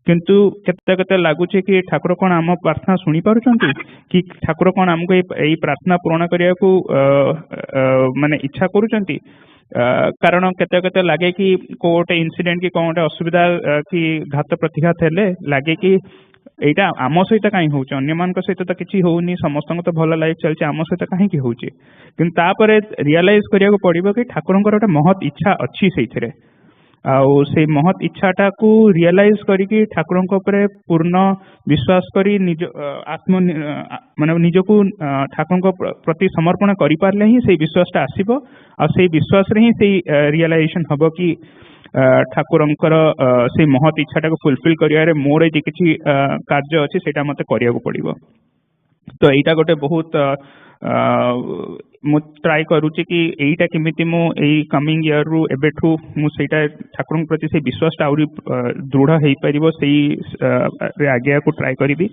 किंतु केते केते लागुचे कि ठाकुर कौन आम प्रार्थना शुणी पारुचंती कि ठाकुर कौन आमको यही प्रार्थना पूर्ण करने को माने इच्छा करुचंती कारण केते केते लागे कि कोटे इंसिडेंट कि कौन गोटे असुविधा कि घात प्रतिघात हेले लागे कि एटा आम सहित कहीं होउछ अन्य मान सहित तो किसी होउनी समस्त तो भल लाइफ चलছে आम सहित कहीं होउछ किंतु तापर रियलाइज करिया को पड़िबो कि ठाकुरंकर गोटे महत इच्छा अच्छी सेइथिरे आउ से महत इच्छाटा को रियलाइज करिकी ठाकुरंक उपरे पूर्ण विश्वास करी निज आत्म माने निजको ठाकुरंक प्रति समर्पण करि पारले ही से विश्वासटा आसीबो आ से विश्वास रे ही से रियलाइजेशन हबो कि ठाकुरंकर से महत इच्छाटा को फुलफिल करियारे मोर जे किछि कार्य अछि सेटा मते करिया को पड़िबो तो एटा गोटे बहुत मु ट्राई करूची कि एटा केमिति मु एई कमिंग ईयर रु एबेठू मु सेटा ठाकुर प्रति से विश्वास आउरी दृढ़ हेई परिबो सेई रे आगे को ट्राई करिबी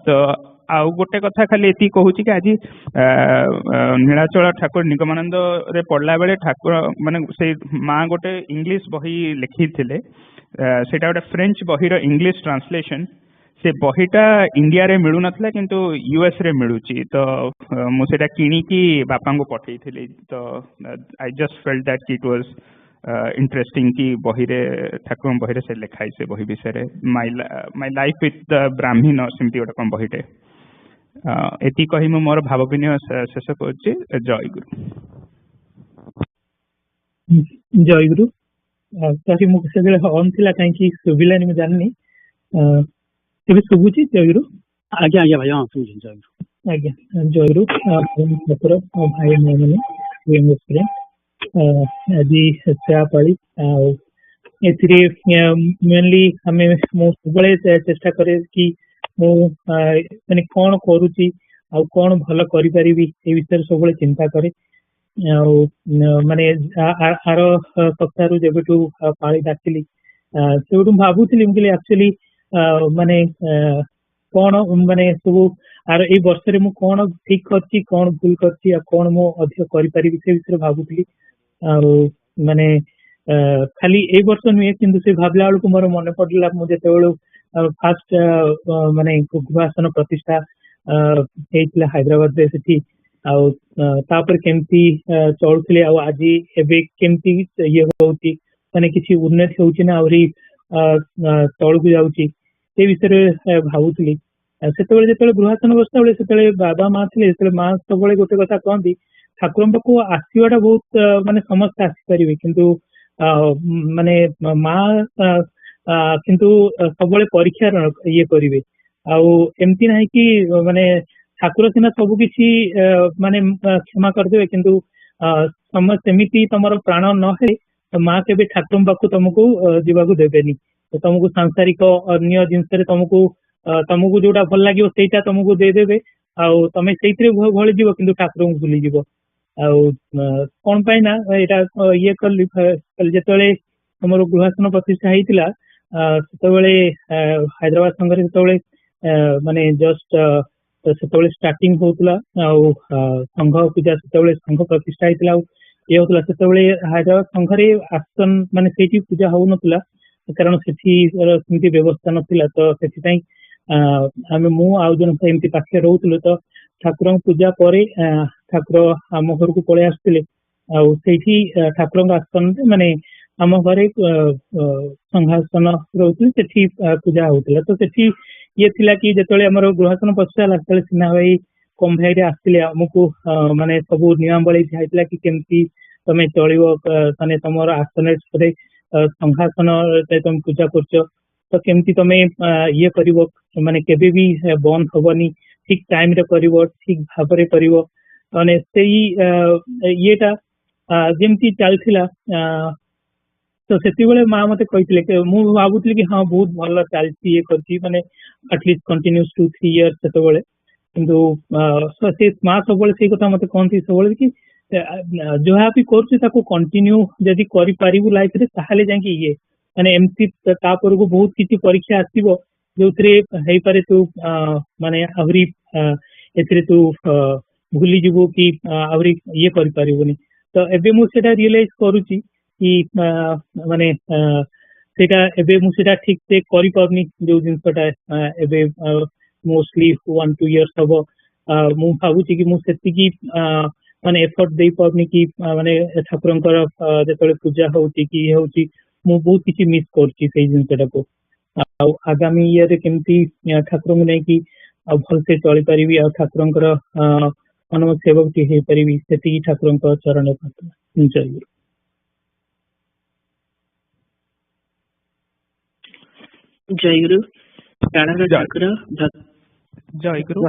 तो आउ गोटे कथा खाली एति कहूची कि आज नीलाचल ठाकुर निगमानंद रे पढ़ला बेले ठाकुर माने से माँ गोटे इंग्लिश बही लिखी थिले सेटा गोटे फ्रेंच बही रो इंग्लिश ट्रांसलेशन से बहीटा इंडिया रे मिलू नथला किंतु यूएस रे मिलूची तो मु सेटा किनी की बापा को पठेई थिली तो I just felt that it was interesting कि बही रे ठाकुर बही रे से लिखाई से बही विषय my life with the Brahmi न सिमती गोटे कम बहीटे एति कही मु मोर भाव विनिमय शेष करछि जय गुरु जय गुरु ताकि मु से बेले ऑन थिला काई कि सुबिलानी में जाननी तेबे सुबुची जय गुरु आज्ञा आज्ञा भाई हाँ सुबुची जय गुरु आज्ञा जय गुरु ठाकुर भाई मैंने वेमस्रे आदि सेवा पाली एथिरे मेनली हमें मु सबले चेष्टा करे कि मु माने कोन करूची आ कोन भल करि परिबी ए विषय सबले चिंता करे माने आर सप्ताह जेबेटू पाली डाकिली सेबेटू भाबुथिली मुकली एक्चुअली माने कोन माने सब आर ए वर्ष रे मु कोन ठीक करची कोन भूल करची आ कोन मु अधिक करि परिबी से विषय भाबुथिली आ माने खाली ए वर्ष नुहे किंतु से भाबला बेलू मोर मन पड़ला मु जेते बेलू फास्ट माने गुहासन प्रतिष्ठा हेइतला हैदराबाद रे सेठी आउ तापर केमती चलुथले आ आज एबे केमती ये होउची माने किछि उन्नति होउची ना औरी तळकु जाउची से विषय भाबुथली सेतेबेले जेतेबेले गृहासन बसता बेले सेतेबेले बाबा माँ थिले सेतेबेले माँ सबले गोटे कथा कहंती ठाकुरन पाखु आसीवाटा बहुत माने समस्त आसी परिबे किंतु माने माँ किंतु सबले परीक्षा ये करिवे आउ एमती नाही कि माने ठाकुर सिना सब किछि माने क्षमा करदेवे किंतु सेमिति तमर प्राण न हे माँ केबे ठाकुर पाखु तुमको जीवाकू देबेनी तो तुमको सांसारिक अन्य जिनस तुमको जोटा भल लगे सेटा तुमको देदेवे आउ तमे सेइतरे भली जीव किंतु ठाकुर को भूली जीव आउ कोन पाई ना एटा ये कल जेतले हमर गृहासन प्रतिष्ठा हेतिला सेतबेले हैदराबाद संघरे सेतबेले माने जस्ट सेतबेले स्टार्टिंग होतला आउ संघ पूजा सेतबेले संघ प्रतिष्ठा हेतिला ये होता हैदराबाद संघरे आसन माने सेठी पूजा हो नथिला कारण सेठी सेमती व्यवस्था नथिला तो सेठी आम मु आउ जन एमती पाखे रोलु तो ठाकुर पूजा पर ठाकुर आम घर को पलि आसते ठाकुर आसन माने आम घरे संघासन रोती पूजा होता तो सेठी ये थिला कि जेतले हमर गृहासन पछाला सिन्हा भाई कम भाई आसते आमको माने सब नियमावली दिखाई कि केमती तमें चलो माने तुम आसन संघासन तुम पूजा कर तो केमती तमें ये कर माने केबे भी बंद हबनी ठीक टाइम रे करिवो ठीक भाव रे करिवो माने सेई येटा जेमती चलथिला तो से माँ मत कही मुझे भावुली कि हाँ बहुत भल चलती ये करती माने एटलिस्ट कंटिन्यूस 2-3 इयर्स से किंतु से माँ सब कथा मत कहती सब कि जहाँ भी कर कंटिन्यू जदि करू लाइफ रे ताहले जाके ये माने एमती तापर को बहुत किसी परीक्षा आसो जो पारे तू माने आहरी ए तू भूली जीवु कि आहरी ये करें तो एबे मुझे रियलाइज करुच्ची कि माने सेटा एबे मुझे ठीक से करि पारनी जो जिनसटा एबे मोस्टली 1-2 इयर्स हबो मु भाबुची कि मु सेति माने एफर्ट दे पारनी कि माने ठाकुरंकर जेतले पूजा होउची कि होउची मु बहुत किछि मिस करची सेई जिनसटा को आगामी ईयर रे केमती ठाकुर नै कि भल से चली परिबी आ ठाकुरंकर अनमत सेवक टी हे परिबी सेति ठाकुरंकर चरण प्रार्थना जय जय गुरु प्राणर ठाकुर जय गुरु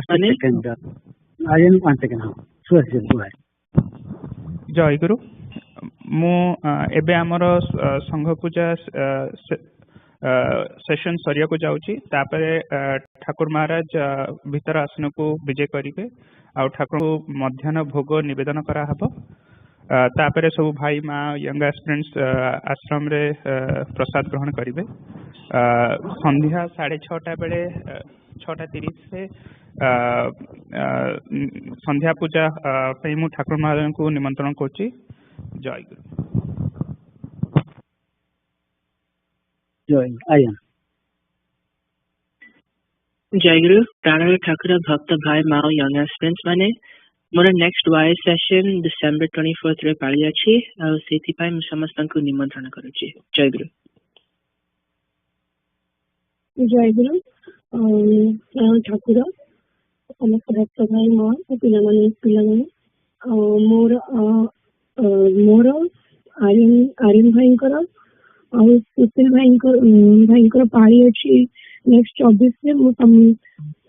जय गुरु मु एबे हमर संघ पूजा सेशन सरिया को जाउची तापरे ठाकुर महाराज भीतर आसन को विजय करिवे आ ठाकुर को मध्याह्न भोग निवेदन करा हबो तापरे सब भाई माँ यंग एस्पिरेंट्स आश्रम रे प्रसाद ग्रहण करिवे संध्या 6:30 बेले 6:30 से संध्या पूजा मु ठाकुर महाराज को निमंत्रण करछि जय गुरु जय गुरु प्राणर ठाकुर भक्त भाई माँ यंग एस्पिरेंट्स माने मोर नेक्स्ट वाई सेशन डिसेंबर 24 रे पाली अछि आ सेति पय मु समस्त को निमंत्रण करूछि जय गुरु ठाकुर समस्त भक्त भाई माँ पिला मोर मोर आर्यन भाई सुशील भाई पाली अच्छी नेक्स्ट 24 से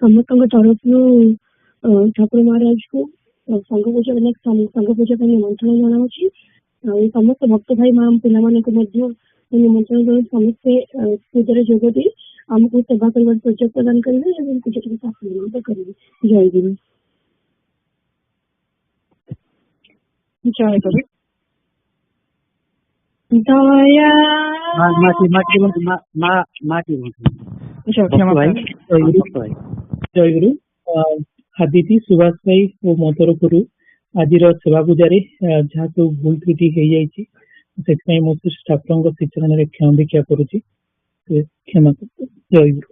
समस्त तरफ ठाकुर महाराज को संघ पूजा संघ पूजा निमंत्रण जनावि समस्त भक्त भाई माँ पिला निमंत्रण कर समस्ते पूजा जोग दी आमको सेवा करने सुजोग प्रदान करेंगे पूजा करेंगे जय गुरु जय गुरु दया जय गुरु आदिति सुभाष भाई वो मधुर गुरु आज सेवा पूजा जहाँ सब भूल त्रुटि हो जाए मुझे ठाकुर श्री चरण में क्षमा भिक्षा करुच्ची क्षमा जय गुरु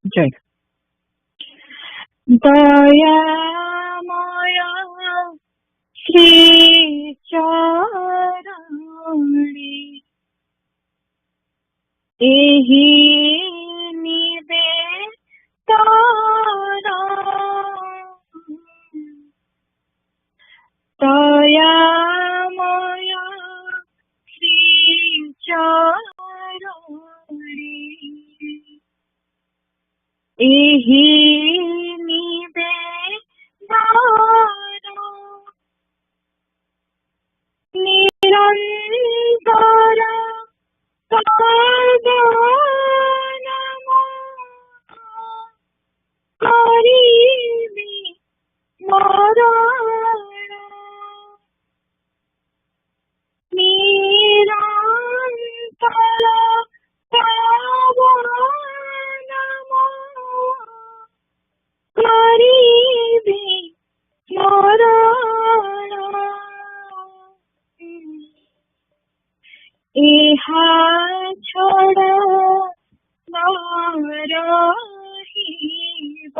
जय दयामय श्री चरणी एहि दयामय श्री चरणी एहि निरंतर करीबी मरण निरंतर करीबी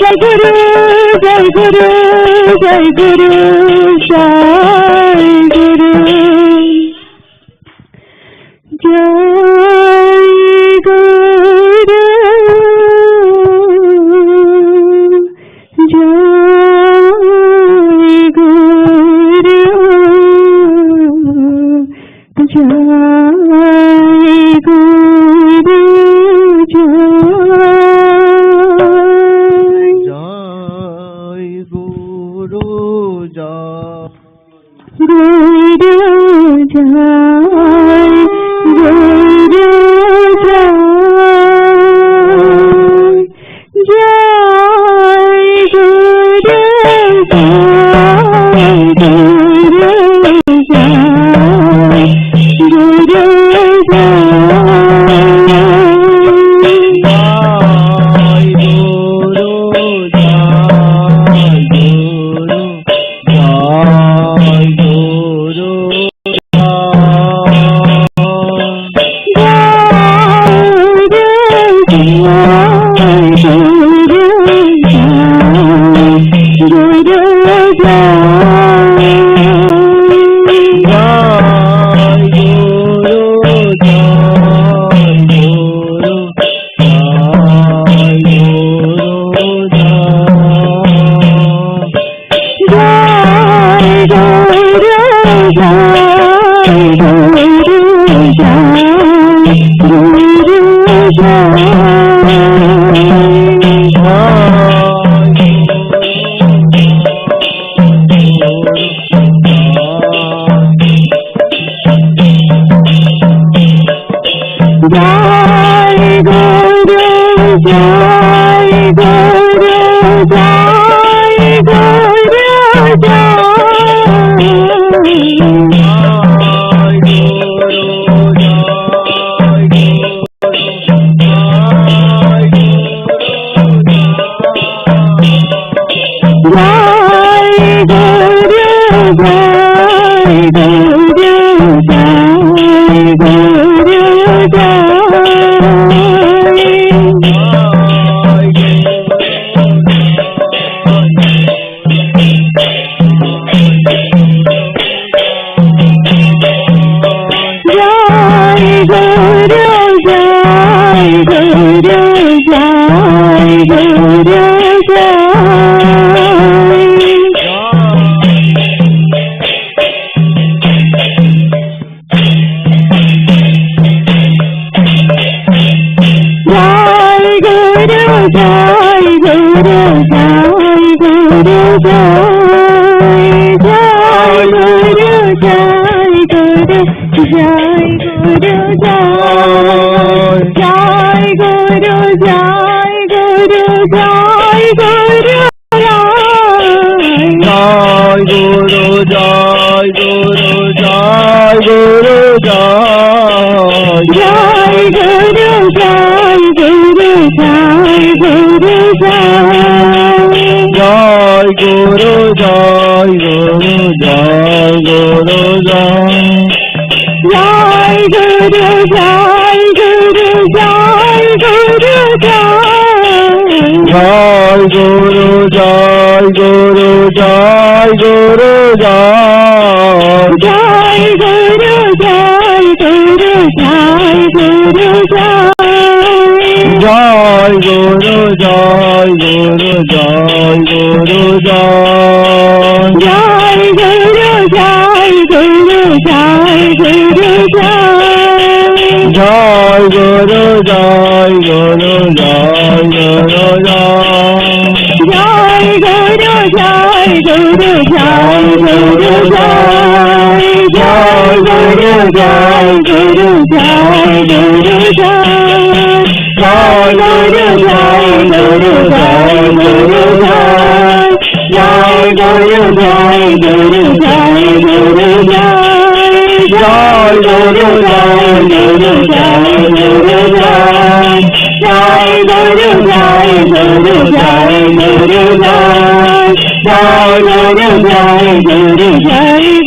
Jai Guru, Jai Guru, Jai Guru, Jai Guru. Jai Guru, Jai Guru, Jai Guru,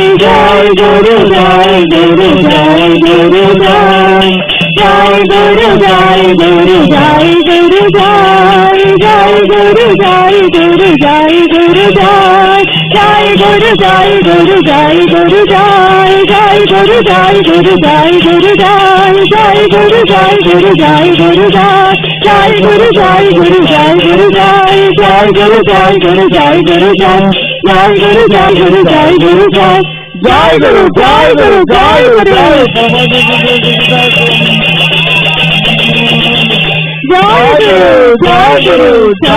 Jai Guru, Jai Guru, Jai Guru, Jai Jai Guru, Jai Guru, Jai Guru, Jai जय गुरु जय जय गुरु जय गुरु जय गुरु जय जय गुरु जय गुरु जय गुरु जय जय गुरु जय गुरु जय गुरु जय जय गुरु जय गुरु जय गुरु जय जय गुरु जय गुरु जय गुरु जय जय गुरु जय गुरु जय गुरु जय जय गुरु जय गुरु जय गुरु जय गुरु जय गुरु जय